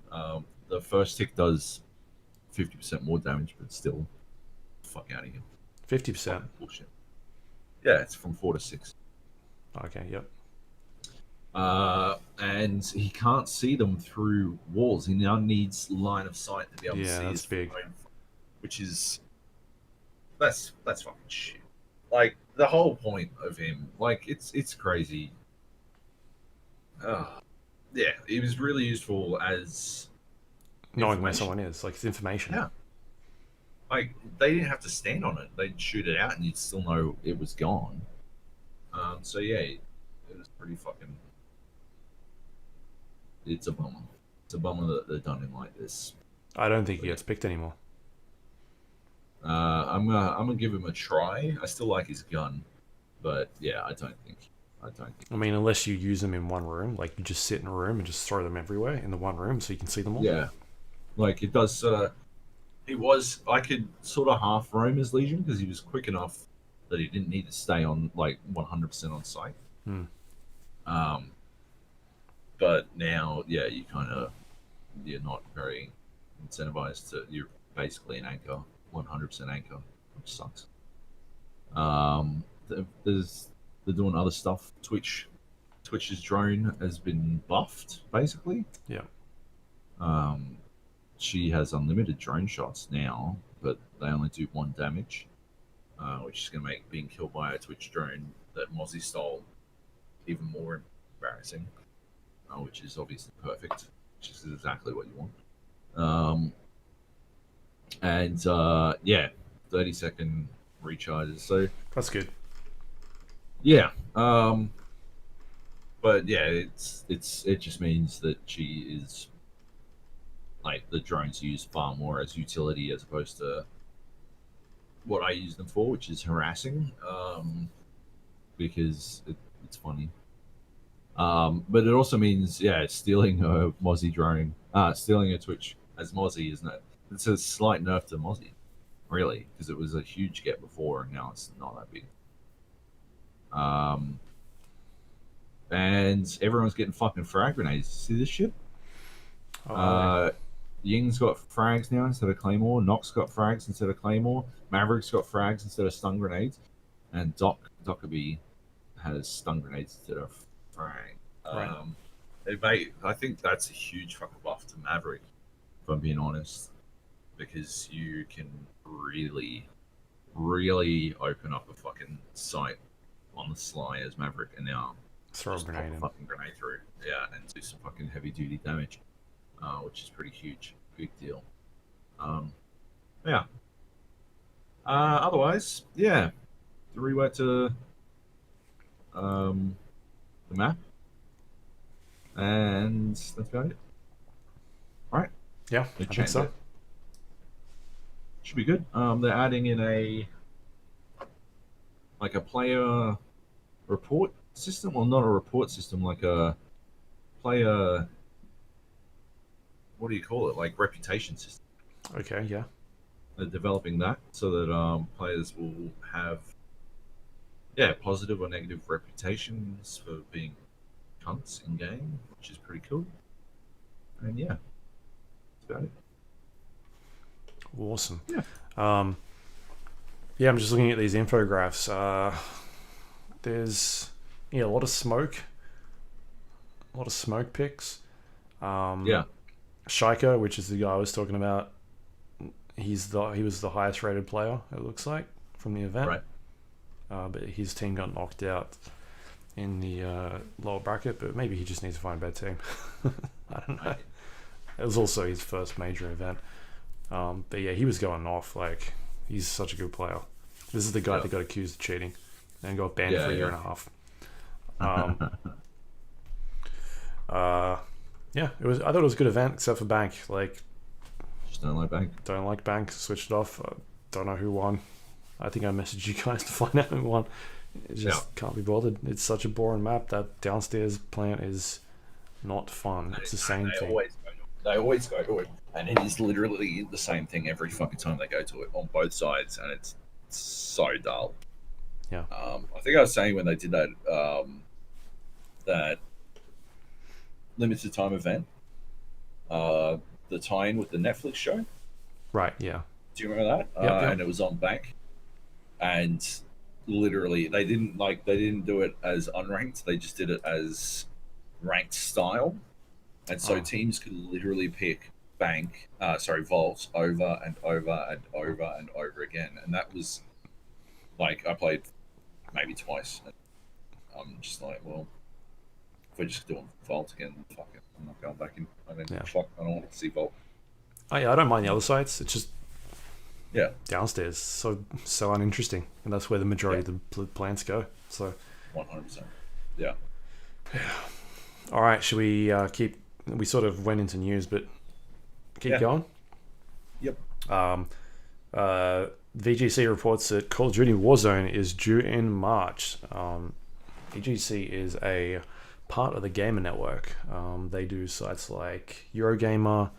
The first tick does 50% more damage, but still, fuck out of here. 50%? Bullshit. Yeah, it's from 4 to 6. Okay, yep. And he can't see them through walls. He now needs line of sight to be able to see that's big. phone, which is that's fucking shit. Like, the whole point of him, like, it's crazy. Yeah, it was really useful as knowing where someone is, like, it's information. Yeah. Like, they didn't have to stand on it. They'd shoot it out and you'd still know it was gone. So yeah, it was pretty fucking. It's a bummer. It's a bummer that they've done him like this. I don't think he gets picked anymore. I'm gonna give him a try. I still like his gun, but yeah, I don't think. I mean, unless you use them in one room, like you just sit in a room and just throw them everywhere in the one room, so you can see them all. Yeah, like it does. I could sort of half roam his Legion because he was quick enough that he didn't need to stay on like 100% on site. But now, yeah, you're not very incentivized to. You're basically an anchor, 100% anchor, which sucks. They're doing other stuff. Twitch's drone has been buffed, basically. Yeah. She has unlimited drone shots now, but they only do 1 damage, which is going to make being killed by a Twitch drone that Mozzie stole even more embarrassing, which is obviously perfect, which is exactly what you want. Yeah, 30-second recharges. So that's good. Yeah. But yeah, it just means that she is like the drones used far more as utility as opposed to what I use them for, which is harassing. Because it's funny. But it also means, yeah, stealing a Mozzie drone, stealing a Twitch as Mozzie, isn't it? It's a slight nerf to Mozzie, really, because it was a huge get before, and now it's not that big. And everyone's getting fucking frag grenades. See this shit? Ying's got frags now instead of Claymore. Nox got frags instead of Claymore. Maverick's got frags instead of stun grenades. And Dockerby has stun grenades instead of frag. Right. I think that's a huge fucking buff to Maverick, if I'm being honest, because you can really, really open up a fucking site on the sly as Maverick, and now throw a grenade in. Fucking grenade through, yeah, and do some fucking heavy duty damage, which is pretty huge, big deal. Yeah. Otherwise, yeah, the rework to the map, and that's about it. All right. Yeah, I think so. Should be good. They're adding in a player report system. Well, not a report system, like a player, what do you call it? Like reputation system. Okay, yeah. They're developing that so that players will have, positive or negative reputations for being cunts in game, which is pretty cool. And yeah, that's about it. Awesome. Yeah. Yeah, I'm just looking at these infographs. There's a lot of smoke. A lot of smoke pics. Yeah. Shaika, which is the guy I was talking about, he was the highest rated player, it looks like, from the event. Right. But his team got knocked out in the lower bracket, but maybe he just needs to find a better team. I don't know. It was also his first major event. But yeah, he was going off. Like, he's such a good player. This is the guy that got accused of cheating and got banned for a year and a half. Yeah, it was. I thought it was a good event, except for Bank. Like, Just don't like Bank. don't like Bank. Switched it off. Don't know who won. I think I messaged you guys to find out who won. It just can't be bothered. It's such a boring map. That downstairs plant is not fun. It's the same thing. They always go to it, and it is literally the same thing every fucking time they go to it on both sides, and it's so dull. Yeah. I think I was saying when they did that that limited time event, the tie-in with the Netflix show. Right. Yeah. Do you remember that? Yep. And it was on Bank, and literally they didn't do it as unranked. They just did it as ranked style, and so teams could literally pick Vaults over and over and over and over again. And that was like, I played maybe twice. And I'm just like, well, if we're just doing Vault again, fuck it. I'm not going back in. I mean, fuck, I don't want to see Vault. Oh yeah, I don't mind the other sites. It's just downstairs, so uninteresting, and that's where the majority of the plants go. So 100%. Yeah. All right, should we keep? We sort of went into news, but keep going. Yep. VGC reports that Call of Duty Warzone is due in March. VGC is a part of the Gamer Network. They do sites like Eurogamer,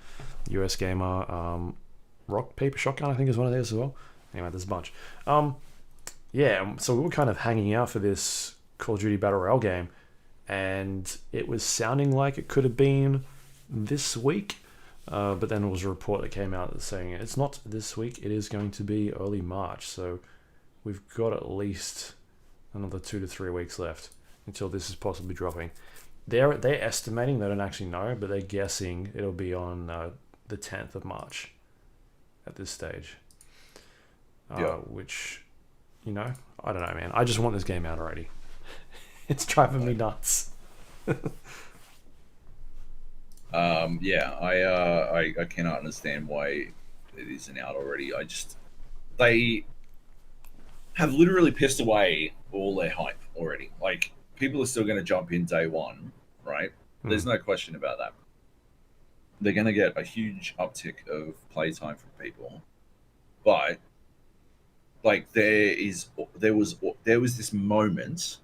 US Gamer, Rock Paper Shotgun, I think is one of theirs as well. Anyway, there's a bunch. So we were kind of hanging out for this Call of Duty Battle Royale game, and it was sounding like it could have been this week, but then there was a report that came out saying it's not this week, it is going to be early March. So we've got at least another 2 to 3 weeks left until this is possibly dropping. They're estimating, they don't actually know, but they're guessing it'll be on the 10th of March at this stage. Which, I don't know, man. I just want this game out already. It's driving me nuts. I cannot understand why it isn't out already. They have literally pissed away all their hype already. Like, people are still going to jump in day one, right? There's no question about that. They're going to get a huge uptick of playtime from people, but like there was this moment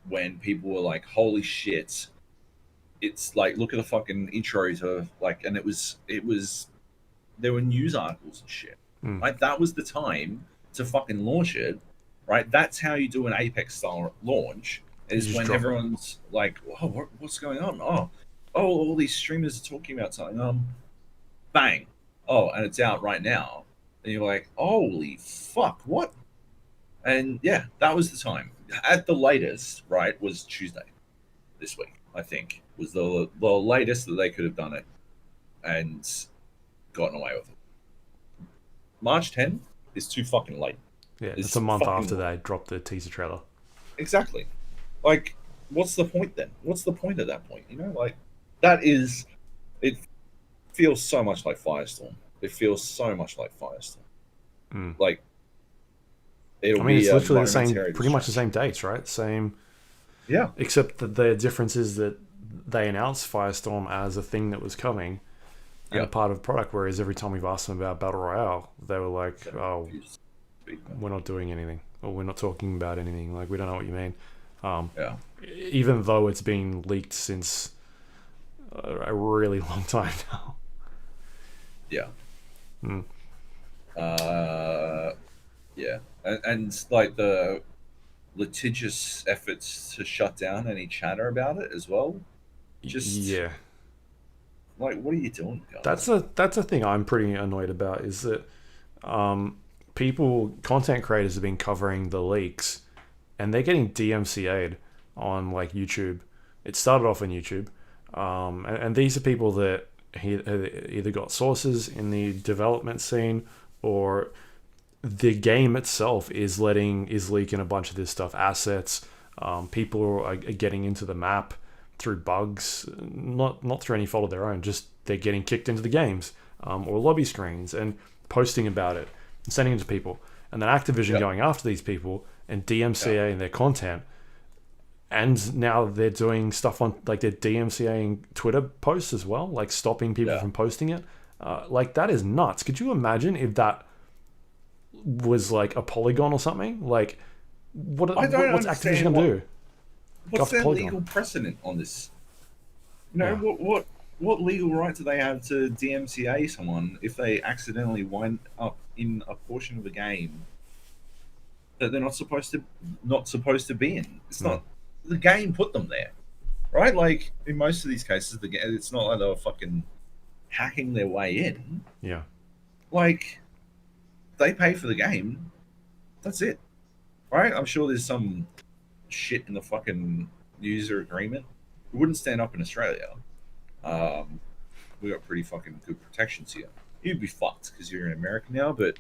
when people were like, "Holy shit!" It's like, look at the fucking intro to like, and it was there were news articles and shit. Like, that was the time to fucking launch it, right? That's how you do an Apex style launch. Is when everyone's like, "Oh, what's going on? Oh, all these streamers are talking about something." Bang! Oh, and it's out right now, and you're like, "Holy fuck, what?" And yeah, that was the time. At the latest, right, was Tuesday this week. I think was the latest that they could have done it and gotten away with it. March 10th is too fucking late. Yeah, it's a month after they dropped the teaser trailer. Exactly. Like, what's the point then? What's the point at that point? Like, that is... It feels so much like Firestorm. It feels so much like Firestorm. Like, it's literally the same, pretty much the same dates, right? Same... Yeah. Except that the difference is that they announced Firestorm as a thing that was coming and a part of the product, whereas every time we've asked them about Battle Royale, they were like, "Oh, we're not doing anything, or we're not talking about anything. Like, we don't know what you mean." Yeah. even though it's been leaked since a really long time now. Yeah. Hmm. Yeah. And like the litigious efforts to shut down any chatter about it as well. Just Yeah, like, what are you doing, that's guys? a thing I'm pretty annoyed about. Is that content creators have been covering the leaks, and they're getting DMCA'd on like YouTube. It started off on YouTube, and these are people that either got sources in the development scene, or the game itself is leaking a bunch of this stuff, assets. People are getting into the map through bugs, not through any fault of their own. Just they're getting kicked into the games, or lobby screens, and posting about it and sending it to people. And then Activision Yeah. going after these people and DMCAing their content. And now they're doing stuff on, like, they're DMCAing Twitter posts as well, like stopping people Yeah. from posting it. Like, that is nuts. Could you imagine if that was like a Polygon or something? Like, what's understand Activision gonna do? What's Go their for Polygon. legal precedent on this? You know, Yeah. what legal right do they have to DMCA someone if they accidentally wind up in a portion of the game that they're not supposed to be in? It's not the game put them there, right? Like in most of these cases, it's not like they were fucking hacking their way in. Yeah. Like they pay for the game, that's it, right? I'm sure there's some shit in the fucking user agreement. It wouldn't stand up in Australia. We got pretty fucking good protections here. You'd be fucked because you're an American now, but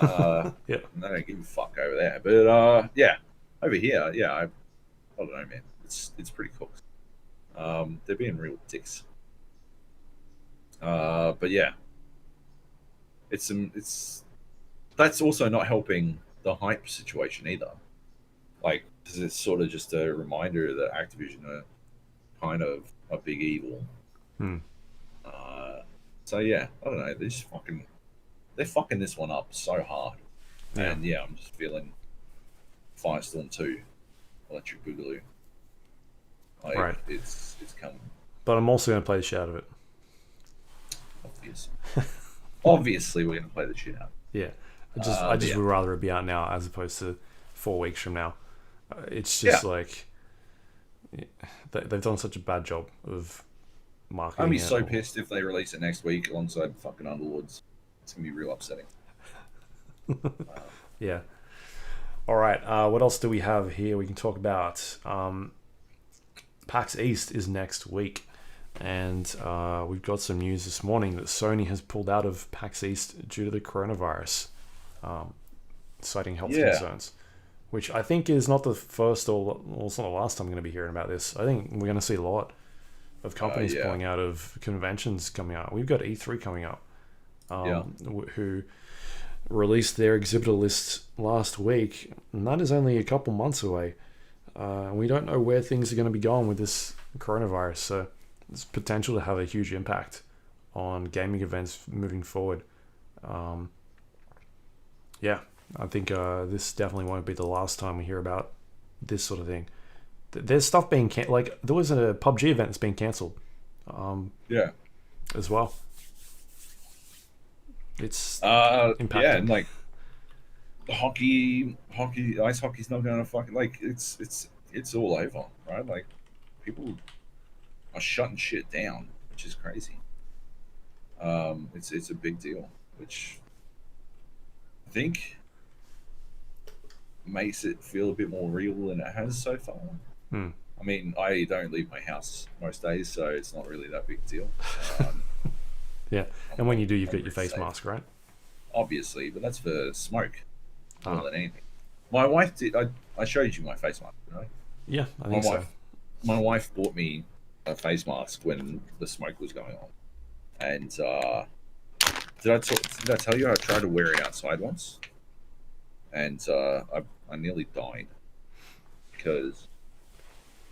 Yeah. they don't give a fuck over there. But yeah, over here, yeah, I don't know, man. It's pretty cool. They're being real dicks. But yeah, it's that's also not helping the hype situation either. Like, 'cause it's sort of just a reminder that Activision are kind of a big evil. Hmm. So yeah, I don't know. They're fucking this one up so hard, Yeah. and yeah, I'm just feeling Firestorm 2, Electric Boogaloo. Like Right. it's coming. But I'm also gonna play the shit out of it. Obviously, we're gonna play the shit out. Yeah. I just Yeah. would rather it be out now as opposed to 4 weeks from now. It's just like they've done such a bad job of marketing. I'd be it. so pissed if they release it next week alongside fucking Underlords. It's gonna be real upsetting. Yeah. All right. What else do we have here? We can talk about. PAX East is next week, and we've got some news this morning that Sony has pulled out of PAX East due to the coronavirus, citing health concerns. Which I think is not the first or it's not the last time I'm going to be hearing about this. I think we're going to see a lot of companies pulling out of conventions coming out. We've got E3 coming up, who released their exhibitor lists last week, and that is only a couple months away. And we don't know where things are going to be going with this coronavirus, so there's potential to have a huge impact on gaming events moving forward. Yeah, I think this definitely won't be the last time we hear about this sort of thing. There's stuff being like there was a PUBG event that's been cancelled. As well. It's impacting. Yeah, and like hockey, ice hockey's not gonna fucking like it's all over, right? Like people are shutting shit down, which is crazy. It's a big deal, which I think makes it feel a bit more real than it has so far. I mean, I don't leave my house most days, so it's not really that big a deal. Yeah, and when you do, you've got your face mask, right? Obviously, but that's for smoke more than anything. My wife did. I showed you my face mask, didn't I? Yeah, I think so. My wife bought me a face mask when the smoke was going on, and did I tell you I tried to wear it outside once, and I nearly died because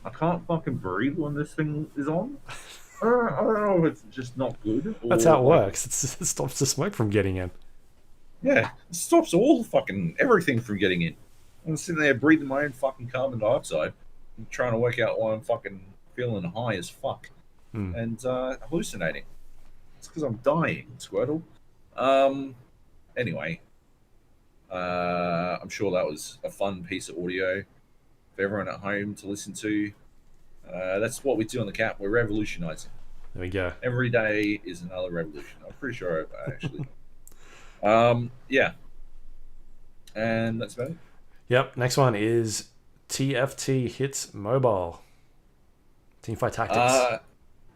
I can't fucking breathe when this thing is on. I don't know if it's just not good. That's how it works. It stops the smoke from getting in. Yeah, it stops all fucking everything from getting in. I'm sitting there breathing my own fucking carbon dioxide. I'm trying to work out why I'm fucking feeling high as fuck and hallucinating. It's because I'm dying, Squirtle. Anyway, I'm sure that was a fun piece of audio for everyone at home to listen to. That's what we do on the Cap. We're revolutionizing. There we go. Every day is another revolution. I'm pretty sure I actually. Yeah, and that's about it. Yep. Next one is TFT hits mobile. Teamfight Tactics.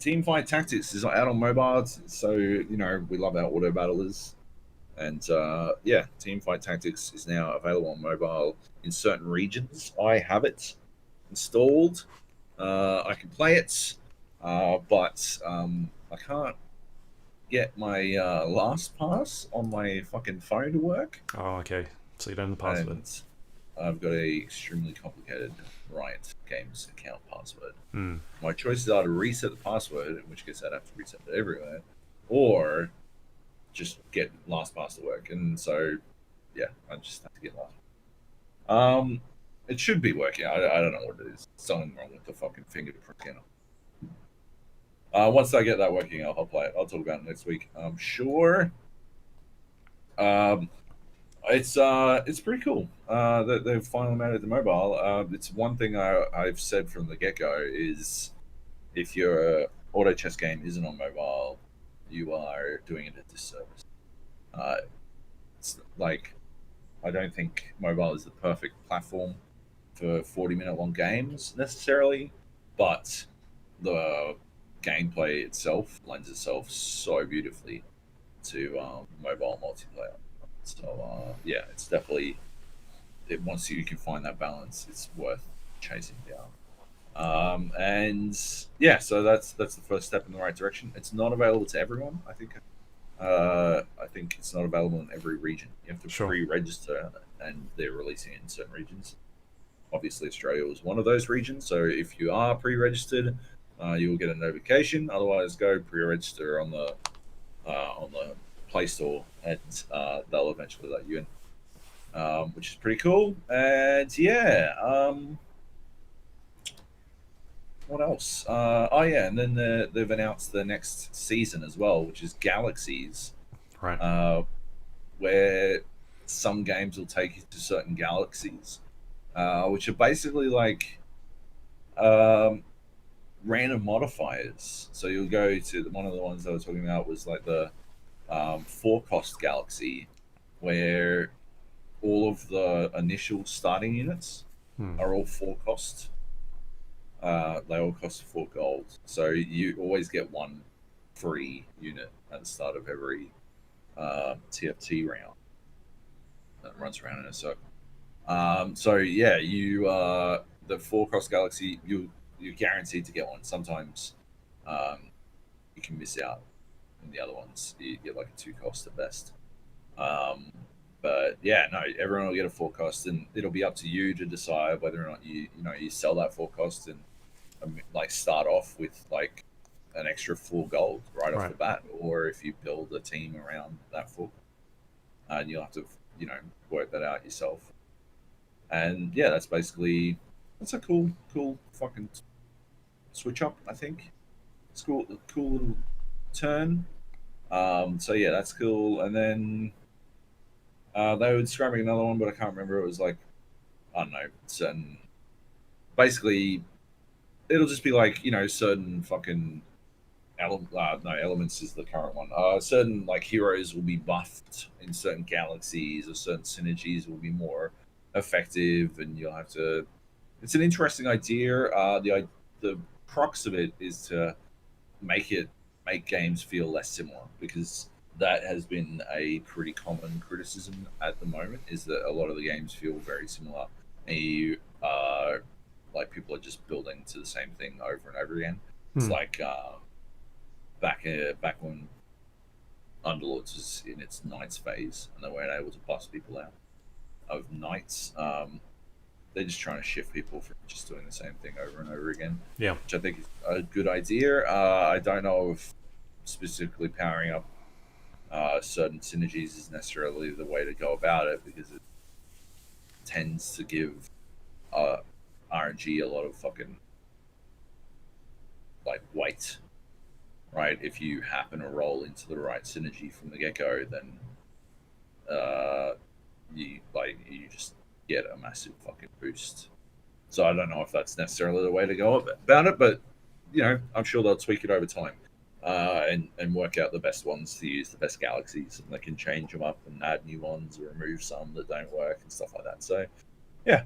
Teamfight Tactics is out on mobile, so we love our auto battlers, and yeah, Teamfight Tactics is now available on mobile in certain regions. I have it installed. I can play it, but I can't get my LastPass on my fucking phone to work. Oh, okay. So you don't have the password. And I've got a extremely complicated Riot Games account password. My choices are to reset the password, in which case I'd have to reset it everywhere, or just get LastPass to work. And so, yeah, I just have to get LastPass. It should be working. I don't know what it is. Something wrong with the fucking fingerprint scanner. Once I get that working, I'll play it. I'll talk about it next week. I'm sure. It's pretty cool that they've finally made it to mobile. It's one thing I've said from the get-go is if your auto chess game isn't on mobile, you are doing it a disservice. It's like, I don't think mobile is the perfect platform for 40-minute long games necessarily, but the gameplay itself lends itself so beautifully to mobile multiplayer. So yeah, it's definitely once you can find that balance, it's worth chasing down. And yeah, so that's the first step in the right direction. It's not available to everyone. I think it's not available in every region. You have to pre-register, and they're releasing it in certain regions. Obviously, Australia was one of those regions. So if you are pre-registered, you will get a notification. Otherwise, go pre-register on the Play Store, and they'll eventually let you in, which is pretty cool. And yeah, what else? Oh yeah, and then they've announced the next season as well, which is Galaxies, right? Where some games will take you to certain galaxies, which are basically like random modifiers. So you'll go to one of the ones I was talking about was like the four-cost galaxy, where all of the initial starting units are all four-cost. They all cost 4 gold. So you always get one free unit at the start of every TFT round that runs around in a circle. So yeah, you the four-cost galaxy, you're guaranteed to get one. Sometimes you can miss out. And the other ones you get like a 2-cost at best. But yeah, no, everyone will get a 4-cost, and it'll be up to you to decide whether or not you sell that 4-cost and like start off with like an extra 4 gold right off the bat, or if you build a team around that 4, and you'll have to work that out yourself. And yeah, that's a cool fucking switch up. I think it's cool little turn. So yeah, that's cool. And then they were describing another one, but I can't remember. It was like, I don't know, certain. Basically, it'll just be like certain fucking elements is the current one. Certain like heroes will be buffed in certain galaxies, or certain synergies will be more effective, and you'll have to. It's an interesting idea. The crux of it is to make games feel less similar, because that has been a pretty common criticism at the moment, is that a lot of the games feel very similar, and you like people are just building to the same thing over and over again. It's like back when Underlords was in its Knights phase and they weren't able to bust people out of Knights. They're just trying to shift people from just doing the same thing over and over again. Yeah, which I think is a good idea. I don't know if specifically powering up certain synergies is necessarily the way to go about it, because it tends to give RNG, a lot of fucking like weight, right? If you happen to roll into the right synergy from the get go, then you just get a massive fucking boost. So I don't know if that's necessarily the way to go about it, but I'm sure they'll tweak it over time, and work out the best ones to use, the best galaxies, and they can change them up and add new ones or remove some that don't work and stuff like that. So yeah,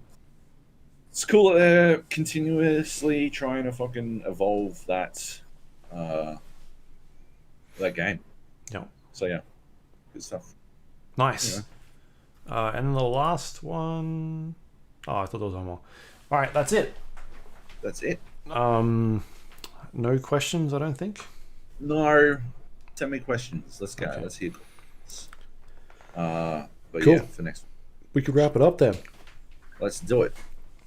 it's cool that they're continuously trying to fucking evolve that game. Yeah. So yeah, good stuff. Nice. And the last one. Oh, I thought there was one more. All right, that's it. That's it. No questions, I don't think. No. Send me questions. Let's go. Okay. Let's hear. But Cool. yeah, for next. We could wrap it up then. Let's do it.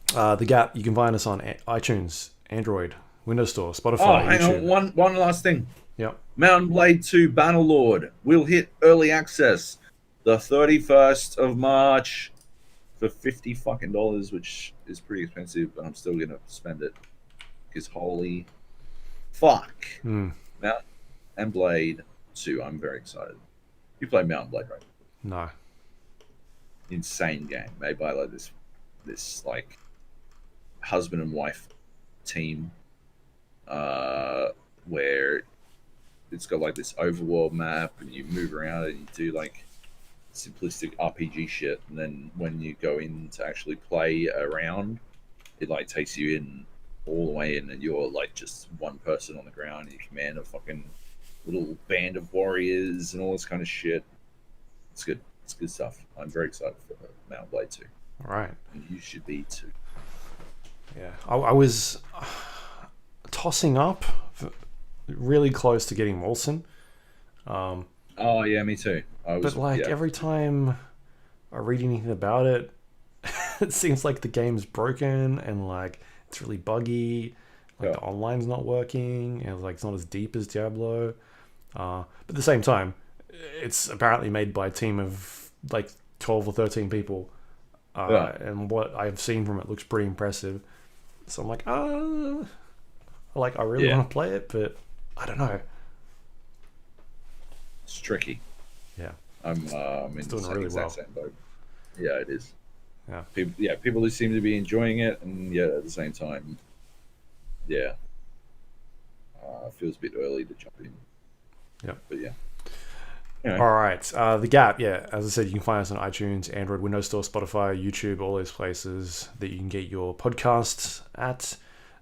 The Gap. You can find us on iTunes, Android, Windows Store, Spotify, Oh, hang YouTube. on. One last thing. Yep. Mountain Blade 2 Bannerlord will hit early access the 31st of March for $50 fucking, which is pretty expensive, but I'm still gonna spend it because holy fuck. Mountain and Blade 2. I'm very excited. You play Mountain Blade, right? No. Insane game made by like this like husband and wife team, where it's got like this overworld map and you move around and you do like simplistic RPG shit, and then when you go in to actually play around, it like takes you in all the way in, and you're like just one person on the ground and you command a fucking little band of warriors and all this kind of shit. It's good. It's good stuff. I'm very excited for Mountain Blade 2. All right. And you should be too. Yeah. I was tossing up really close to getting Molson. Oh yeah, me too. But like every time I read anything about it, it seems like the game's broken and like it's really buggy. Like the online's not working and like it's not as deep as Diablo. But at the same time, it's apparently made by a team of like 12 or 13 people. And what I've seen from it looks pretty impressive. So I'm like, I really want to play it, but I don't know. It's tricky. Yeah. I'm in doing the really exact same boat. Yeah, it is. Yeah. People who seem to be enjoying it, and yet at the same time, it feels a bit early to jump in. Yeah. But yeah. Anyway. All right. The Gap, as I said, you can find us on iTunes, Android, Windows Store, Spotify, YouTube, all those places that you can get your podcasts at.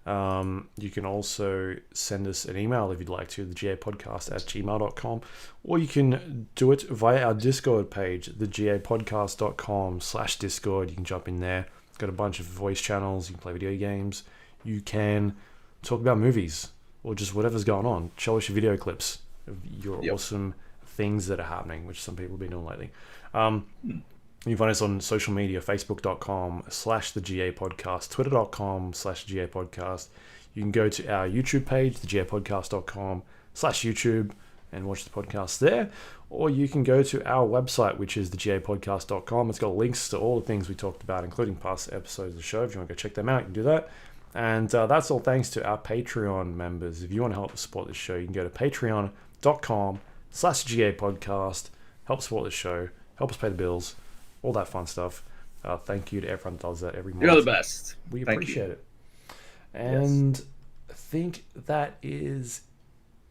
You can also send us an email if you'd like to, thegapodcast@gmail.com, or you can do it via our Discord page, thegapodcast.com/Discord. You can jump in there. It's got a bunch of voice channels. You can play video games. You can talk about movies or just whatever's going on. Show us your video clips of your awesome things that are happening, which some people have been doing lately. You can find us on social media, facebook.com/thegapodcast, twitter.com/thegapodcast. You can go to our YouTube page, thegapodcast.com/YouTube, and watch the podcast there. Or you can go to our website, which is thegapodcast.com. It's got links to all the things we talked about, including past episodes of the show. If you want to go check them out, you can do that. And that's all thanks to our Patreon members. If you want to help support this show, you can go to patreon.com/GAPodcast. Help support this show. Help us pay the bills. All that fun stuff. Thank you to everyone that does that every month. You're the best. We appreciate it. And I think that is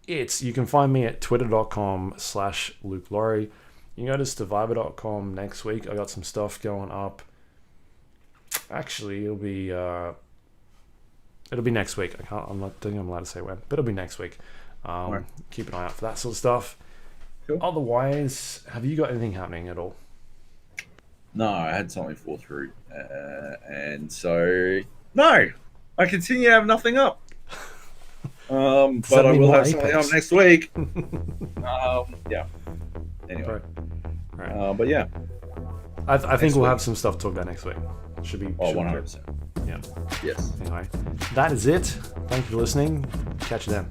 it. You can find me at twitter.com/Luke Lawrie. You can go to survivor.com next week. I got some stuff going up. Actually, it'll be next week. I'm not thinking I'm allowed to say when, but it'll be next week. Right. Keep an eye out for that sort of stuff. Cool. Otherwise, have you got anything happening at all? No, I had something fall through, and so no, I continue to have nothing up. But I will have something up next week. Yeah. Anyway, right. But yeah, I think we'll have some stuff to talk about next week. Should be 100%. Yeah. Yes. Anyway, that is it. Thank you for listening. Catch you then.